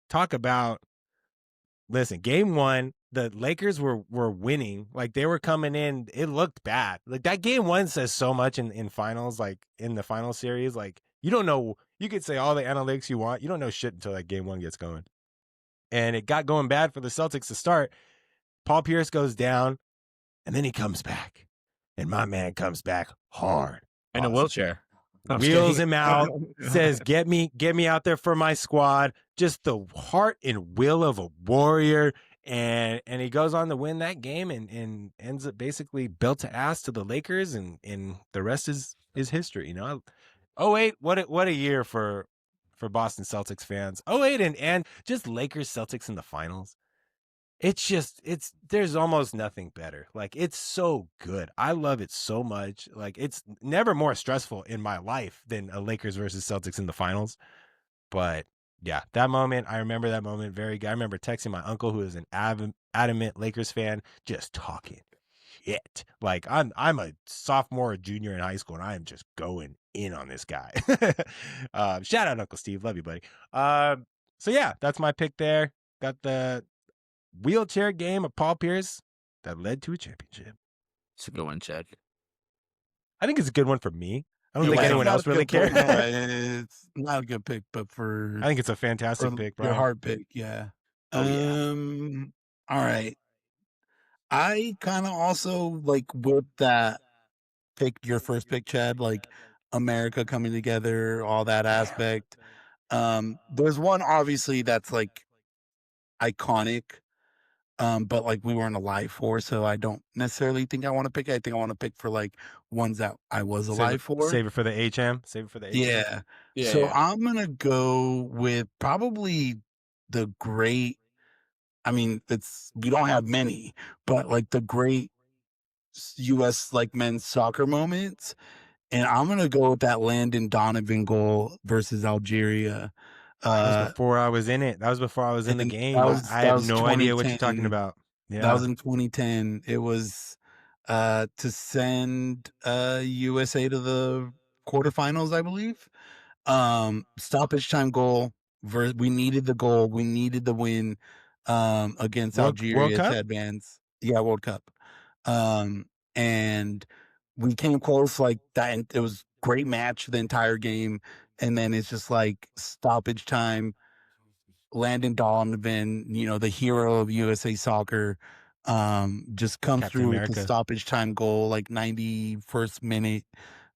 Talk about. Listen, Game 1, the Lakers were winning. Like they were coming in. It looked bad. Like that Game 1 says so much in finals. Like in the final series, like you don't know. You could say all the analytics you want. You don't know shit until like Game 1 gets going. And it got going bad for the Celtics to start. Paul Pierce goes down, and then he comes back, and my man comes back hard in a wheelchair. Wheels him out, says, get me out there for my squad. Just the heart and will of a warrior. And he goes on to win that game and ends up basically belt to ass to the Lakers, and the rest is history. 2008, what a year for Boston Celtics fans. 2008 and just Lakers Celtics in the finals. There's almost nothing better. Like it's so good. I love it so much. Like it's never more stressful in my life than a Lakers versus Celtics in the finals. But Yeah, that moment, I remember that moment very good. I remember texting my uncle, who is an adamant Lakers fan, just talking shit. Like I'm a sophomore or junior in high school, and I am just going in on this guy. Shout out Uncle Steve, love you, buddy. So yeah, that's my pick there. Got the wheelchair game of Paul Pierce that led to a championship. It's a good one, Chad. I think it's a good one for me. I don't Yeah, think it's anyone not else a really good pick. cares. Yeah, it's not a good pick, but I think it's a fantastic for pick, your Brian. hard pick, yeah. Oh, yeah. All right. I kind of also like with that pick, your first pick, Chad, like America coming together, all that aspect. There's one obviously that's like iconic, but like we weren't alive for, so I don't necessarily think I want to pick it. I think I want to pick for like ones that I was alive for. Save it for the HM. Save it for the HM. Yeah. Yeah, So yeah. I'm gonna go with probably the great. I mean, it's we don't have many, but like the great U.S. like men's soccer moments, and I'm gonna go with that Landon Donovan goal versus Algeria. That was Uh, before I was in it. That was before I was in the and game. I that have was no idea what you're talking 2010. about. That Yeah. was in 2010. It was to send USA to the quarterfinals, I believe. Stoppage time goal. We needed the goal. We needed the win against World Algeria to Cup? advance. Yeah, World Cup. And we came close like that. And it was great match the entire game. And then it's just like stoppage time. Landon Donovan, the hero of USA Soccer, just comes Captain through with the America. stoppage time goal, like 91st minute,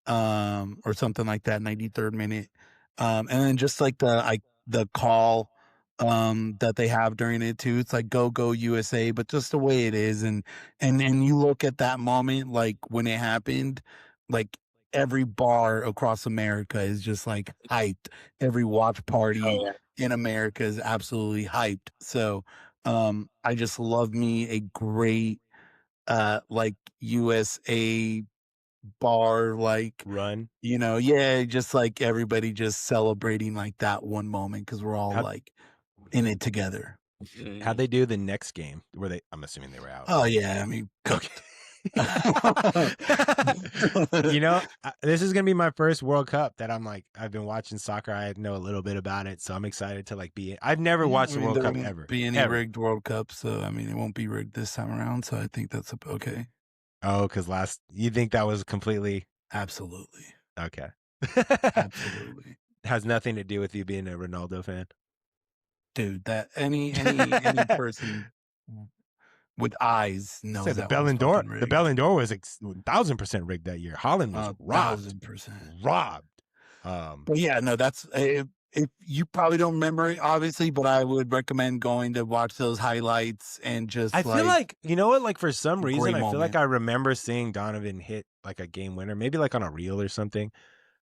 or something like that, 93rd minute. And then just like the call that they have during it too. It's like go USA, but just the way it is. And you look at that moment, like when it happened, like every bar across America is just like hyped. Every watch party Oh, in America is absolutely hyped. So I just love me a great like USA bar, like Run. yeah, just like everybody just celebrating like that one moment because we're all How like in it together. yeah. how'd they do the next game? Were they? I'm assuming they were out. Oh yeah, I mean cooked. You know, this is gonna be my first World Cup that I'm like, I've been watching soccer. I know a little bit about it, so I'm excited to like be. I've never Yeah, watched I the mean World there Cup won't ever, be any ever. rigged World Cups, so I mean it won't be rigged this time around. So I think that's okay. Oh, because you think that was completely Absolutely, okay? absolutely, Has nothing to do with you being a Ronaldo fan. dude. That any person with eyes knows Said the that was Ballon d'Or. fucking The rigged. Ballon d'Or was 1,000% rigged that year. Holland was robbed. 1,000%. Robbed. But yeah, no, that's if you probably don't remember it, obviously, but I would recommend going to watch those highlights and just I feel like, you know what, like for some reason, great I feel like moment. I remember seeing Donovan hit like a game winner, maybe like on a reel or something.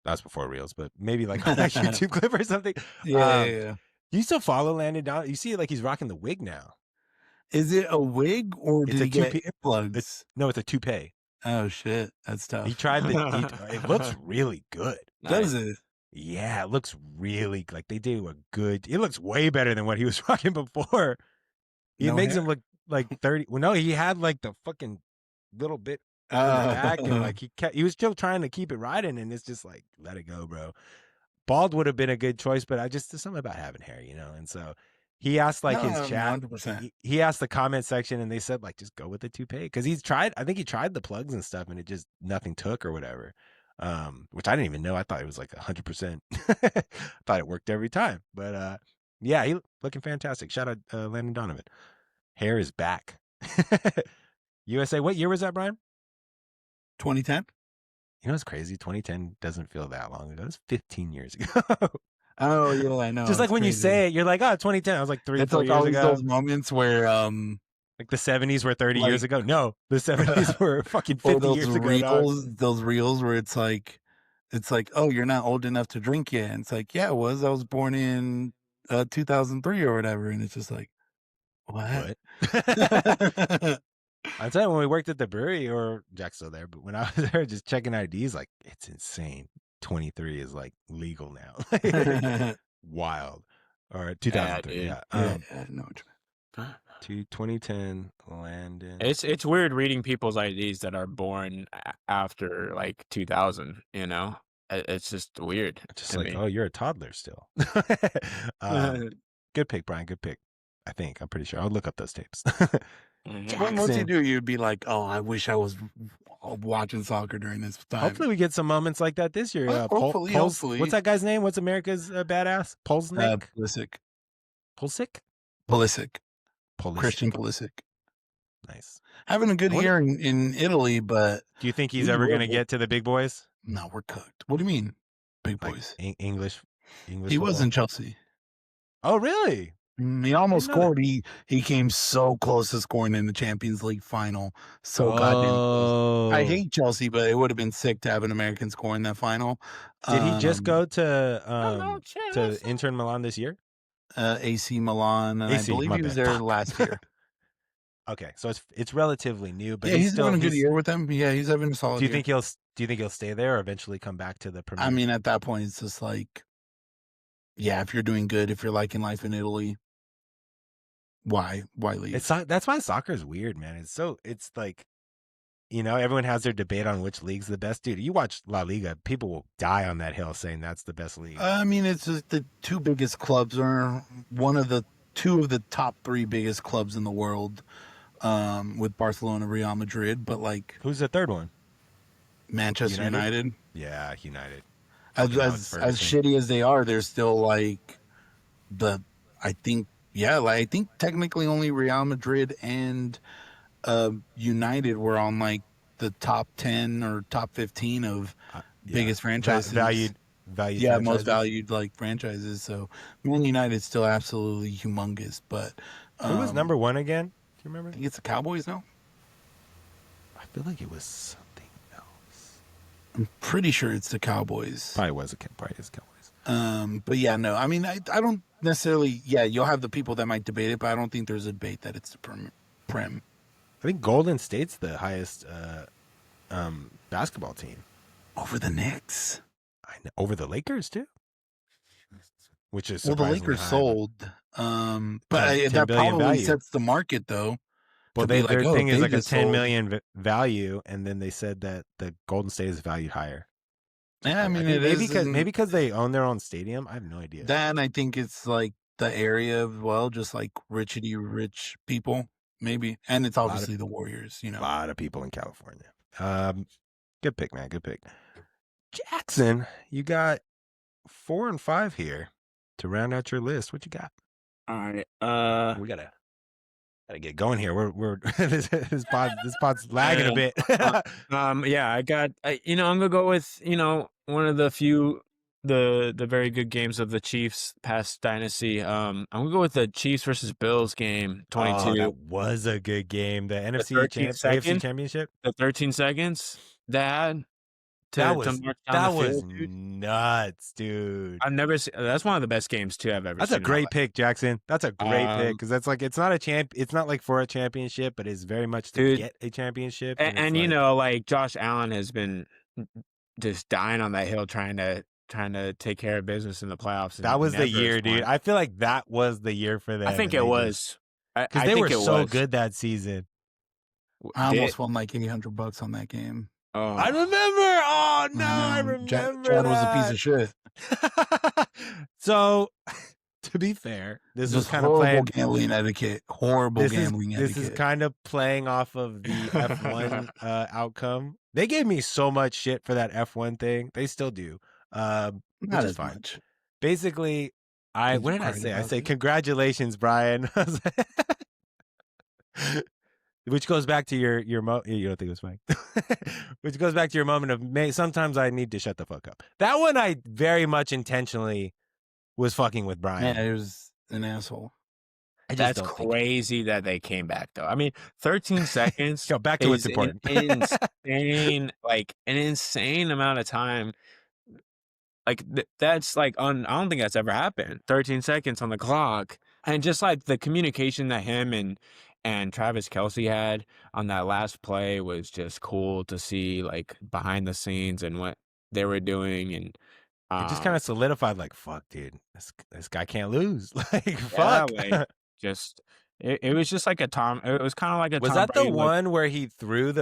That's before reels, but maybe like on a YouTube clip or something. Yeah. Do you still follow Landon Donovan? You see like he's rocking the wig now. Is it a wig or It's did a he get two-piece. earplugs? No, it's a toupee. Oh shit, that's He tough. tried it looks really good. Does Nice. it? Yeah, it looks really like they do a good. It looks way better than what he was rocking before. It No makes hair? him look like 30. Well, no, he had like the fucking little bit in the back, and like he was still trying to keep it riding, and it's just like let it go, bro. Bald would have been a good choice, but there's something about having hair, you know. And so he asked like his No, chat. 100%. He asked the comment section, and they said like just go with the toupee because he's tried. I think he tried the plugs and stuff, and it just nothing took or whatever. Which I didn't even know. I thought it was like 100%. Thought it worked every time, but yeah, he looking fantastic. Shout out Landon Donovan. Hair is back. USA. What year was that, Brian? 2010? You know what's crazy? 2010 doesn't feel that long ago. It was 15 years ago. Oh yeah, I know. Just like it's when you crazy. say it, you're like, oh, 2010. I was like 3 It's 4 like years always ago. those moments where Like the 70s were 30 years like- ago. No, the 70s were fucking or 50 those years ago. Dog. those reels where it's like, oh, you're not old enough to drink yet. And it's like, yeah, I was born in 2003 or whatever. And it's just like, what? I tell you, when we worked at the brewery, or Jack's still there, but when I was there just checking IDs, like it's insane. 23 is like legal now. Wild. or Yeah, 2003. dude. Yeah. No. 2010 Landon. It's weird reading people's IDs that are born after like 2000. It's just weird Just to like, me. oh, you're a toddler still. Good pick, Brian. Good pick. I'm pretty sure. I'll look up those tapes. Once you Jackson. do, you'd be like, "Oh, I wish I was watching soccer during this time." Hopefully, we get some moments like that this year. What's that guy's name? What's America's badass? Polsnik? Pulisic, Pulisic? Pulisic, Pulisic. Christian Pulisic, Nice. having a good year in Italy, but do you think he's ever going to get to the big boys? No, we're cooked. What do you mean, big Like boys? English He was football? in Chelsea. Oh, really? He almost Didn't know scored. He came so close to scoring in the Champions League final. So goddamn close. I hate Chelsea, but it would have been sick to have an American score in that final. Did he just go Hello, to Inter Milan this year? AC Milan, and AC, I believe my he was bad. there Fuck. last year. Okay, so it's relatively new, but Yeah, he's having a good year with them. Yeah, he's having a solid Do you year. think he'll stay there or eventually come back to the Premier? I mean, at that point, it's just like, yeah, if you're doing good, if you're liking life in Italy, why leave? That's why soccer is weird, man. It's like, everyone has their debate on which league's the best. Dude, you watch La Liga, people will die on that hill saying that's the best league. I mean, it's just the two biggest clubs are two of the top three biggest clubs in the world, with Barcelona, Real Madrid. But like, who's the third one? Manchester United. Yeah, United. As shitty as they are, they're still like I think technically only Real Madrid and United were on like the top 10 or top 15 of biggest franchises. Valued franchises. Most valued like franchises. So Man United's still absolutely humongous. But who was number one again? Do you remember? I think it's the Cowboys now. I feel like it was something else. I'm pretty sure it's the Cowboys. Probably is Cowboys. But yeah, no. I mean, I don't necessarily. Yeah, you'll have the people that might debate it, but I don't think there's a debate that it's the Prem. I think Golden State's the highest basketball team Over the Knicks. I know, over the Lakers too, which is the Lakers high, sold. But that probably value. sets the market though. Well, their thing is like a 10 million value, and then they said that the Golden State is valued higher. Yeah, I mean, maybe because they own their own stadium. I have no idea. Then I think it's like the area as well, just like rich people, maybe, and it's obviously the Warriors. A lot of people in California. Good pick, man. Good pick. Jackson, you got 4 and 5 here to round out your list. What you got? All right. We gotta get going here. We're this pod's lagging a bit. Yeah, I got. I'm gonna go with one of the few the very good games of the Chiefs past dynasty. I'm gonna go with the Chiefs versus Bills game 22. Oh, that was a good game. The NFC AFC Championship. The 13 seconds that that was nuts, dude. I've never seen. That's one of the best games too I've ever seen. That's a great pick, Jackson. That's a great pick because that's like it's not like for a championship, but it's very much to get a championship. And like Josh Allen has been just dying on that hill trying to take care of business in the playoffs. That was the year, dude. I feel like that was the year for them. I think it was because they were so good that season. I almost won like $800 on that game. Oh. I remember. Oh no, I remember. Chad was a piece of shit. So, to be fair, this was kind of horrible gambling etiquette. This is kind of playing off of the F1 outcome. They gave me so much shit for that F1 thing. They still do. Not as much. Basically, what did I say? I say congratulations, Brian. Which goes back to your you don't think it was funny. Which goes back to your moment of sometimes I need to shut the fuck up. That one I very much intentionally was fucking with Brian. Yeah, he was an asshole. That's crazy that they came back though. I mean, 13 seconds. Go back to what's important. Insane, like an insane amount of time. Like that's like I don't think that's ever happened. 13 seconds on the clock, and just like the communication that him and Travis Kelce had on that last play was just cool to see, like behind the scenes and what they were doing, and It just kind of solidified, like, fuck, dude, this guy can't lose. Like, Yeah, fuck. like, just it was just like it was kinda like a Was Tom that the Brady, like one where he threw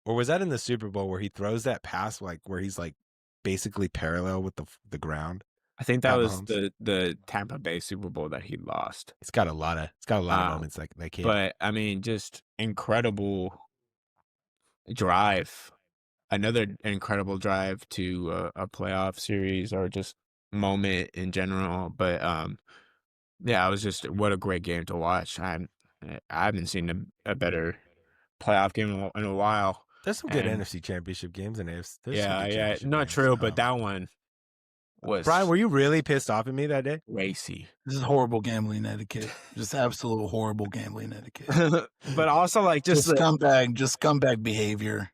or was that in the Super Bowl where he throws that pass, like, where he's, like, basically parallel with the ground? I think that Pat was Mahomes? the Tampa Bay Super Bowl that he lost. It's got a lot of Uh, moments like that kid. but, I mean, just incredible drive. Another incredible drive to a playoff series or just moment in general, but, yeah, it was just what a great game to watch. I haven't seen a better playoff game in a while, There's some good and NFC Championship games, and there's some yeah, good yeah, championship not games. true, but that one Brian, was were you really pissed off at me that day? racy. This is horrible gambling etiquette. Just absolute horrible gambling etiquette. But also, like, just Just scumbag behavior.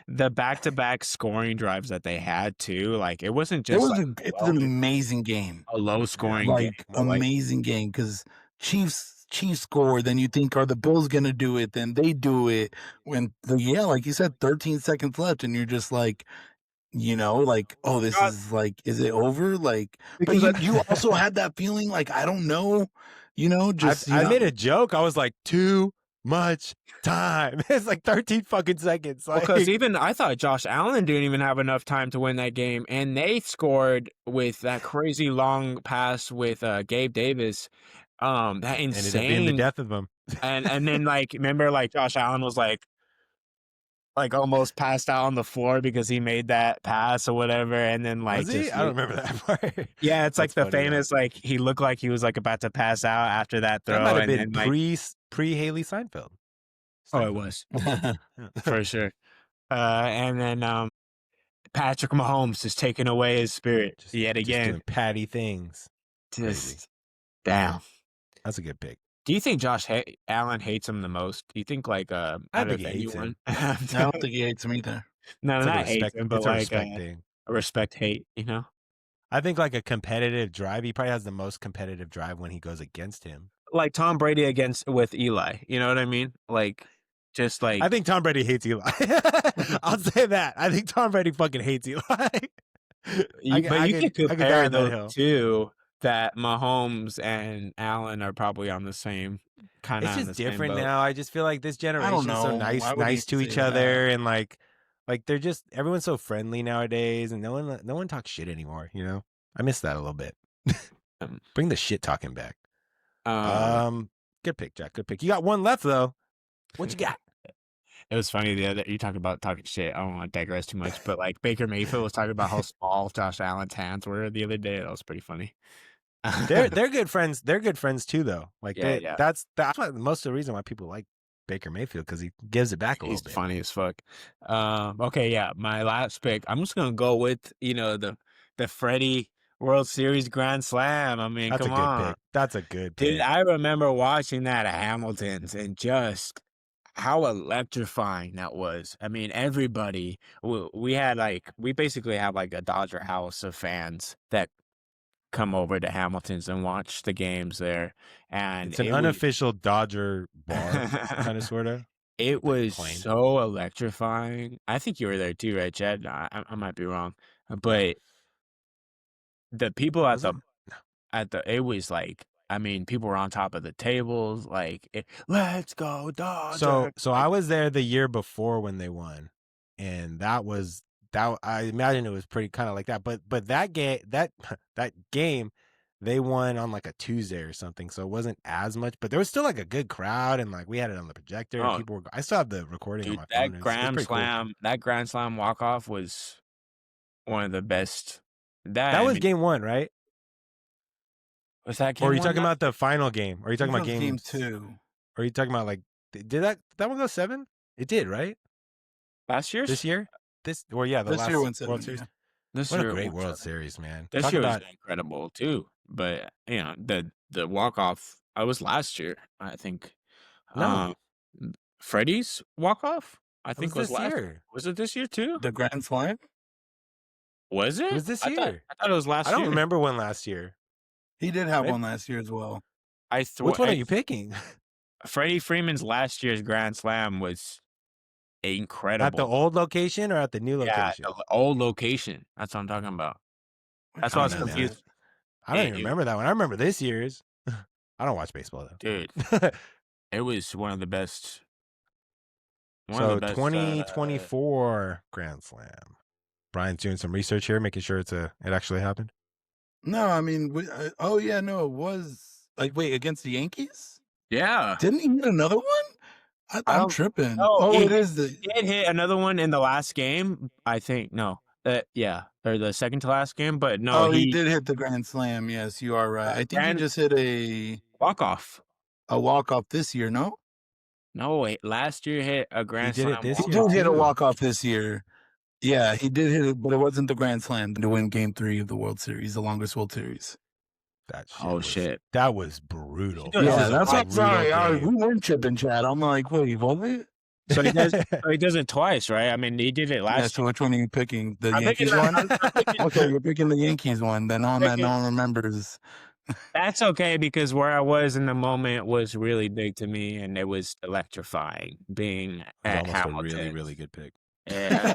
the back-to-back scoring drives that they had too, like, it wasn't It just, was like, it was an amazing game. a low-scoring game, Like, but, like amazing game because Chiefs score, then you think, "Are the Bills gonna do it?" Then they do it. Like you said, 13 seconds left, and you're just like, like, "Oh, this God, is like, is it over?" Like, but because you also had that feeling, like, I don't know, I made a joke. I was like, too much time. It's like 13 fucking seconds. Like, because even I thought Josh Allen didn't even have enough time to win that game, and they scored with that crazy long pass with Gabe Davis. That ended up being the insane, death of him. and then like remember like Josh Allen was like almost passed out on the floor because he made that pass or whatever, and then like Was he? just I don't remember that part. yeah, it's like That's the funny, though. famous like he looked like he was like about to pass out after that That throw, might have and been then like pre Haley Seinfeld. oh it was for sure, and then Patrick Mahomes is taking away his spirit yet Just again. doing patty things. Crazy. Just damn. That's a good pick. Do you think Josh Allen hates him the most? Do you think like I out think of he hates anyone? I don't think he hates him either. No, It's like a not hates respect. him, but It's a like respect thing. a respect hate. You know, I think like a competitive drive. He probably has the most competitive drive when he goes against him. like Tom Brady against with Eli. You know what I mean? Like just like I think Tom Brady hates Eli. I'll say that. I think Tom Brady fucking hates Eli. but you can I die compare on that those hill. two. That Mahomes and Allen are probably on the same kind of It's just different now. I just feel like this generation is so know. nice, Why would he nice to say each that? other, and like they're just everyone's so friendly nowadays, and no one talks shit anymore. You know, I miss that a little bit. Bring the shit talking back. Good pick, Jack. Good pick. You got one left though. What you got? It was funny the other you talked about talking shit. I don't want to digress too much, but like Baker Mayfield was talking about how small Josh Allen's hands were the other day. That was pretty funny. They're good friends. They're good friends too, though. Like Yeah. that's most of the reason why people like Baker Mayfield, because he gives it back a He's little bit. funny as fuck. Okay, yeah, my last pick. I'm just gonna go with the Freddie World Series Grand Slam. I mean, That's come a good on, pick. That's a good pick. dude. I remember watching that at Hamilton's and just how electrifying that was. I mean, everybody. We basically have like a Dodger house of fans that come over to Hamilton's and watch the games there, and It's an unofficial Dodger bar, kind of, sort of. It was Plain. so electrifying. I think you were there too, right, Chad? I might be wrong, but the people Was it? it was like, I mean, people were on top of the tables, like, let's go Dodgers. So I was there the year before when they won, and that I imagine it was pretty kind of like that. But that game they won on like a Tuesday or something, so it wasn't as much. But there was still like a good crowd, and like we had it on the projector. And people were. I still have the recording on Dude, my phone. that Grand Slam walk off was one of the best. That was game one, right? Was that game? Or are you talking about the final game? Or are you talking about game 2? Or are you talking about like did that one go 7? It did, right? Last year's? This year? The This last year went 7, World Series. yeah. This What year a great went World 7. Series, man. This year was incredible too. But the walk off. I was last year, I think. No, Freddie's walk off. I think was this last year. Was it this year too? The Grand Slam? Was it? It was this I year. thought it was last I year. don't remember one last year. He did have Maybe. one last year as well. Which one are you picking? Freddie Freeman's last year's Grand Slam was incredible. At the old location or at the new location? Yeah, the old location. That's what I'm talking about. That's why I was don't know, man. confused. I don't Hey, even dude. remember that one. I remember this year's. I don't watch baseball though. Dude, it was one of the best. So 2024 Grand Slam. Brian's doing some research here, making sure it actually happened. No, I mean, oh yeah, no, it was like wait against the Yankees. Yeah. Didn't he hit another one? I'm tripping. No, Oh, he it is the. did hit another one in the last game. I think no. Yeah, or the second to last game, but no, Oh, he he did hit the grand slam. Yes, you are right. I think he ran just hit a walk off. walk off this year. No, No, wait. Last year hit a grand did it slam. this he year, did hit a too. walk off this year. Yeah, he did hit it, but it wasn't the grand slam to win Game 3 of the World Series, the longest World Series. That shit. Oh shit. That was brutal. Yeah, That was Yeah, a that's what. brutal Sorry, game. we weren't chipping, Chad. I'm like, wait, was it? So he does. So he does it twice, right? I mean, he did it Yeah. last. So which one are you picking? The I'm picking Yankees the- one. Okay, you're picking the Yankees one. Then on that, no one remembers. That's okay because where I was in the moment was really big to me, and it was electrifying being at Almost Hamilton. a really, really good pick. Yeah.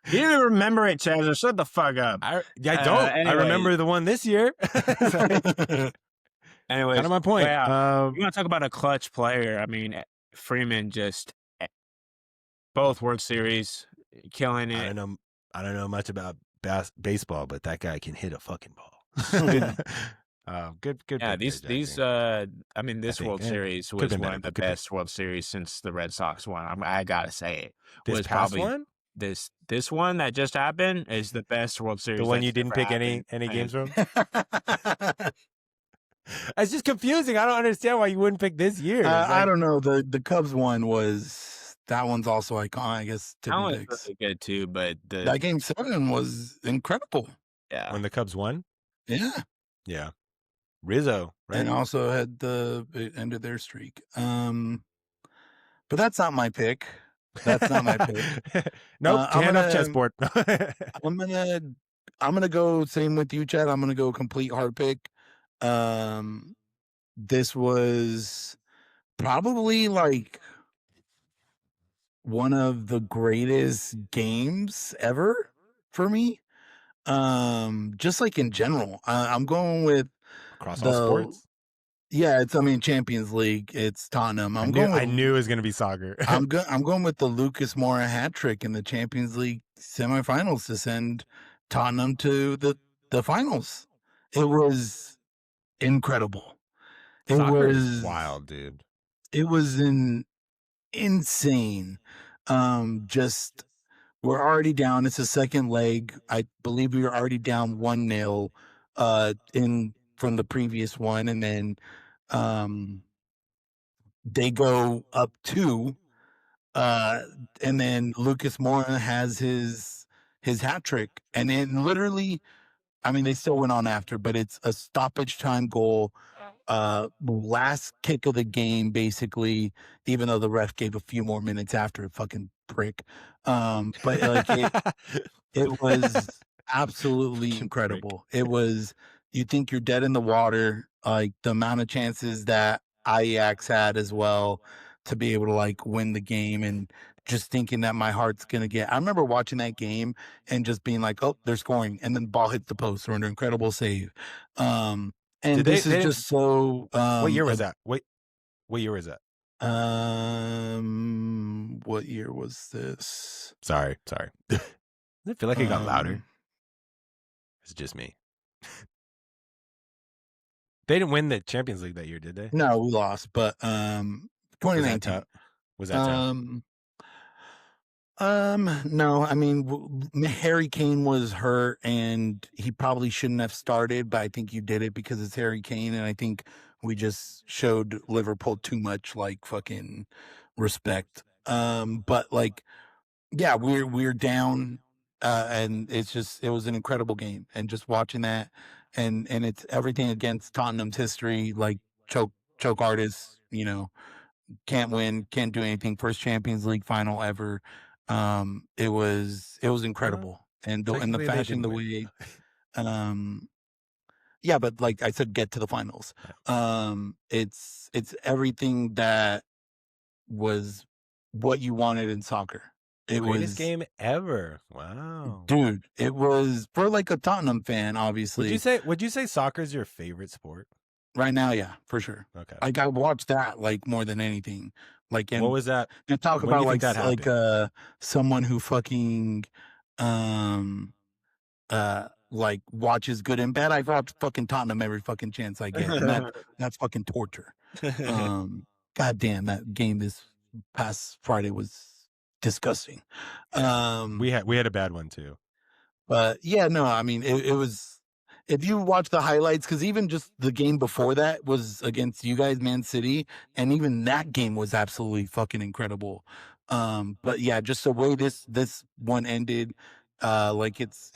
You didn't even remember it, Chaz. So shut the fuck up. I don't. I remember the one this year. Anyways, kind of my point. Yeah, you want to talk about a clutch player? I mean, Freeman just both World Series killing it. I don't know much about baseball, but that guy can hit a fucking ball. Good. Yeah, I mean, this World Series was one of the best World Series since the Red Sox won. I gotta say it. This past one? This one that just happened is the best World Series. The one you didn't pick any games from? It's just confusing. I don't understand why you wouldn't pick this year. I don't know. The Cubs one that one's also iconic. I guess that one's really good too, but that Game 7 was incredible. Yeah, when the Cubs won. Yeah. Rizzo, right? And also it ended their streak. But that's not my pick. That's not my pick. Nope. Hand off chessboard. I'm gonna go same with you, Chad. I'm gonna go complete hard pick. This was probably like one of the greatest games ever for me. Just like in general, I'm going with across all sports. Yeah, Champions League. It's Tottenham. I knew it was going to be soccer. I'm going with the Lucas Moura hat trick in the Champions League semifinals to send Tottenham to the finals. It was incredible. Soccer is wild, dude. It was insane. Just we're already down. It's a second leg. I believe we were already down 1-0 from the previous one, and then they go up 2, and then Lucas Moura has his hat trick, and then literally, I mean, they still went on after, but it's a stoppage time goal, last kick of the game, basically, even though the ref gave a few more minutes after, fucking prick. But like it was absolutely incredible. It was, you think you're dead in the water, like the amount of chances that Ajax had as well to be able to like win the game, and just thinking that my heart's gonna get. I remember watching that game and just being like, "Oh, they're scoring," and then ball hits the post or an incredible save. And this is just so. What year was that? What year was that? What year was this? Sorry. Does it feel like it got louder? It's just me. They didn't win the Champions League that year, did they? No, we lost, but 2019. Was that tough? No, I mean, Harry Kane was hurt and he probably shouldn't have started, but I think you did it because it's Harry Kane, and I think we just showed Liverpool too much like fucking respect. But like, yeah, we're down, and it was an incredible game, and just watching that, and it's everything against Tottenham's history, like choke artists, can't win, can't do anything. First Champions League final ever. It was incredible, and the fashion, the way, yeah, but like I said, get to the finals. It's everything that was what you wanted in soccer. It Greatest was, game ever. Wow. dude. It was for like a Tottenham fan, obviously. Would you say soccer is your favorite sport? Right now, yeah, for sure. Okay. Like I watched that like more than anything. Like, What was that? to talk When do about you think that happened? someone who fucking um like watches good and bad. I watch fucking Tottenham every fucking chance I get, and that's fucking torture. God damn, that game this past Friday was disgusting. We had a bad one too. But yeah, no, I mean it was. If you watch the highlights, because even just the game before that was against you guys, Man City, and even that game was absolutely fucking incredible. But yeah, just the way this one ended, like it's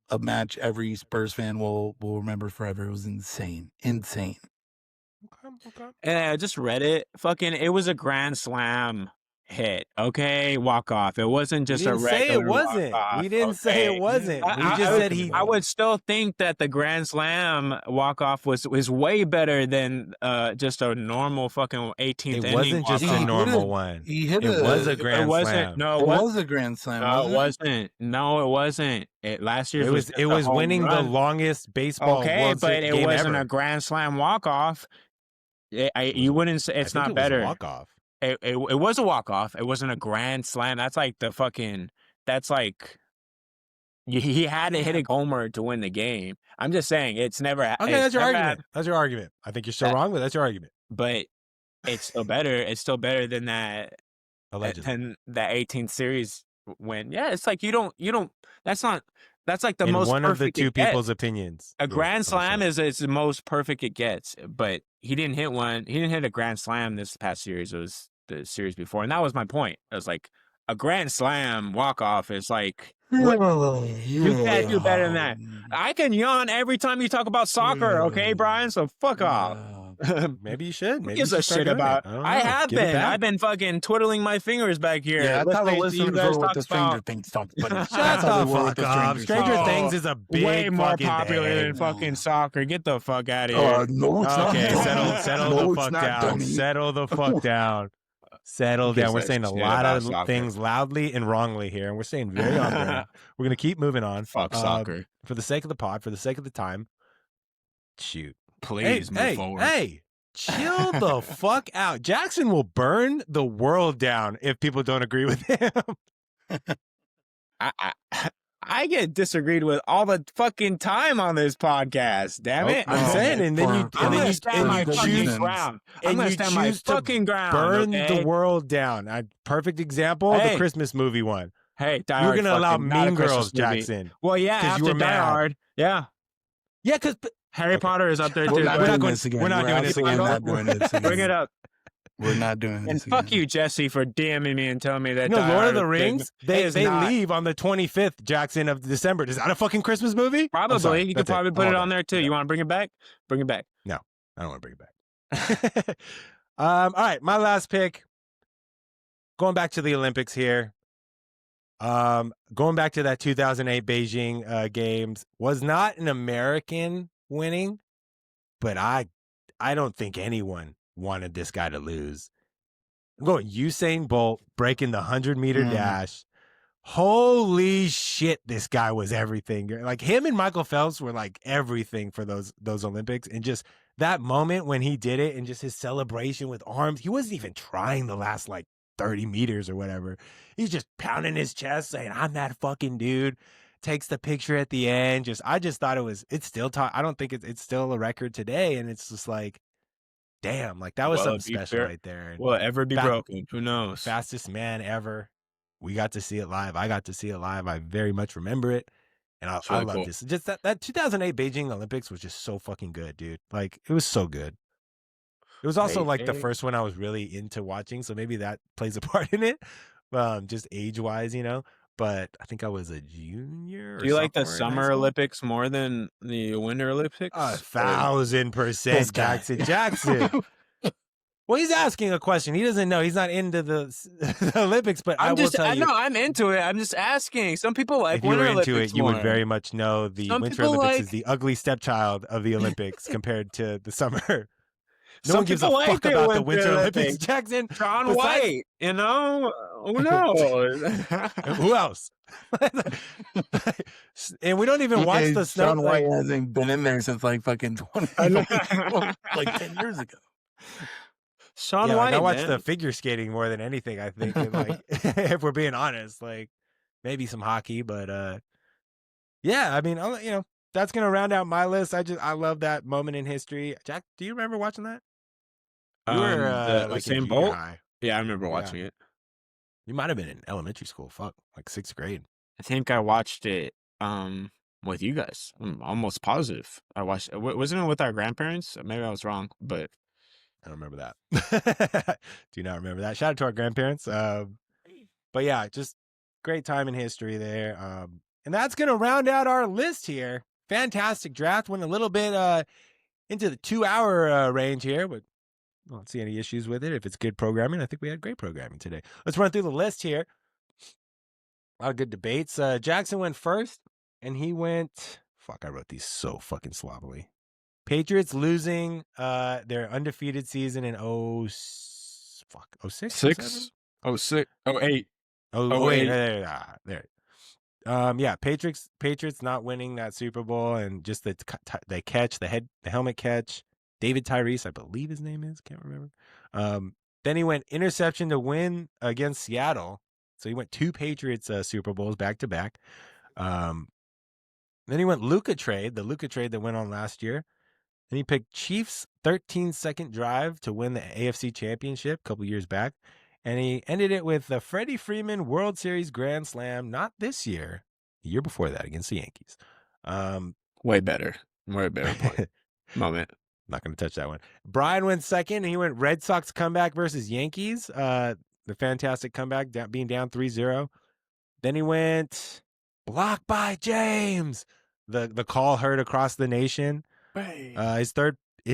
a match every Spurs fan will remember forever. It was insane. Okay. And I just read it. Fucking, it was a grand slam hit. Okay, walk off. It wasn't just a regular walk off. We didn't say it Okay. wasn't. We I, just I, said he. I would still think that the grand slam walk off was way better than just a normal fucking 18th It inning wasn't just a walk-off. normal one. He hit It was a It grand wasn't. slam. No, It was a grand slam. No, it wasn't wasn't. No, it wasn't. Last year's was It was winning the longest baseball World but it game wasn't ever. a grand slam walk off. You wouldn't say it's not better. Walk off. It was a walk off. It wasn't a grand slam. That's like the fucking. That's like. He had to hit a homer to win the game. I'm just saying it's never. Okay, that's your argument. That's your argument. I think you're still wrong, but that's your argument. But it's still better. It's still better than that. Allegedly. Than that 18th series win. Yeah, it's like you don't. That's not. That's like the In most one of the perfect two it gets. people's opinions. A grand slam is the most perfect it gets, but he didn't hit one. He didn't hit a grand slam this past series. It was the series before, and that was my point. It was like a grand slam walk off is like you can't do better than that. I can yawn every time you talk about soccer, okay, Brian? So fuck off. Maybe you should. Maybe Who gives a shit about? I have been. I've been fucking twiddling my fingers back here. Yeah, that's how the listening to you listeners guys were with talk the Stranger about. Things talk. But Shut the fuck up. Stranger Things is a big way more fucking popular thing. than fucking soccer. Get the fuck out of here. No, it's not. Okay, settle No, the it's fuck not, down. dummy. Settle the fuck down. Settle Who gives down. We're a saying a shit lot about of soccer? things loudly and wrongly here, and we're saying very on brand. We're gonna keep moving on. Fuck soccer. For the sake of the pod, for the sake of the time. Shoot. Please move forward. Hey, chill the fuck out. Jackson will burn the world down if people don't agree with him. I get disagreed with all the fucking time on this podcast. Damn it! I'm saying, and then you stand my fucking ground. I'm gonna stand my fucking ground. Burn okay? the world down. Perfect example, the Christmas movie one. Hey, Die you're Hard gonna allow fucking not a Mean Girls, Christmas movie. Jackson. Well, yeah, after you were Die mad. Hard, yeah, because Harry Potter is up there too. We're not doing this We're not doing this again. Bring it up. We're not doing this. And fuck you, Jesse, for DMing me and telling me that. No, Die Lord Hard of the is big. Rings. It They is not. leave on the 25th, Jackson, of December. Is that a fucking Christmas movie? Probably. You could probably put it on there too. Yeah. You want to bring it back? Bring it back. No, I don't want to bring it back. All right, my last pick. Going back to the Olympics here. Going back to that 2008 Beijing games was not an American winning, but I don't think anyone wanted this guy to lose. I'm going Usain Bolt breaking the 100-meter dash. Holy shit, this guy was everything. Like him and Michael Phelps were like everything for those Olympics. And just that moment when he did it and just his celebration with arms, he wasn't even trying the last like 30 meters or whatever. He's just pounding his chest saying, I'm that fucking dude. Takes the picture at the end. I just thought it's still I don't think it's still a record today. And it's just like, damn, like that was something special right there. Will it ever be broken? Who knows? Fastest man ever. We got to see it live. I got to see it live. I very much remember it. And I love cool. this. Just that 2008 Beijing Olympics was just so fucking good, dude. Like, it was so good. It was also like the first one I was really into watching. So maybe that plays a part in it. Just age-wise, you know. But I think I was a junior. Do you like the Summer Olympics more than the Winter Olympics? 1,000%, Jackson. Well, he's asking a question. He doesn't know. He's not into the Olympics, but I will tell you. No, I'm into it. I'm just asking. Some people like Winter Olympics. If you were into Olympics it, you more. would very much know the Some Winter people Olympics like- is the ugly stepchild of the Olympics compared to the Summer. No one gives a fuck about the Winter Olympics, Jackson. Shaun White, you know? Who knows? Who else? And we don't even watch the snow. Shaun White hasn't been in there since like fucking 20, like 10 years ago. Shaun Yeah, White, I watch man. the figure skating more than anything, I think. And like, if we're being honest, like maybe some hockey, but yeah, I mean, you know, that's gonna round out my list. I love that moment in history. Jack, do you remember watching that? You were The like in Usain junior Bolt? high. Yeah, I remember watching it. You might have been in elementary school. Fuck, like 6th grade. I think I watched it with you guys. I'm almost positive. I watched it. Wasn't it with our grandparents? Maybe I was wrong, but I don't remember that. Do not remember that. Shout out to our grandparents. But yeah, just great time in history there. And that's gonna round out our list here. Fantastic draft. Went a little bit into the 2-hour range here, but I don't see any issues with it. If it's good programming, I think we had great programming today. Let's run through the list here. A lot of good debates. Jackson went first, and he went. Fuck, I wrote these so fucking sloppily. Patriots losing their undefeated season in 06? 6, 06, 08. Oh, wait, there. Yeah, Patriots not winning that Super Bowl, and just the catch, the helmet catch. David Tyrese, I believe his name is, can't remember. Then he went interception to win against Seattle. So he went 2 Patriots Super Bowls back to back. Then he went the Luka trade that went on last year. Then he picked Chiefs 13-second drive to win the AFC Championship a couple years back. And he ended it with the Freddie Freeman World Series Grand Slam, not this year, the year before that against the Yankees. Way better point. Moment. Not going to touch that one. Brian went second, and he went Red Sox comeback versus Yankees. The fantastic comeback, being down 3-0. Then he went blocked by James. The call heard across the nation. His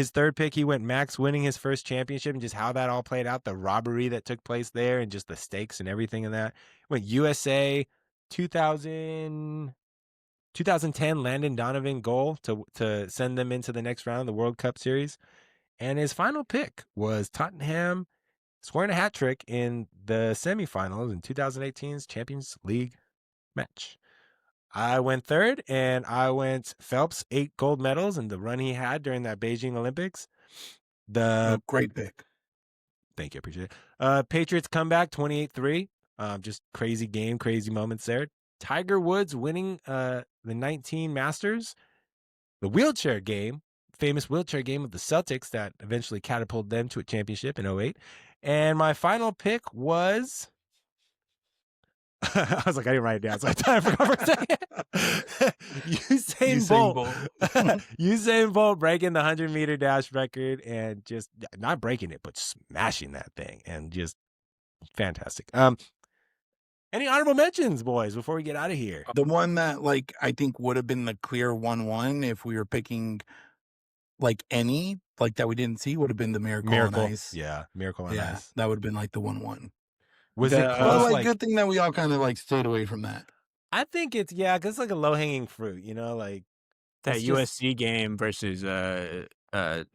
third pick, he went Max winning his first championship, and just how that all played out, the robbery that took place there, and just the stakes and everything in that. Went USA 2010 Landon Donovan goal to send them into the next round of the World Cup Series. And his final pick was Tottenham scoring a hat trick in the semifinals in 2018's Champions League match. I went third, and I went Phelps 8 gold medals in the run he had during that Beijing Olympics. Great pick. Thank you, appreciate it. Patriots comeback 28-3. Just crazy game, crazy moments there. Tiger Woods winning the 19 Masters. The famous wheelchair game of the Celtics that eventually catapulted them to a championship in 08. And my final pick was... I was like, I didn't write it down, so I forgot for a second. Usain Bolt. Usain Bolt breaking the 100-meter dash record, and just not breaking it, but smashing that thing, and just fantastic. Any honorable mentions, boys, before we get out of here? The one that like I think would have been the clear 1-1 if we were picking like any like that we didn't see would have been the Miracle on Ice. Yeah, Miracle on Ice. That would have been like the 1-1. Was it close? Like good thing that we all kind of like stayed away from that. I think it's because it's like a low hanging fruit, you know, like that USC game versus with a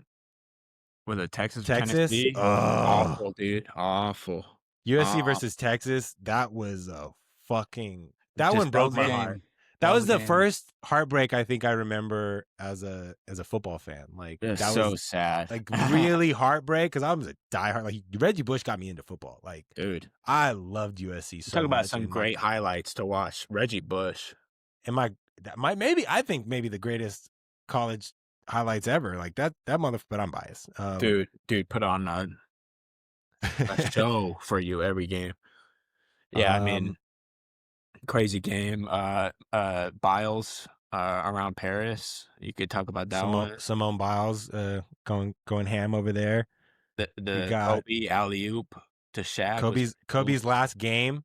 Texas Tennessee. Awful, dude. Awful. USC versus Texas. That was a fucking one broke my heart. That was the first heartbreak I think I remember as a football fan. Like that was so sad. Like really heartbreak because I was a diehard. Like Reggie Bush got me into football. Like, dude, I loved USC so much. Talk about some great highlights to watch. Reggie Bush. And I think maybe the greatest college highlights ever. Like that motherfucker. But I'm biased. Dude, put on a show for you every game. Yeah, I mean. Crazy game. Biles around Paris. You could talk about that one. Simone Biles going ham over there. The Kobe alley-oop to Shaq. Kobe's last game.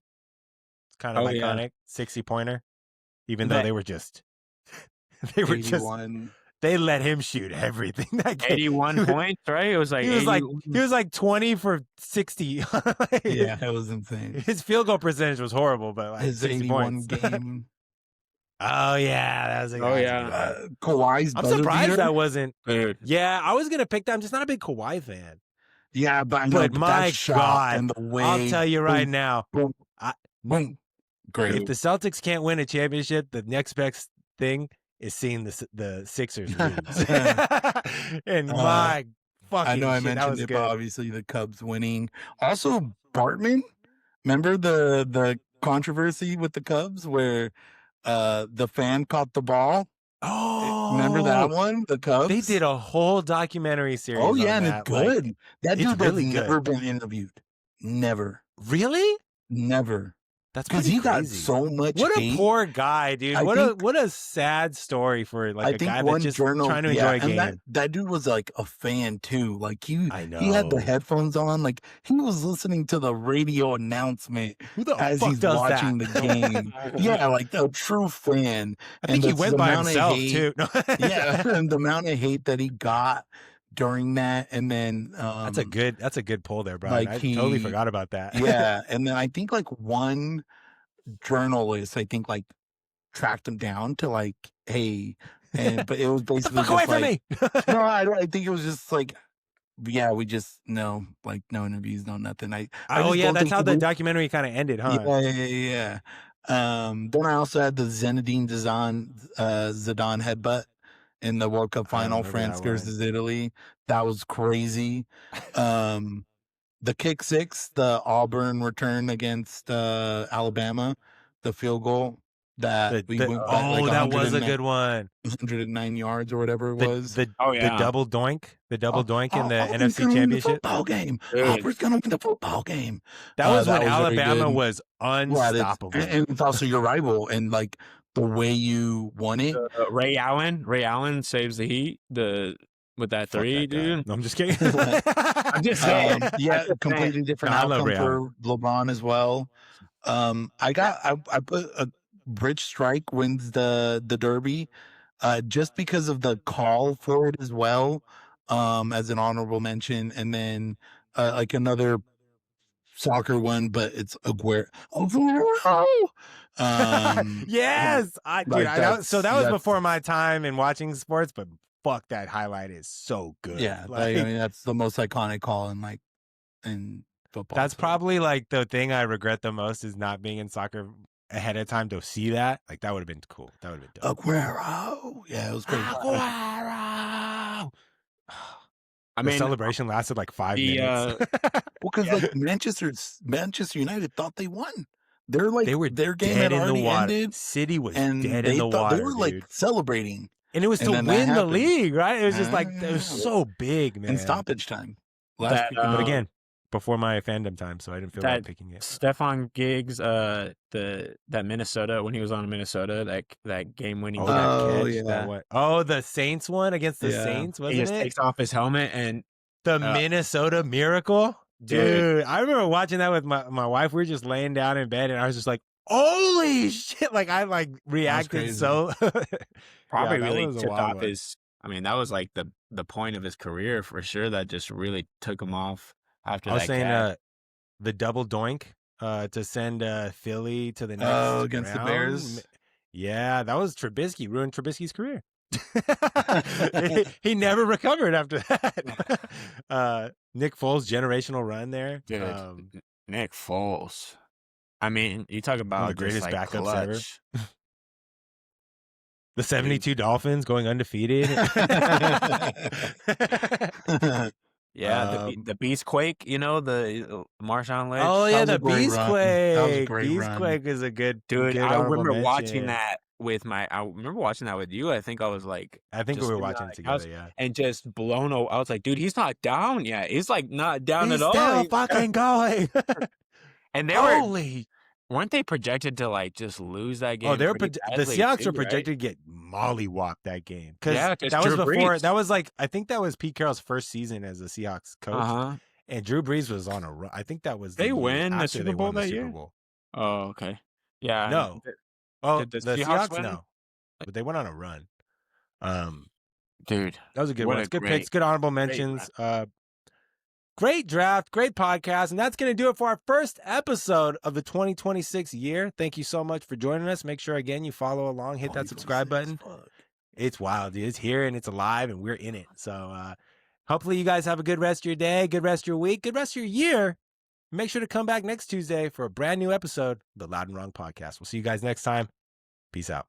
It's kind of iconic. 60-pointer. Even though they were just 81. They let him shoot everything that game. 81 points, right? It was like he was like 20 for 60. Yeah, that was insane. His field goal percentage was horrible, but like his 81 game. Oh yeah, that was a, Oh, that was a yeah. good one. Kawhi's I'm buzzer surprised beater. that wasn't. Dude. Yeah, I was gonna pick that. I'm just not a big Kawhi fan. Yeah, but I know, But but that my shot God, and the way. I'll tell you right boom, now. boom, I, boom. Great. if the Celtics can't win a championship, the next best thing is seeing the Sixers lose. And my fucking I know I shit, that mentioned was it, good. but obviously the Cubs winning. Also, Bartman. Remember the controversy with the Cubs where the fan caught the ball? Remember that Oh, one? The Cubs? they did a whole documentary series Oh, yeah, on and it's that. good. Like, that it's dude has really never good. been interviewed. Never. Really? Never. That's Because pretty he got crazy. so much What a hate. poor guy, dude. I What a sad story for like I a think guy one that's just journal, trying to enjoy a and game. that dude was like a fan too. Like he I had the know. headphones on, like he was listening to the radio announcement Who the as fuck he's does watching that? the game. Yeah, like a true fan. I think he went by himself too. No. Yeah, and the amount of hate that he got during that, and then That's a good pull there, Brian. like I totally forgot about that. Yeah, and then I think like one journalist, I think like tracked him down to like, hey, but it was Get the basically fuck away just from like, me. no, I think it was just like, yeah, we just no, like no interviews, no nothing. I Oh just yeah, don't that's think how he the would- documentary kind of ended, huh? yeah. Then I also had the Zinedine Zidane headbutt in the World Cup I don't final, remember France that one. versus Italy. That was crazy. The kick six, the Auburn return against Alabama, the field goal that we went back like that was a 109 good one. 109 yards or whatever it The was. the Oh, the yeah. double doink, in the Auburn's NFC gonna win the Championship. football game. Dude. Auburn's gonna win the football game. That was when very Alabama good. was unstoppable. And it's also your rival, and like the way you won it. Ray Allen saves the Heat with that Fuck three, that guy. dude. No, I'm just kidding. I'm just saying. Yeah, completely different No, I love outcome Ray for LeBron as well. I put a Rich Strike wins the Derby, just because of the call for it as well, as an honorable mention, and then like another soccer one, but it's Aguero. Yes, so that was that's- before my time in watching sports, but fuck, that highlight is so good. Yeah, Like, I mean that's the most iconic call in football. that's so. probably like the thing I regret the most is not being in soccer ahead of time to see that. Like that would have been cool. That would have been dope. Aguero. Yeah, it was great. Aguero. I The mean, celebration lasted like 5 minutes. Well, because like Manchester United thought they won. They're like They were their game dead had in the already water. ended, City was and dead they in the thought water. they were like dude. celebrating And it was and to then that win the happened. league, right? It was just like it was Ah. so big, man. in stoppage time. That, But again, before my fandom time, so I didn't feel like picking it. Stefan Giggs, that Minnesota when he was on Minnesota, that game winning Oh, catch. that catch, yeah. that what? Oh, the Saints one against the Yeah. Saints, He wasn't just it? takes off his helmet and The Minnesota Miracle, dude. I remember watching that with my wife. We were just laying down in bed, and I was just like, "Holy shit!" Like I reacted crazy. so. probably that really was a tipped wild off one. his. I mean, that was like the point of his career for sure. That just really took him off after I was that saying catch. the double doink to send Philly to the next against the round. Bears. Yeah, that was Trubisky. Ruined Trubisky's career. he never recovered after that. Nick Foles' generational run there. Dude, Nick Foles. I mean, you talk about the greatest just, like, backups ever. clutch. The 72 Dolphins going undefeated. Yeah, the Beastquake, the Marshawn Lynch. Oh yeah, That the was a great run. That was a Beastquake. great run. Beastquake is a good Dude, good I honorable remember watching mention. that I remember watching that with you. I think I was like, I think we just were in watching the it house together. Yeah, and just blown away. I was like, dude, he's not down yet. He's like not down he's at all. still fucking going. And weren't they projected to like just lose that game? Oh, the badly Seahawks too, were right? projected to get mollywhopped that game because Yeah, 'cause that was Drew before. Brees. That was like I think that was Pete Carroll's first season as a Seahawks coach, Uh-huh. and Drew Brees was on a run. I think that was They the year win the after Super they Bowl won the that Super year? Bowl. Oh, okay. Yeah. No. Oh, did the the Seahawks Seahawks win? no, but they went on a run. Dude, That was a good what one. a It's good great- picks, good honorable great mentions. Great draft, great podcast. And that's going to do it for our first episode of the 2026 year. Thank you so much for joining us. Make sure, again, you follow along, hit that subscribe button. It's wild, dude. It's here and it's alive and we're in it. So hopefully you guys have a good rest of your day, good rest of your week, good rest of your year. Make sure to come back next Tuesday for a brand new episode of the Loud and Wrong podcast. We'll see you guys next time. Peace out.